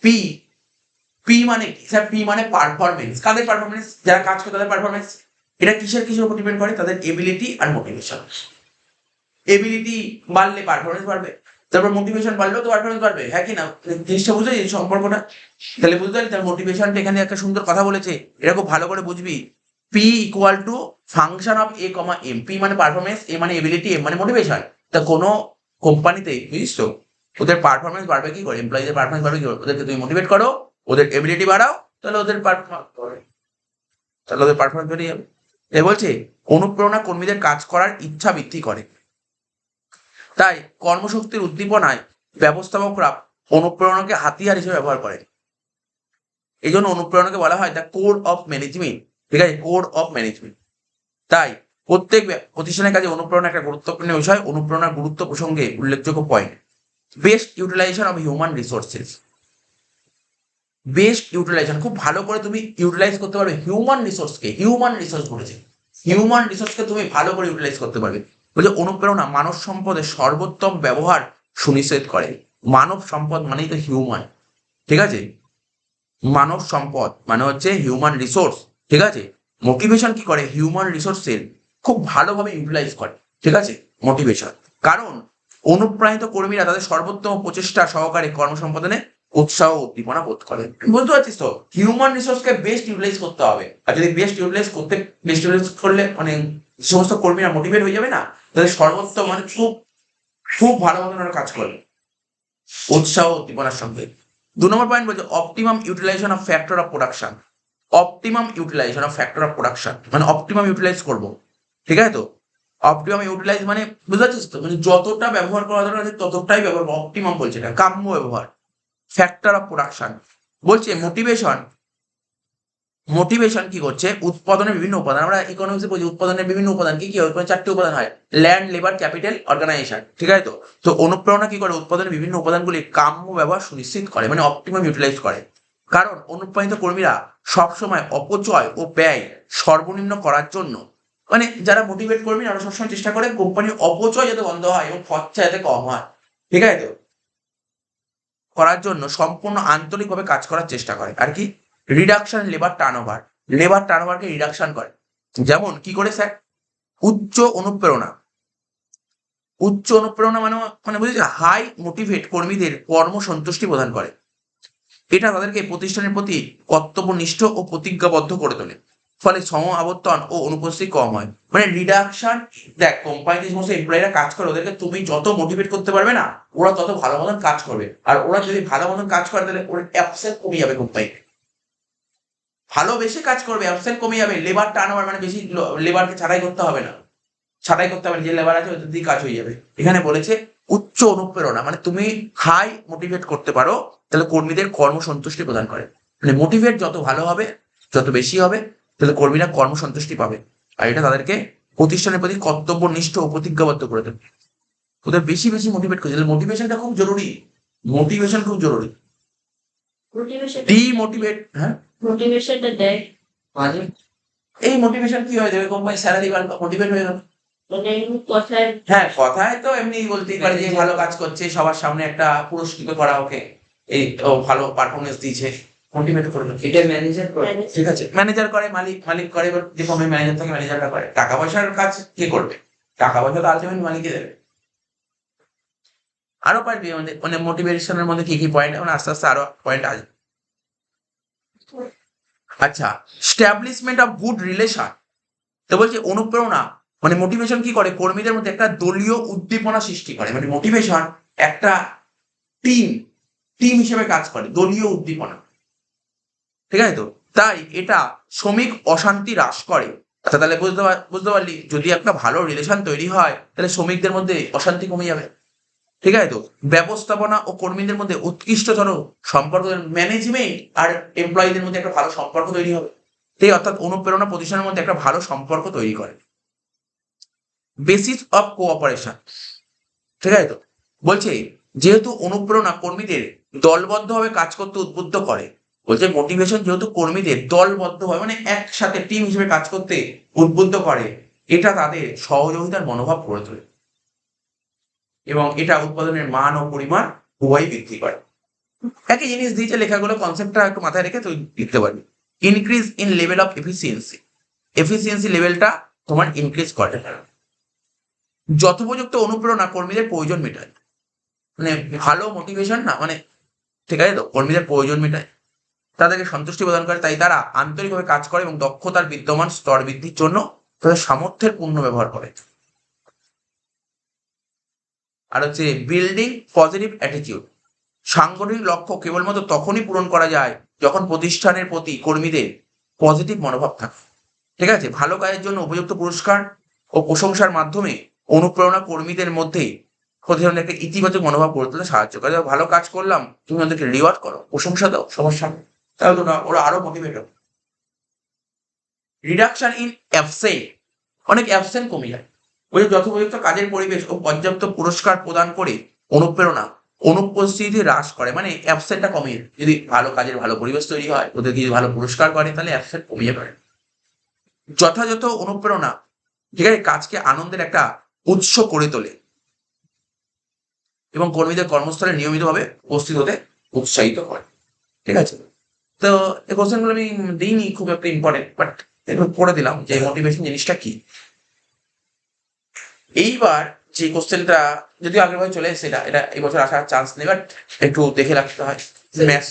পি, পি মানে কি স্যার? পি মানে পারফরমেন্স। কাদের পারফরমেন্স? যারা কাজ করে তাদের পারফরমেন্স। এটা কিসের উপর ডিপেন্ড করে? তাদের এবিলিটি আর মোটিভেশন। এবিলিটি বাড়লে পারফরমেন্স বাড়বে, তারপর মোটিভেশন বাড়লেও তো পারফরমেন্স বাড়বে, হ্যাঁ কি না? জিনিসটা বুঝে এই সম্পর্কটা, তাহলে বুঝতে পারি তার মোটিভেশনটা। এখানে একটা সুন্দর কথা বলেছে, এটা খুব ভালো করে বুঝবি। P equal to function of A comma M. P মানে পারফরমেন্স, এ মানে এবিলিটি, এম মানে মোটিভেশন। তা কোনো কোম্পানিতে বুঝিস তো, ওদের পারফরমেন্স বাড়বে কি করে, এমপ্লয়ীদের পারফরমেন্স বাড়বে কি করে? ওদেরকে তুমি মোটিভেট করো, ওদের এবিলিটি বাড়াও, তাহলে ওদের পারফরমেন্স বেড়ে যাবে। এ বলছে অনুপ্রেরণা কর্মীদের কাজ করার ইচ্ছা বৃদ্ধি করে। তাই কর্মশক্তির উদ্দীপনায় ব্যবস্থাপকরা অনুপ্রেরণাকে হাতিয়ার হিসেবে ব্যবহার করে। এই জন্য অনুপ্রেরণাকে বলা হয় দ্য কোর অফ ম্যানেজমেন্ট। ঠিক আছে, কোর অফ ম্যানেজমেন্ট। তাই প্রত্যেক প্রতিষ্ঠানের কাছে অনুপ্রেরণা একটা গুরুত্বপূর্ণ বিষয়। অনুপ্রেরণার গুরুত্ব প্রসঙ্গে উল্লেখযোগ্য point, best utilization of human resources. Best utilization, খুব ভালো করে তুমি ইউটিলাইজ করতে পারবে হিউম্যান রিসোর্সকে। হিউম্যান রিসোর্স বলেছে, হিউম্যান রিসোর্সকে তুমি ভালো করে ইউটিলাইজ করতে পারবে। বলছে অনুপ্রেরণা মানব সম্পদের সর্বোত্তম ব্যবহার সুনিশ্চিত করে। মানব সম্পদ মানেই তো হিউম্যান। ঠিক আছে, মানব সম্পদ মানে হচ্ছে হিউম্যান রিসোর্স। ঠিক আছে, মোটিভেশন কি করে? হিউম্যান রিসোর্সের খুব ভালোভাবে ইউটিলাইজ করে। ঠিক আছে, মোটিভেশন। কারণ অনুপ্রাণিত কর্মীরা তাদের সর্বোত্তম প্রচেষ্টা সহকারে কর্মসম্পাদনে উৎসাহ উদ্দীপনা বোধ করে। বুঝতে পারছিস তো? হিউম্যান রিসোর্সকে বেস্ট ইউটিলাইজ করতে হবে, আর যদি বেস্ট ইউটিলাইজ করলে মানে যে সমস্ত কর্মীরা মোটিভেট হয়ে যাবে না, তাদের সর্বোত্তম মানে খুব খুব ভালো মতন ওরা কাজ করবে উৎসাহ উদ্দীপনার সঙ্গে। 2 নম্বর পয়েন্ট বলছে optimum utilization of factor of production. Optimum utilization of factor of production মানে অপটিমাম ইউটিলাইজ করবো। ঠিক আছে তো? অপটিমাম ইউটিলাইজ মানে বুঝতে পারছিস তো? মানে যতটা ব্যবহার করা দরকার আছে ততটাই ব্যবহার, অপটিমাম বলছে, এটা কাম্য ব্যবহার। ফ্যাক্টর অফ প্রোডাকশন বলছে মোটিভেশন। মোটিভেশন কি করছে? উৎপাদনের বিভিন্ন উপাদান, আমরা ইকোনমিক্সে বলছি উৎপাদনের বিভিন্ন উপাদান কি কি হয়? 4টে উপাদান হয়, ল্যান্ড, লেবার, ক্যাপিটাল, অর্গানাইজেশন। ঠিক আছে তো? তো অনুপ্রেরণা কি করে? উৎপাদনের বিভিন্ন উপাদানগুলি কাম্য ব্যবহার সুনিশ্চিত করে, মানে অপটিমাম ইউটিলাইজ করে। কারণ অনুপ্রাণিত কর্মীরা সবসময় অপচয় ও ব্যয় সর্বনিম্ন করার জন্য, মানে যারা মোটিভেট কর্মী তারা সবসময় চেষ্টা করে কোম্পানির অপচয় যাতে বন্ধ হয় এবং খরচা যাতে কম হয়। ঠিক আছে তো? করার জন্য সম্পূর্ণ আন্তরিকভাবে কাজ করার চেষ্টা করে। আর কি? রিডাকশন লেবার টার্নওভার, লেবার টার্নওভারকে রিডাকশন করে। যেমন কি করে স্যার? উচ্চ অনুপ্রেরণা উচ্চ অনুপ্রেরণা মানে মানে বুঝেছি হাই মোটিভেট কর্মীদের কর্মসন্তুষ্টি প্রদান করে। এটা তাদেরকে প্রতিষ্ঠানের প্রতি কর্তব্যনিষ্ঠ ও প্রতিজ্ঞাবদ্ধ করে তোলে। ফলে সম আবর্তন ও অনুপস্থিতি কম হয়। মানে রিডাকশন, দেখ কোম্পানিতে যে সমস্ত এমপ্লয়িরা কাজ করে ওদেরকে তুমি যত মোটিভেট করতে পারবে না, ওরা তত ভালো মতন কাজ করবে। আর ওরা যদি ভালো মতন কাজ করে তাহলে ওর অ্যাবসেন্ট কমে যাবে কোম্পানিতে। ভালো বেশি কাজ করবে, অ্যাবসেন্ট কমে যাবে, লেবার টার্ন ওভার মানে বেশি লেবারকে ছাঁটাই করতে হবে না, ছাঁটাই করতে হবে না, যে লেবার আছে ওদের দিয়ে কাজ হয়ে যাবে। এখানে বলেছে উচ্চ অনুপ্রেরণা মানে তুমি হাই মোটিভেট করতে পারো, তাহলে কর্মীদের কর্মসন্তুষ্টি প্রদান করে। মানে মোটিভেট যত ভালো হবে, যত বেশি হবে, তাহলে কর্মীরা কর্মসন্তুষ্টি পাবে। আর এটা তাদেরকে প্রতিষ্ঠানের প্রতি কর্তব্যনিষ্ঠ ও প্রতিজ্ঞাবদ্ধ করে দেবে। ওদের বেশি বেশি মোটিভেট করছে, তাহলে মোটিভেশনটা খুব জরুরি, মোটিভেশন খুব জরুরি। মোটিভেশন ডিমোটিভেট, হ্যাঁ মোটিভেশনটা দেয় মাঝে এই মোটিভেশন কি হয়ে যাবে, কোম্পানি স্যালারি বাড়বে, মোটিভেট হয়ে গেল। মানে কথায় হ্যাঁ কথায় তো এমনি বলতেই পারে যে ভালো কাজ করছে, সবার সামনে একটা পুরস্কৃত করা ওকে, এই ও ভালো পারফরমেন্স দিয়েছে, মোটিভেট করলো। এটা ম্যানেজার করে। ঠিক আছে, ম্যানেজার করে, মালিক মালিক করে, এবার যে কমে ম্যানেজার থাকে ম্যানেজারটা করে। টাকা পয়সার কাজ কে করবে, টাকা পয়সা তো আলটিমেট মালিকই দেবে। আরো পারবি মানে মোটিভেশনের মধ্যে কি কি পয়েন্ট, মানে আস্তে আস্তে আরো পয়েন্ট আসবে। আচ্ছা, স্ট্যাবলিশমেন্ট অফ গুড রিলেশন। তো বলছে অনুপ্রেরণা মানে মোটিভেশন কি করে, কর্মীদের মধ্যে একটা দলীয় উদ্দীপনা সৃষ্টি করে। মানে মোটিভেশন একটা টিম টিম হিসেবে কাজ করে, দলীয় উদ্দীপনা, ঠিক আছে তো। তাই এটা শ্রমিক অশান্তি হ্রাস করে। আচ্ছা তাহলে বুঝতে পারলি, যদি একটা ভালো রিলেশন তৈরি হয় তাহলে শ্রমিকদের মধ্যে অশান্তি কমে যাবে, ঠিক আছে তো। ব্যবস্থাপনা ও কর্মীদের মধ্যে উৎকৃষ্টতর সম্পর্ক, ম্যানেজমেন্ট আর এমপ্লয়ীদের মধ্যে একটা ভালো সম্পর্ক তৈরি হবে। এই অর্থাৎ অনুপ্রেরণা প্রতিষ্ঠানের মধ্যে একটা ভালো সম্পর্ক তৈরি করে। বেসিস অফ কোঅপারেশন, ঠিক আছে তো। বলছে যেহেতু অনুপ্রেরণা কর্মীদের দলবদ্ধভাবে কাজ করতে উদ্বুদ্ধ করে, বলছে মোটিভেশন যেহেতু কর্মীদের দলবদ্ধভাবে মানে একসাথে টিম হিসেবে কাজ করতে উদ্বুদ্ধ করে, এটা তাদের সহযোগিতার মনোভাব গড়ে তোলে এবং এটা উৎপাদনের মান ও পরিমাণ উভয়ই বৃদ্ধি করে। একই জিনিস দিয়েছে, লেখাগুলো কনসেপ্টটা একটু মাথায় রেখে তুই লিখতে পারবি। Increase in level of efficiency, efficiency লেভেলটা তোমার ইনক্রিজ করে। যথোপযুক্ত অনুপ্রেরণা কর্মীদের প্রয়োজন মেটায়, মানে ভালো মোটিভেশন না মানে, ঠিক আছে তো, কর্মীদের প্রয়োজন মেটায়, তাদেরকে সন্তুষ্টি প্রদান করে। তাই তারা আন্তরিকভাবে কাজ করে এবং দক্ষতার বিদ্যমান স্তর বৃদ্ধির জন্য তাদের সামর্থ্যের পূর্ণ ব্যবহার করে। আর হচ্ছে বিল্ডিং পজিটিভ অ্যাটিটিউড, সাংগঠনিক লক্ষ্য কেবলমাত্র তখনই পূরণ করা যায় যখন প্রতিষ্ঠানের প্রতি কর্মীদের পজিটিভ মনোভাব থাকে, ঠিক আছে। ভালো কাজের জন্য উপযুক্ত পুরস্কার ও প্রশংসার মাধ্যমে অনুপ্রেরণা কর্মীদের মধ্যে প্রতিষ্ঠানের একটা ইতিবাচক মনোভাব গড়ে তুলতে সাহায্য করে। ভালো কাজ করলাম, তুমি ওদেরকে রিওয়ার্ড করো, প্রশংসা দাও সবার সামনে, তাহলে তো না ওরা আরো মোটিভেট হবে। রিডাকশন ইন অ্যাবসেন্ট, অনেক অ্যাবসেন্ট কমে যায়। ওই যথোপযুক্ত কাজের পরিবেশ ও পর্যাপ্ত পুরস্কার প্রদান করে অনুপ্রেরণা অনুপস্থিতি হ্রাস করে। মানে অ্যাবসেন্টটা কমে, যদি ভালো কাজের ভালো পরিবেশ তৈরি হয়, ওদেরকে যদি ভালো পুরস্কার করে, তাহলে অ্যাবসেন্ট কমিয়ে পারে। যথাযথ অনুপ্রেরণা, ঠিক আছে, কাজকে আনন্দের একটা উৎস করে তোলে এবং কর্মীদের কর্মস্থলে নিয়মিতভাবে উপস্থিত হতে উৎসাহিত করে, ঠিক আছে। তো এই কোশ্চেনগুলো আমি দিইনি খুব একটা ইম্পর্টেন্ট, বাট একটু পড়ে দিলাম যে মোটিভেশন জিনিসটা কি। এইবার যে কোশ্চেনটা যদিও আগের বছর চলে এসেছে, এটা এই বছর আসার চান্স নেই, বাট একটু দেখে রাখতে হয়। ম্যাথস,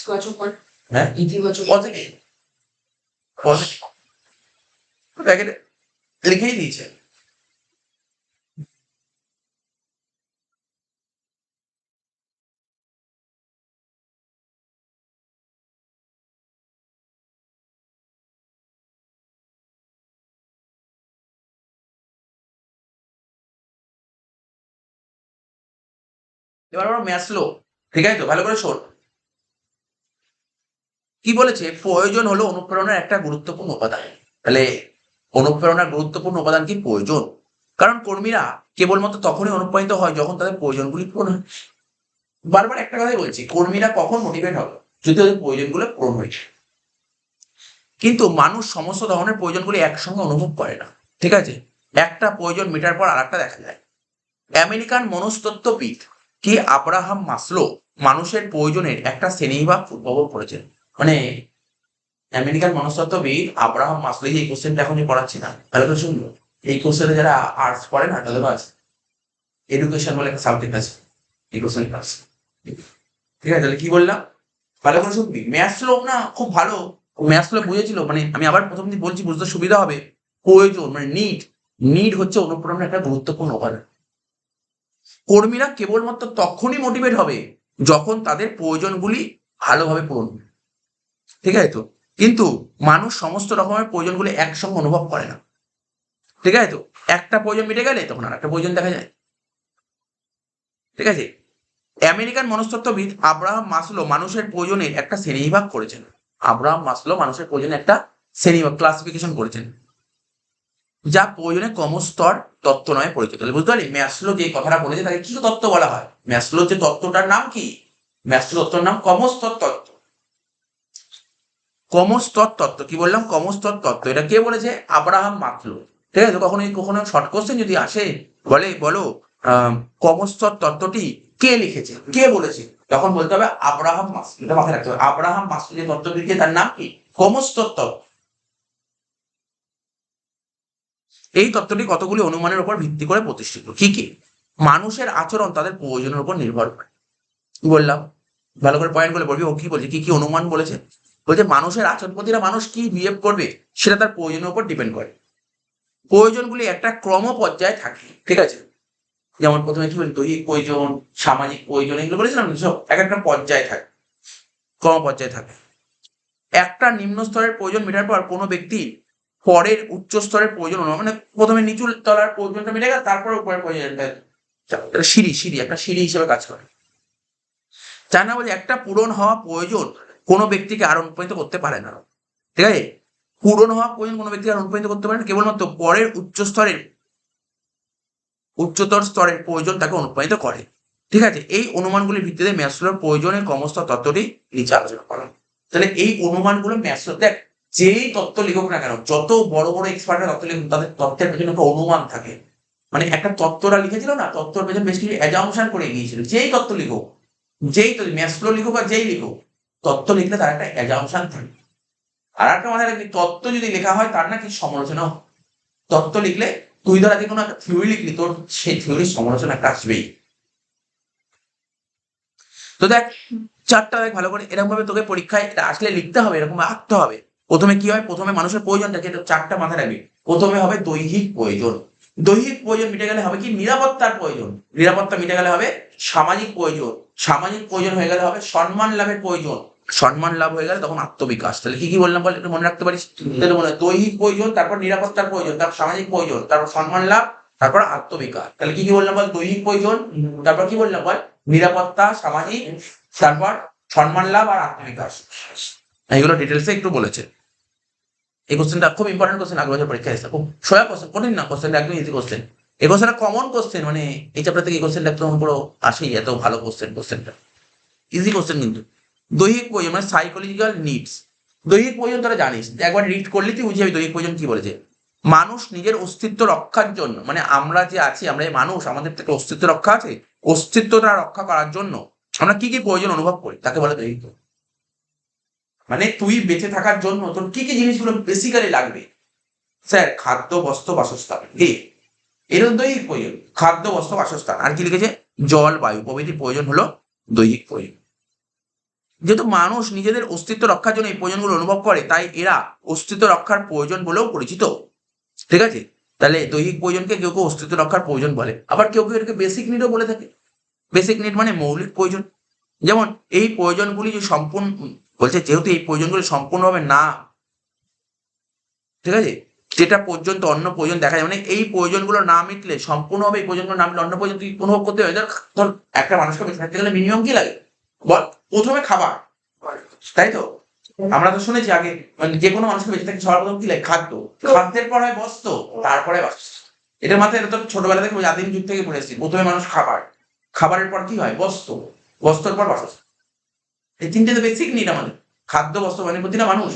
হ্যাঁ ইতিবাচক পজিটিভ, পজিটিভ প্যাকেটে লিখেই দিয়েছে। এবার আমরা ম্যাথলো, ঠিক আছে তো, ভালো করে শোন। কি বলেছে, প্রয়োজন হলো অনুপ্রেরণার একটা গুরুত্বপূর্ণ উপাদান। তাহলে অনুপ্রেরণার গুরুত্বপূর্ণ উপাদান কি, প্রয়োজন। কারণ কর্মীরা কেবলমাত্র তখনই অনুপ্রাণিত হয় যখন তাদের প্রয়োজনগুলি পূরণ হয়। বারবার একটা কথাই বলছি, কর্মীরা কখন মোটিভেট হবে, যদি ওদের প্রয়োজনগুলো পূরণ হয়েছে। কিন্তু মানুষ সমস্ত ধরনের প্রয়োজনগুলি একসঙ্গে অনুভব করে না, ঠিক আছে। একটা প্রয়োজন মেটার পর আর একটা দেখা যায়। আমেরিকান মনস্তত্ত্ববিদ কি আব্রাহাম মাসলো মানুষের প্রয়োজনের একটা শ্রেণীবিভাগ উদ্ভাবন করেছেন। মানে আমেরিকান মনস্তত্ত্ববিদ আব্রাহাম মাসলো, এই কোশ্চেনটা এখনই পড়াচ্ছি না, ভালো করে শুনলো। এই কোশ্চেনে যারা আর্টস পড়ে না তাদেরও আছে। এডুকেশন বলে একটা সাবজেক্ট আছে, এডুকেশন ক্লাস। ঠিক আছে, তাহলে কি বললাম, ভালো করে শুনবি। ম্যাথ্স লোক না খুব ভালো, ম্যাথ্স লোক বুঝেছিল, মানে আমি আবার প্রথম দিন বলছি বুঝতে সুবিধা হবে। প্রয়োজন মানে নিড, নিড হচ্ছে অনুপ্রেরণার একটা গুরুত্বপূর্ণ উপাদান। কর্মীরা কেবলমাত্র তখনই মোটিভেট হবে যখন তাদের প্রয়োজনগুলি ভালোভাবে পূরণ হবে। ঠিক আছে তো, কিন্তু মানুষ সমস্ত রকমের প্রয়োজনগুলি একসঙ্গে অনুভব করে না। ঠিক আছে তো, একটা প্রয়োজন মিটে গেলে তখন আর একটা প্রয়োজন দেখা যায়। ঠিক আছে, আমেরিকান মনস্তত্ত্ববিদ আব্রাহাম মাসলো মানুষের প্রয়োজনের একটা শ্রেণীবিভাগ করেছেন। আব্রাহাম মাসলো মানুষের প্রয়োজনের একটা শ্রেণীবিভাগ ক্লাসিফিকেশন করেছেন, যা প্রয়োজনের ক্রমস্তর তত্ত্ব নামে পরিচিত। তাহলে বুঝতে পারলি ম্যাসলো যে কথাটা বলেছে তাকে কি তত্ত্ব বলা হয়? ম্যাসলো যে তত্ত্বটার নাম কি? ম্যাসলো তত্ত্বের নাম ক্রমস্তর তত্ত্ব। ক্রমস্তর তত্ত্ব কি বললাম? ক্রমস্তর তত্ত্ব। এটা কে বলেছে? Abraham Maslow. ঠিক আছে, কখনো কখনো শর্ট কোশ্চেন যদি আসে বলো ক্রমস্তর তত্ত্বটি কে লিখেছে, কে বলেছে, তখন বলতে হবে আব্রাহাম মাসলো। এটা মাথায় রাখতে হবে, আব্রাহাম মাসলো যে তত্ত্ব লিখেছে তার নাম কি? ক্রমস্তর তত্ত্ব। এই তত্ত্বটি কতগুলি অনুমানের উপর ভিত্তি করে প্রতিষ্ঠিত। কি কি? মানুষের আচরণ তাদের প্রয়োজনের উপর নির্ভর করে। বললাম, ভালো করে পয়েন্ট গুলো বলবি। ও কি বলছে, কি কি অনুমান বলেছে? বলছে মানুষের আচরণ, প্রতিটা মানুষ কি বিহেভ করবে সেটা তার প্রয়োজনের উপর ডিপেন্ড করে। প্রয়োজনগুলি একটা ক্রম পর্যায়ে থাকে। ঠিক আছে, যেমন প্রথমে কি বলি, দৈহিক প্রয়োজন, সামাজিক প্রয়োজন, এগুলো বলেছিলাম সব এক একটা পর্যায়ে থাকে, ক্রম পর্যায়ে থাকে। একটা নিম্ন স্তরের প্রয়োজন মেটার পর কোনো ব্যক্তি পরের উচ্চ স্তরের প্রয়োজন মানে প্রথমে নিচু তলার প্রয়োজনটা মিটে গেল, তারপর উপরের প্রয়োজনটা সিঁড়ি সিঁড়ি একটা সিঁড়ি হিসেবে কাজ করে। চায় না বলে একটা পূরণ হওয়া প্রয়োজন কোনো ব্যক্তিকে আর অনুপ্রাণিত করতে পারে না। ঠিক আছে, পূরণ হওয়া প্রয়োজন কোনো ব্যক্তিকে আর অনুপ্রাণিত করতে পারে না, কেবলমাত্র পরের উচ্চতর স্তরের প্রয়োজন তাকে অনুপ্রাণিত করে। ঠিক আছে, এই অনুমানগুলির ভিত্তিতে ম্যাসলোর প্রয়োজনের ক্রমস্তর তত্ত্বটি নিচে আলোচনা করা। তাহলে এই অনুমানগুলো ম্যাসলো, দেখ যেই তত্ত্ব লিখুক না কেন, যত বড় বড় এক্সপার্টরা তত্ত্ব লিখুক, তাদের তত্ত্বের পেছনে একটা অনুমান থাকে। মানে একটা তত্ত্বরা লিখেছিল না, তত্ত্বের পেছনে বেশ কিছু অ্যাজাম্পশন করে গিয়েছিল। যেই তত্ত্ব লিখুক, যেই তো ম্যাসলো লিখুক আর যেই লিখুক, তত্ত্ব লিখলে তার একটা অ্যাজাম্পশন থাকে। আর একটা মাথায় রাখবি, তত্ত্ব যদি লেখা হয় তার না কিছু সমালোচনা হয়। তত্ত্ব লিখলে তুই ধর আজকে কোনো একটা থিওরি লিখলি, তোর সেই থিওরির সমালোচনা একটা আসবেই। তো দেখ চারটা দেখ ভালো করে, এরকম ভাবে তোকে পরীক্ষায় এটা আসলে লিখতে হবে, এরকম আঁকতে হবে। প্রথমে কি হয়, প্রথমে মানুষের প্রয়োজনটাকে চারটা মাথায় রাখবি। প্রথমে হবে দৈহিক প্রয়োজন, দৈহিক প্রয়োজন মিটে গেলে হবে কি? নিরাপত্তার প্রয়োজন, নিরাপত্তা মিটে গেলে হবে সামাজিক প্রয়োজন, সামাজিক প্রয়োজন হয়ে গেলে হবে সম্মান লাভের প্রয়োজন, সম্মান লাভ হয়ে গেলে তখন আত্মবিকাশ। তাহলে কি কি বললাম বল, একটু মনে রাখতে পারিস? তাহলে মনে হয় দৈহিক প্রয়োজন, তারপর নিরাপত্তার প্রয়োজন, তারপর সামাজিক প্রয়োজন, তারপর সম্মান লাভ, তারপর আত্মবিকাশ। তাহলে কি কি বললাম বল? দৈহিক প্রয়োজন, তারপর কি বললাম বল? নিরাপত্তা, সামাজিক, তারপর সম্মান লাভ আর আত্মবিকাশ। এইগুলো ডিটেলসে একটু বলেছে। এই কোশ্চেনটা খুব ইম্পর্টেন্ট কোশ্চেন, আগের বছর পরীক্ষায় এসেছে। খুব সোজা কোশ্চেন, কঠিন না কোশ্চেনটা, একদম ইজি কোশ্চেন। এই কোশ্চেনটা কমন কোশ্চেন, মানে এই চ্যাপ্টার থেকে এই কোশ্চেনটা একদম পুরো আসেই, এত ভালো কোশ্চেনটা ইজি কোশ্চেন। কিন্তু দৈহিক প্রয়োজন মানে সাইকোলজিক্যাল নিডস। দৈহিক প্রয়োজন তোরা জানিস, একবার রিড করলে তুই বুঝে যাবি দৈহিক প্রয়োজন কি বলেছে। মানুষ নিজের অস্তিত্ব রক্ষার জন্য, মানে আমরা যে আছি, আমরা এই মানুষ, আমাদের থেকে অস্তিত্ব রক্ষা আছে, অস্তিত্বটা রক্ষা করার জন্য আমরা কি কি প্রয়োজন অনুভব করি তাকে বলে দৈহিক। মানে তুই বেঁচে থাকার জন্য তোর কি কি জিনিসগুলো বেসিক্যালি লাগবে? স্যার খাদ্য, বস্ত্র, বাসস্থান, এর দৈহিক প্রয়োজন। খাদ্য, বস্ত্র, বাসস্থান, আর কি লিখেছে? জল, বায়ু প্রভৃতি প্রয়োজন হলো দৈহিক প্রয়োজন। যেহেতু মানুষ নিজেদের অস্তিত্ব রক্ষার জন্য এই প্রয়োজনগুলো অনুভব করে, তাই এরা অস্তিত্ব রক্ষার প্রয়োজন বলেও পরিচিত। ঠিক আছে, তাহলে দৈহিক প্রয়োজনকে কেউ কেউ অস্তিত্ব রক্ষার প্রয়োজন বলে, আবার কেউ কেউ এটাকে বেসিক নিডও বলে থাকে। বেসিক নিড মানে মৌলিক প্রয়োজন। যেমন এই প্রয়োজনগুলি যে সম্পূর্ণ, বলছে যেহেতু এই প্রয়োজনগুলি সম্পূর্ণভাবে না, ঠিক আছে, যেটা পর্যন্ত অন্য প্রয়োজন দেখা যায়, মানে এই প্রয়োজনগুলো না মিটলে, সম্পূর্ণভাবে এই প্রয়োজনগুলো না মিটলে অন্য প্রয়োজন তুই অনুভব করতে হবে। ধর একটা মানুষকে বেঁচে থাকতে গেলে মিনিমাম কি লাগে বল? প্রথমে খাবার, তাই তো? আমরা তো শুনেছি আগে, মানে যে কোনো মানুষকে বেঁচে থাকতে সবার প্রথম কি লাগে? খাদ্য, খাদ্যের পর হয় বস্ত্র, তারপরে বাসস্থান। এটার মাথায় এটা তো ছোটবেলা থেকে আদিম যুগ থেকে পড়ে এসেছি। প্রথমে মানুষ খাবার, খাবারের পর কি হয়? বস্ত্র, বস্ত্রের পর বাসস্থান। এই তিনটে তো বেসিক নিড আমাদের। খাদ্য, বস্ত্র, মানে প্রতিটা মানুষ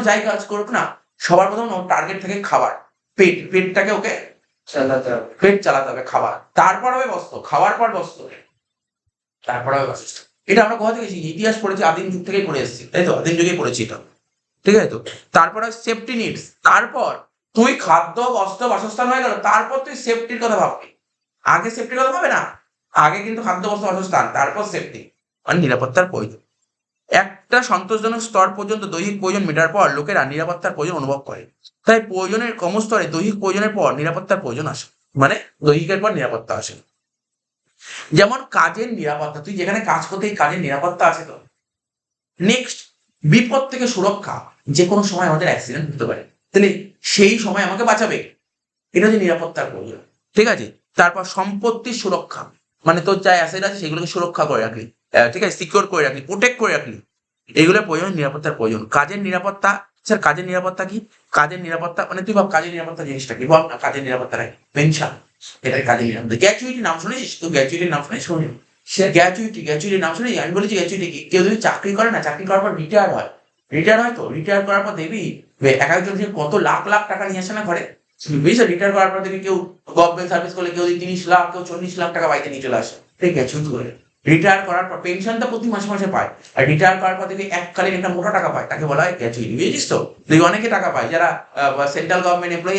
যাই কাজ করুক না, সবার প্রথম টার্গেট থাকে খাবার, পেটটাকে ওকে চালাতে হবে, পেট চালাতে হবে, খাবার, তারপর হবে বস্ত্র, খাওয়ার পর বস্ত্র, তারপর হবে বাসস্থান। এটা আমরা কোথা থেকে শিখি? ইতিহাস পড়েছি, আদিম যুগ থেকেই পড়ে এসেছি, তাই তো? আদিম যুগেই পড়েছি এটা। ঠিক আছে তো, তারপর হয় সেফটি নিডস। তারপর তুই খাদ্য, বস্ত্র, বাসস্থান হয়ে গেল, তারপর তুই সেফটির কথা ভাববি। আগে সেফটির কথা হবে না, আগে কিন্তু খাদ্য বস্ত্র বাসস্থান, তারপর সেফটি, মানে নিরাপত্তার প্রয়োজন। একটা সন্তোষজনক স্তর পর্যন্ত দৈহিক প্রয়োজন মেটার পর লোকেরা নিরাপত্তার প্রয়োজন অনুভব করে। তাই প্রয়োজনের ক্রমস্তরে দৈহিক প্রয়োজনের পর নিরাপত্তার প্রয়োজন আসে, মানে দৈহিকের পর নিরাপত্তা আসে। যেমন কাজের নিরাপত্তা, তুই যেখানে কাজ করতে এই কাজের নিরাপত্তা আছে তো। নেক্সট, বিপদ থেকে সুরক্ষা, যে কোনো সময় আমাদের অ্যাক্সিডেন্ট হতে পারে, তাহলে সেই সময় আমাকে বাঁচাবে, এটা হচ্ছে নিরাপত্তার প্রয়োজন। ঠিক আছে। তারপর সম্পত্তির সুরক্ষা, মানে তোর যা অ্যাসেট আছে সেগুলোকে সুরক্ষা করে রাখলি, ঠিক আছে, সিকিউর করে রাখলি, প্রোটেক্ট করে রাখলি, এগুলোর প্রয়োজন, নিরাপত্তার প্রয়োজন। কাজের নিরাপত্তা, স্যার কাজের নিরাপত্তা কি? কাজের নিরাপত্তা মানে তুই ভাব কাজের নিরাপত্তা জিনিসটা কি, ভাব না কাজের নিরাপত্তা রাখি পেনশন, এটাই কাজের নিরাপত্তা। গ্র্যাচুইটি নাম শুনেছিস? তুই গ্র্যাচুইটির নাম শুনেছিস? শুনি সে গ্র্যাচুইটির নাম শুনেছি, আমি বলেছি গ্র্যাচুইটি কি? কেউ যদি চাকরি করে না, চাকরি করার পর রিটায়ার হয়, রিটায়ার হয় তো রিটায়ার করার পর দেখবি এক একজন যে কত লাখ লাখ টাকা নিয়ে আসে না ঘরে, বুঝছো? রিটায়ার করার পর দেখবি কেউ গভর্নমেন্ট সার্ভিস করলে কেউ 30 লাখ, কেউ 40 লাখ টাকা বাড়িতে নিয়ে চলে আসে, ঠিক আছে, করে রিটায়ার করার পর পেনশনটা প্রতি মাসে মাসে পায়, আর রিটায়ার করার পর দেখবি এককালীন একটা মোটা টাকা পায়, তাকে বলা হয় গ্র্যাচুইটি, বুঝেছিস তো? দেখবি অনেকে টাকা পায় যারা central government employee,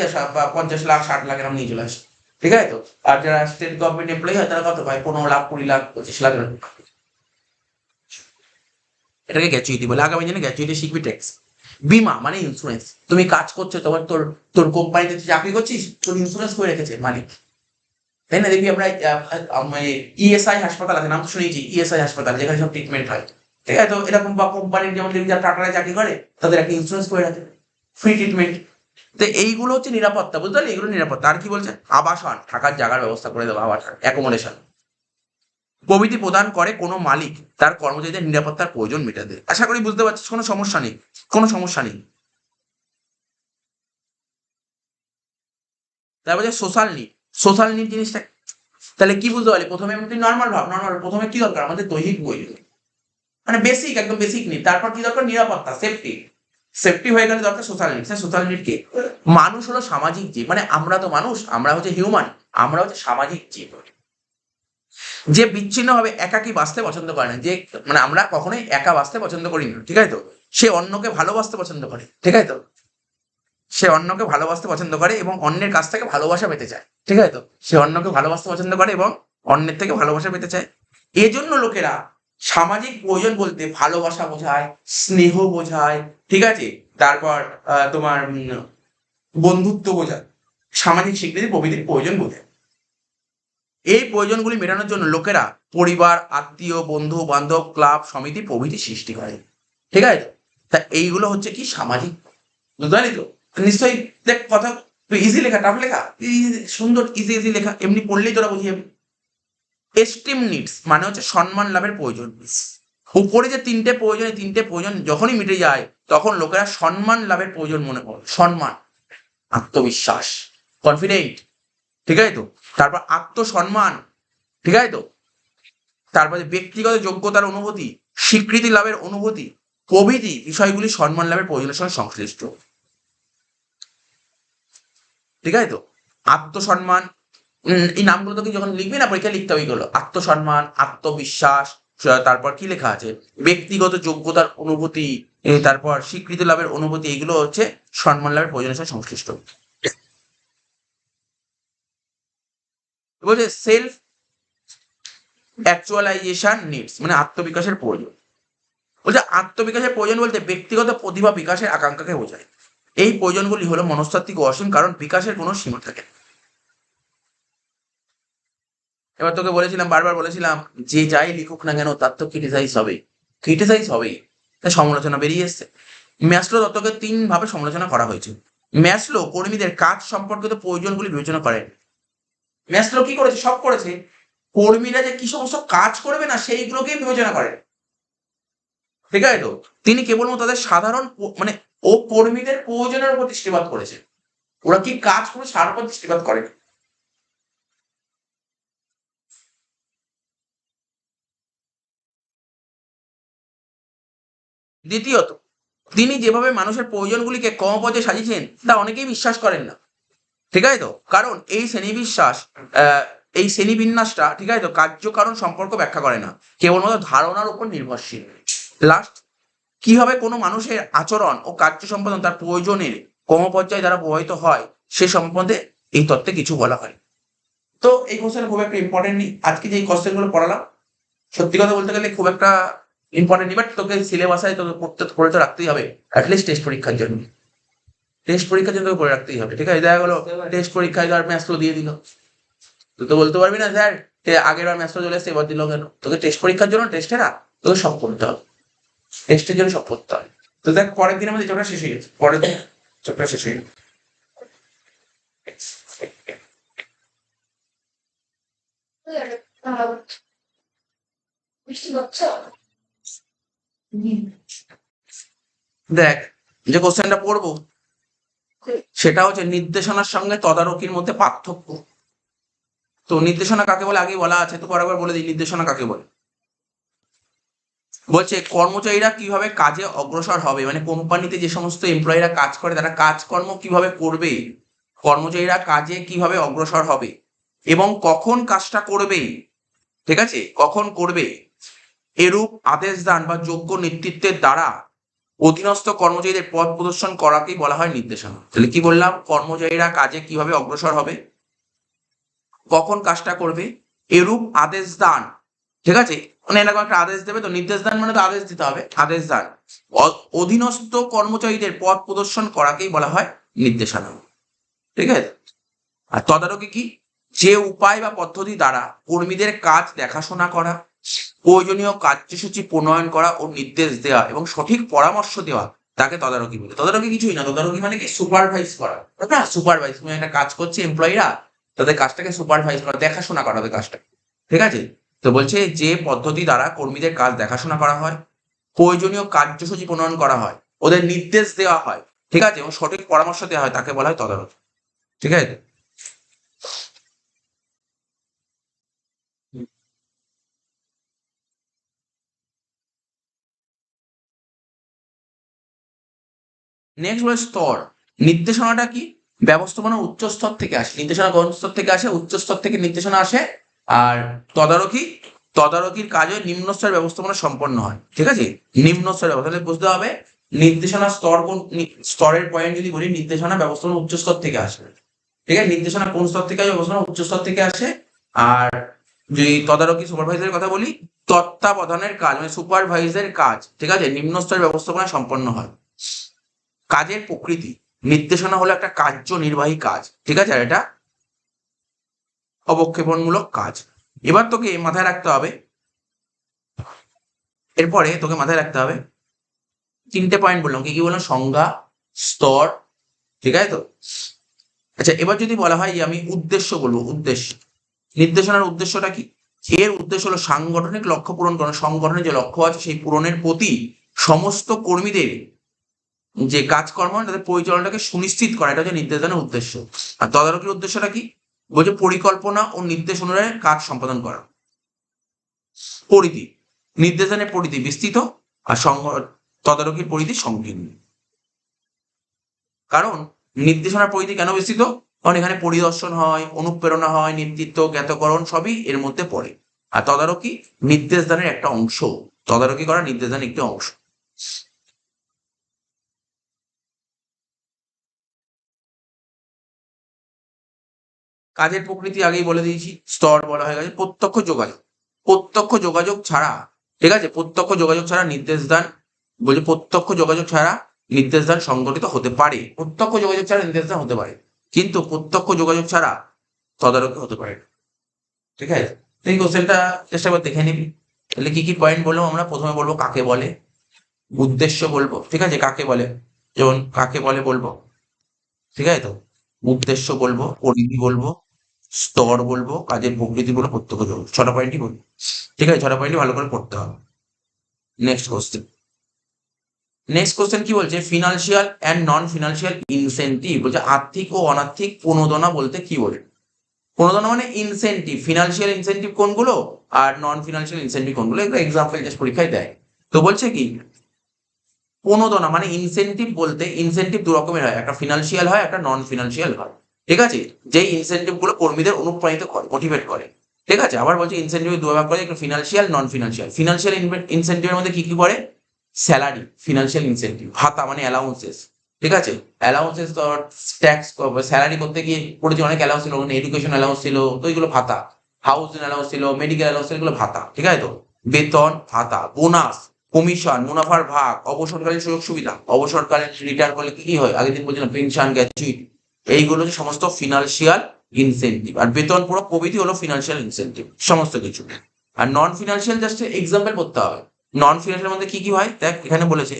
50 lakh 60 lakh এরকম নিয়ে চলে আসে, ঠিক আছে তো। আর যারা স্টেট গভর্নমেন্ট এমপ্লয়ি হয় তারা কত পায়? 15 লাখ, 20 লাখ, 25 লাখ। এটাকে গ্র্যাচুইটি বলে। আগামী দিনে গ্র্যাচুইটি শিখবি। ট্যাক্স, বিমা মানে ইন্স্যুরেন্স, তুমি কাজ করছো, তোমার তোর তোর কোম্পানিতে চাকরি করছিস, তোর ইন্স্যুরেন্স করে রেখেছে মালিক, তাই না? দেখবি আমরা ইএসআই হাসপাতাল আছে, নাম তো শুনেছি, ইএসআই হাসপাতাল, যেখানে সব ট্রিটমেন্ট হয়, ঠিক আছে তো। এরকম বা কোম্পানির যেমন দেখবি যারা টাটায় চাকরি করে তাদের একটা ইন্স্যুরেন্স করে রাখে, ফ্রি ট্রিটমেন্ট। তো এইগুলো হচ্ছে নিরাপত্তা, বুঝতে পারলি? এগুলো নিরাপত্তা। আর কি বলছে? আবাসন, থাকার জায়গার ব্যবস্থা করে দেওয়া, আবাসন, অ্যাকোমোডেশন প্রভৃতি প্রদান করে কোনো মালিক তার কর্মচারীদের নিরাপত্তার প্রয়োজন মেটাতে। আশা করি বুঝতে পারছিস, কোনো সমস্যা নেই, কোনো সমস্যা নেই। তারপরে সোশ্যাল নিড, সোশ্যাল নিড জিনিসটা তাহলে কি বুঝতে পারলি? প্রথমে তুই নর্মাল ভাব, নর্মাল প্রথমে কি দরকার আমাদের? দৈহিক প্রয়োজন, মানে বেসিক, একদম বেসিক নিড। তারপর কি দরকার? নিরাপত্তা, সেফটি, সেফটি হয়ে গেলে দরকার সোশ্যাল নিড। সোশ্যাল নিড কি? মানুষ হলো সামাজিক জীব, মানে আমরা তো মানুষ, আমরা হচ্ছে হিউম্যান, আমরা হচ্ছে সামাজিক জীব, যে বিচ্ছিন্নভাবে একাকী বাঁচতে পছন্দ করে না, যে মানে আমরা কখনোই একা বাঁচতে পছন্দ করি না, ঠিক আছে তো। সে অন্যকে ভালোবাসতে পছন্দ করে, ঠিক আছে তো, সে অন্যকে ভালোবাসতে পছন্দ করে এবং অন্যের কাছ থেকে ভালোবাসা পেতে চায়, ঠিক আছে তো। সে অন্যকে ভালোবাসতে পছন্দ করে এবং অন্যের থেকে ভালোবাসা পেতে চায়। এজন্য লোকেরা সামাজিক প্রয়োজন বলতে ভালোবাসা বোঝায়, স্নেহ বোঝায়, ঠিক আছে, তারপর তোমার বন্ধুত্ব বোঝায়, সামাজিক স্বীকৃতি প্রভৃতির প্রয়োজন বোঝায়। এই প্রয়োজনগুলি মেটানোর জন্য লোকেরা পরিবার, আত্মীয়, বন্ধু বান্ধব, ক্লাব, সমিতি প্রভৃতি সৃষ্টি করে, ঠিক আছে। তা এইগুলো হচ্ছে কি? সামাজিক। বুঝতে পারলি তো? নিশ্চয়ই দেখ কথা ইজি লেখা, টাফ লেখা, সুন্দর ইজি ইজি লেখা, এমনি পড়লেই তোরা বুঝিয়ে যাবি। এস্টিম নিডস মানে হচ্ছে সম্মান লাভের প্রয়োজন। উপরে যে তিনটে প্রয়োজন, এই তিনটে প্রয়োজন যখনই মিটে যায় তখন লোকেরা সম্মান লাভের প্রয়োজন মনে করে। সম্মান, আত্মবিশ্বাস, কনফিডেন্ট, ঠিক আছে তো। তারপর আত্মসম্মান, ঠিক আছে তো। তারপরে ব্যক্তিগত যোগ্যতার অনুভূতি, স্বীকৃতি লাভের অনুভূতি প্রভৃতি বিষয়গুলি সম্মান লাভের প্রয়োজনের সঙ্গে সংশ্লিষ্ট, ঠিক আছে তো। আত্মসম্মান, এই নামগুলো তোকে যখন লিখবি না পরীক্ষায় লিখতে হবে এগুলো। আত্মসম্মান, আত্মবিশ্বাস, তারপর কি লেখা আছে? ব্যক্তিগত যোগ্যতার অনুভূতি, তারপর স্বীকৃতি লাভের অনুভূতি, এগুলো হচ্ছে সম্মান লাভের প্রয়োজনের সঙ্গে সংশ্লিষ্ট। বলছে সেলফ অ্যাকচুয়ালাইজেশন নিডস মানে আত্মবিকাশের প্রয়োজন। বলছে আত্মবিকাশের প্রয়োজন বলতে ব্যক্তিগত প্রতিভা বিকাশের আকাঙ্ক্ষাকে বোঝায়। এই প্রয়োজনগুলি হলো মনস্তাত্ত্বিক ও অসীম, কারণ বিকাশের কোনো সীমা থাকে না। এবার তোকে বলেছিলাম, বারবার বলেছিলাম, যে যাই লিখুক না কেন তার তো ক্রিটিসাইজ হবে, ক্রিটিসাইজ হবেই, তাই সমালোচনা বেরিয়ে এসছে। ম্যাসলো তত্ত্বকে 3 ভাবে সমালোচনা করা হয়েছে। ম্যাসলো কর্মীদের কাজ সম্পর্কিত প্রয়োজনগুলি বিবেচনা করেন। ম্যাসলো কি করেছে? সব করেছে, কর্মীরা যে কি সমস্ত কাজ করবে না সেইগুলোকেই বিবেচনা করেন, ঠিক আছে তো। তিনি কেবলমাত্র তাদের সাধারণ মানে ও কর্মীদের প্রয়োজনের উপর দৃষ্টিপাত করেছে, ওরা কি কাজ করে তার উপর দৃষ্টিপাত করে। দ্বিতীয়ত, তিনি যেভাবে মানুষের প্রয়োজনগুলিকে কর্মপথে সাজিয়েছেন তা অনেকেই বিশ্বাস করেন না, ঠিক আছে তো। কারণ এই শ্রেণীবিন্যাস, এই শ্রেণীবিন্যাসটা, ঠিক আছে তো, কার্যকারণ সম্পর্ক ব্যাখ্যা করে না, কেবলমাত্র ধারণার উপর নির্ভরশীল। লাস্ট, কিভাবে কোনো মানুষের আচরণ ও কার্য সম্পাদন তার প্রয়োজনের কর্মপর্যায় দ্বারা প্রভাবিত হয় সে সম্বন্ধে এই তত্ত্বে কিছু বলা হয়। তো এই কোশ্চেন খুব একটা ইম্পর্টেন্ট নেই, আজকে যে কোশ্চেন গুলো পড়ালাম সত্যি কথা বলতে গেলে খুব একটা ইম্পর্টেন্ট নেই, বাট তোকে সিলেবাসে তোকে পড়তে পড়ে তো রাখতেই হবে অ্যাটলিস্ট টেস্ট পরীক্ষার জন্য। টেস্ট পরীক্ষার জন্য তোকে পড়ে রাখতেই হবে, ঠিক আছে? দেখা গেলো টেস্ট পরীক্ষায় আর ম্যাথসগুলো দিয়ে দিল, তুই তো বলতে পারবি না স্যার আগের বার ম্যাথসটা চলে এসছে এবার দিল কেন? তোকে টেস্ট পরীক্ষার জন্য টেস্টে না তোকে সব করতে হবে, টেস্টের জন্য সব করতে হবে। তো দেখ পরের দিন আমাদের চ্যাপ্টার শেষ হয়ে গেছে, পরের দিন চ্যাপ্টার শেষ হয়ে গেছে। দেখ যে কোশ্চেনটা পড়বো সেটা হচ্ছে নির্দেশনার সঙ্গে তদারকির মধ্যে পার্থক্য। তো নির্দেশনা কাকে বলে আগেই বলা আছে, তো আরেকবার বলে দিই নির্দেশনা কাকে বলে। বলছে কর্মচারীরা কিভাবে কাজে অগ্রসর হবে, মানে কোম্পানিতে যে সমস্ত এমপ্লয়িরা কাজ করে তারা কাজকর্ম কিভাবে করবে, কর্মচারীরা কাজে কিভাবে অগ্রসর হবে এবং কখন কাজটা করবে, ঠিক আছে, কখন করবে, এরূপ আদেশ দান বা যোগ্য নেতৃত্বের দ্বারা অধীনস্থ কর্মচারীদের পথ প্রদর্শন করাকেই বলা হয় নির্দেশনা। তাহলে কি বললাম, কর্মচারীরা কাজে কিভাবে অগ্রসর হবে, কখন কাজটা করবে, এরূপ আদেশ দান, ঠিক আছে, মানে এরকম একটা আদেশ দেবে, তো নির্দেশ দান মানে তো আদেশ দিতে হবে, আদেশ দান অধীনস্থ কর্মচারীদের পথ প্রদর্শন করাকেই বলা হয় নির্দেশনা, ঠিক আছে। আর তদারকি কি, যে উপায় বা পদ্ধতি দ্বারা কর্মীদের কাজ দেখাশোনা করা, প্রয়োজনীয় কার্যসূচি প্রণয়ন করা ও নির্দেশ দেওয়া এবং সঠিক পরামর্শ দেওয়া তাকে তদারকি বলে। তদারকি কিছুই না, তদারকি মানে কি সুপারভাইজ করা, না সুপারভাইজ, তুমি একটা কাজ করছে এমপ্লয়িরা তাদের কাজটাকে সুপারভাইজ করা, দেখাশোনা করা তাদের কাজটা, ঠিক আছে। তো বলছে যে পদ্ধতি দ্বারা কর্মীদের কাজ দেখাশোনা করা হয়, প্রয়োজনীয় কার্যসূচি প্রণয়ন করা হয়, ওদের নির্দেশ দেওয়া হয়, ঠিক আছে, এবং সঠিক পরামর্শ দেওয়া হয় তাকে বলা হয় তদারকি, ঠিক আছে। নেক্সট বলে স্তর। নির্দেশনাটা কি, ব্যবস্থাপনা উচ্চ স্তর থেকে আসে, নির্দেশনা কোন স্তর থেকে আসে, উচ্চ স্তর থেকে নির্দেশনা আসে। আর তদারকি, তদারকির কাজে নিম্ন স্তরের ব্যবস্থাপনা সম্পন্ন হয়, ঠিক আছে, নিম্ন স্তরের ব্যবস্থা, তাহলে বুঝতে হবে নির্দেশনা স্তর কোন স্তরের পয়েন্ট যদি বলি, নির্দেশনা ব্যবস্থাপনা উচ্চ স্তর থেকে আসে, ঠিক আছে, নির্দেশনা কোন স্তর থেকে আসে, ব্যবস্থাপনা উচ্চ স্তর থেকে আসে। আর যদি তদারকি সুপারভাইজারের কথা বলি, তত্ত্বাবধানের কাজ মানে সুপারভাইজারের কাজ, ঠিক আছে, নিম্ন স্তরের ব্যবস্থাপনা সম্পন্ন হয়। কাজের প্রকৃতি, নির্দেশনা হলো একটা কার্যনির্বাহী কাজ, ঠিক আছে, আর এটা অবক্ষেপণমূলক কাজ। এবার তোকে মাথায় রাখতে হবে, এরপরে তোকে মাথায় রাখতে হবে তিনটে পয়েন্ট বললাম, কি কি বললাম, সংজ্ঞা, স্তর, ঠিক আছে তো। আচ্ছা এবার যদি বলা হয় যে আমি উদ্দেশ্য বলবো, উদ্দেশ্য, নির্দেশনার উদ্দেশ্যটা কি, এর উদ্দেশ্য হলো সাংগঠনিক লক্ষ্য পূরণ করা, সংগঠনের যে লক্ষ্য আছে সেই পূরণের প্রতি সমস্ত কর্মীদের যে কাজকর্ম তাদের পরিচালনাটাকে সুনিশ্চিত করা, এটা হচ্ছে নির্দেশনের উদ্দেশ্য। আর তদারকির উদ্দেশ্যটা কি, বলছে পরিকল্পনা ও নির্দেশ অনুযায়ী কাজ সম্পাদন করা। পরিধি, নির্দেশনের পরিধি বিস্তৃত আর তদারকির পরিধি সংকীর্ণ। কারণ নির্দেশনার পরিধি কেন বিস্তৃত, কারণ এখানে পরিদর্শন হয়, অনুপ্রেরণা হয়, নেতৃত্ব জ্ঞাতকরণ সবই এর মধ্যে পড়ে। আর তদারকি নির্দেশ দানের একটা অংশ, তদারকি করা নির্দেশ দানের একটি অংশ। কাজের প্রকৃতি আগেই বলে দিয়েছি, স্তর বলা হয়ে গেছে। প্রত্যক্ষ যোগাযোগ, প্রত্যক্ষ যোগাযোগ ছাড়া, ঠিক আছে, প্রত্যক্ষ যোগাযোগ ছাড়া নির্দেশ দান, বলছে প্রত্যক্ষ যোগাযোগ ছাড়া নির্দেশ দান সংগঠিত হতে পারে, প্রত্যক্ষ যোগাযোগ ছাড়া নির্দেশ দান হতে পারে, কিন্তু প্রত্যক্ষ যোগাযোগ ছাড়া তদারকি হতে পারে, ঠিক আছে। এই কোশ্চেনটা চেষ্টা করে দেখে নিবি। তাহলে কি কি পয়েন্ট বললাম আমরা, প্রথমে বলবো কাকে বলে, উদ্দেশ্য বলবো, ঠিক আছে, কাকে বলে, যেমন কাকে বলে বলবো, ঠিক আছে তো, উদ্দেশ্য বলবো, পরিধি বলবো, স্তর বলবো, কাজের প্রকৃতি বলবো, প্রত্যক্ষ যোগ, ছটা পয়েন্টই বলবো, ঠিক আছে, ছটা পয়েন্টই ভালো করে পড়তে হবে। নেক্সট কোশ্চেন, নেক্সট কোশ্চেন কি বলছে, financial and non financial incentive, বলছে আর্থিক ও অনার্থিক প্রণোদনা বলতে কি বলে। প্রণোদনা মানে ইনসেন্টিভ, ফিনান্সিয়াল ইনসেন্টিভ কোনগুলো আর নন ফিনান্সিয়াল ইনসেন্টিভ কোনগুলো, এগুলো এক্সাম্পল জাস্ট পরীক্ষায় দেয়। তো বলছে কি, প্রণোদনা মানে ইনসেন্টিভ, বলতে ইনসেন্টিভ দু রকমের হয়, একটা ফিনান্সিয়াল হয়, একটা নন ফিনান্সিয়াল হয়, ঠিক আছে, যেই ইনসেন্টিভ গুলো কর্মীদের অনুপ্রাণিত করে, মোটিভেট করে, ঠিক আছে। আবার বলছে ইনসেন্টিভ দু ভাগ করে, একটা ফিনান্সিয়াল, নন ফিনান্সিয়াল। ফিনান্সিয়াল ইনসেন্টিভের মধ্যে কি কি পড়ে, স্যালারি, ফিনান্সিয়াল ইনসেন্টিভ, ভাতা মানে অ্যালাউন্সেস, ঠিক আছে? অ্যালাউন্সেস ট্যাক্স স্যালারি করতে গিয়ে পড়েছি অনেক অ্যালাউন্স ছিল, এডুকেশন অ্যালাউন্স ছিল, তো এগুলো ভাতা। হাউজিং অ্যালাউন্স ছিল, মেডিকেল অ্যালাউন্স ছিল, এগুলো ভাতা। ঠিক আছে তো? বেতন, ভাতা, বোনাস, কমিশন, মুনাফার ভাগ, অবসরকালীন সুযোগ সুবিধা, অবসরকালীন রিটায়ার করলে কি কি হয় আগের দিন বলছিলাম, পেনশন, গ্র্যাচুইটি, এইগুলো হচ্ছে সমস্ত ফিনান্সিয়াল ইনসেনটিভ। আর বেতন পুরো প্রভৃতি হলো ফিনান্সিয়াল ইনসেনটিভ, সমস্ত কিছু। আর নন ফিনান্সিয়াল জাস্ট এক্সাম্পল করতে হবে। নন ফিনান্সিয়াল মধ্যে কি কি হয় দেখ, এখানে বলেছে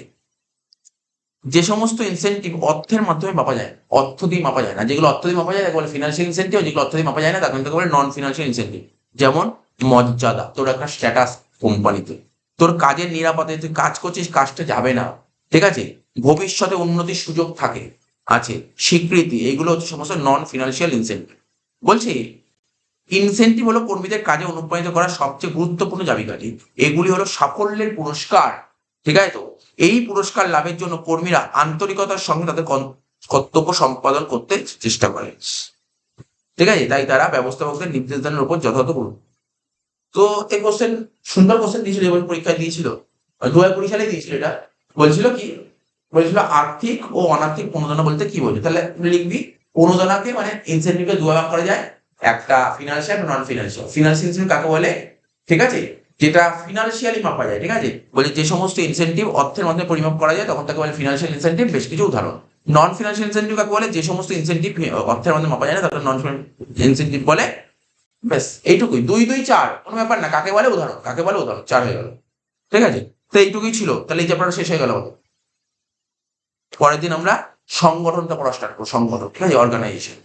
যে সমস্ত ইনসেনটিভ অর্থের মাধ্যমে মাপা যায়, অর্থ দিয়ে মাপা যায় না, যেগুলো অর্থ দিয়ে মাপা যায় তাকে বলে ফিনান্সিয়াল ইনসেনটিভ, যেগুলো অর্থ দিয়ে মাপা যায় না তাকে বলে নন ফিনান্সিয়াল ইনসেনটিভ। যেমন মর্যাদা, তোর একটা স্ট্যাটাস কোম্পানিতে, তোর কাজের নিরাপত্তা, তুই কাজ করছিস কাজটা যাবে না, ঠিক আছে, ভবিষ্যতে উন্নতির সুযোগ থাকে আছে, স্বীকৃতি, এইগুলো হচ্ছে সমস্ত নন ফিনান্সিয়াল ইনসেনটিভ। বলছি ইনসেনটিভ হলো কর্মীদের কাজে অনুপ্রাণিত করার সবচেয়ে গুরুত্বপূর্ণ চাবিকাঠি। এগুলি হলো সাফল্যের পুরস্কার। ঠিক আছে তো? এই পুরস্কার লাভের জন্য কর্মীরা আন্তরিকতার সঙ্গে তাদের কর্তব্য সম্পাদন করতে চেষ্টা করে। ঠিক আছে? তাই তারা ব্যবস্থাপকদের নির্দেশদানের উপর যথাযথ গুরুত্ব। তো এই কোশ্চেন, সুন্দর কোশ্চেন দিয়েছিল, এবার পরীক্ষায় দিয়েছিল, 2020 সালে দিয়েছিল। এটা বলছিল কি, বলছিল আর্থিক ও অনার্থিক প্রণোদনা বলতে কি বোঝো। তাহলে লিখবি প্রণোদনাকে মানে ইনসেন্টিভকে দুই ভাগ করা যায়, একটা financial, non financial. Financial incentive কাকে বলে, ঠিক আছে, যেটা ফিনান্সিয়ালি মাপা যায়। ঠিক আছে? বলে যে সমস্ত ইনসেন্টিভ অর্থের মাধ্যমে পরিমাপ করা যায় তখন তাকে বলে ফিনান্সিয়াল ইনসেন্টিভ। বেশ কিছু উদাহরণ। নন ফিনান্সিয়াল ইনসেন্টিভ কাকে বলে, যে সমস্ত ইনসেন্টিভ অর্থের মাধ্যমে মাপা যায় না তাকে নন ইনসেন্টিভ বলে। ব্যাস এইটুকুই, 2 2 4, কোনো ব্যাপার না। কাকে বলে উদাহরণ, কাকে বলে উদাহরণ, 4 হয়ে গেল। ঠিক আছে? তো এইটুকুই ছিল, তাহলে এই চ্যাপ্টারটা শেষ হয়ে গেল। পরের দিন আমরা সংগঠনটা পড়া স্টার্ট করবো, সংগঠন। ঠিক আছে? অর্গানাইজেশন।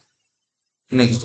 নেক্সট।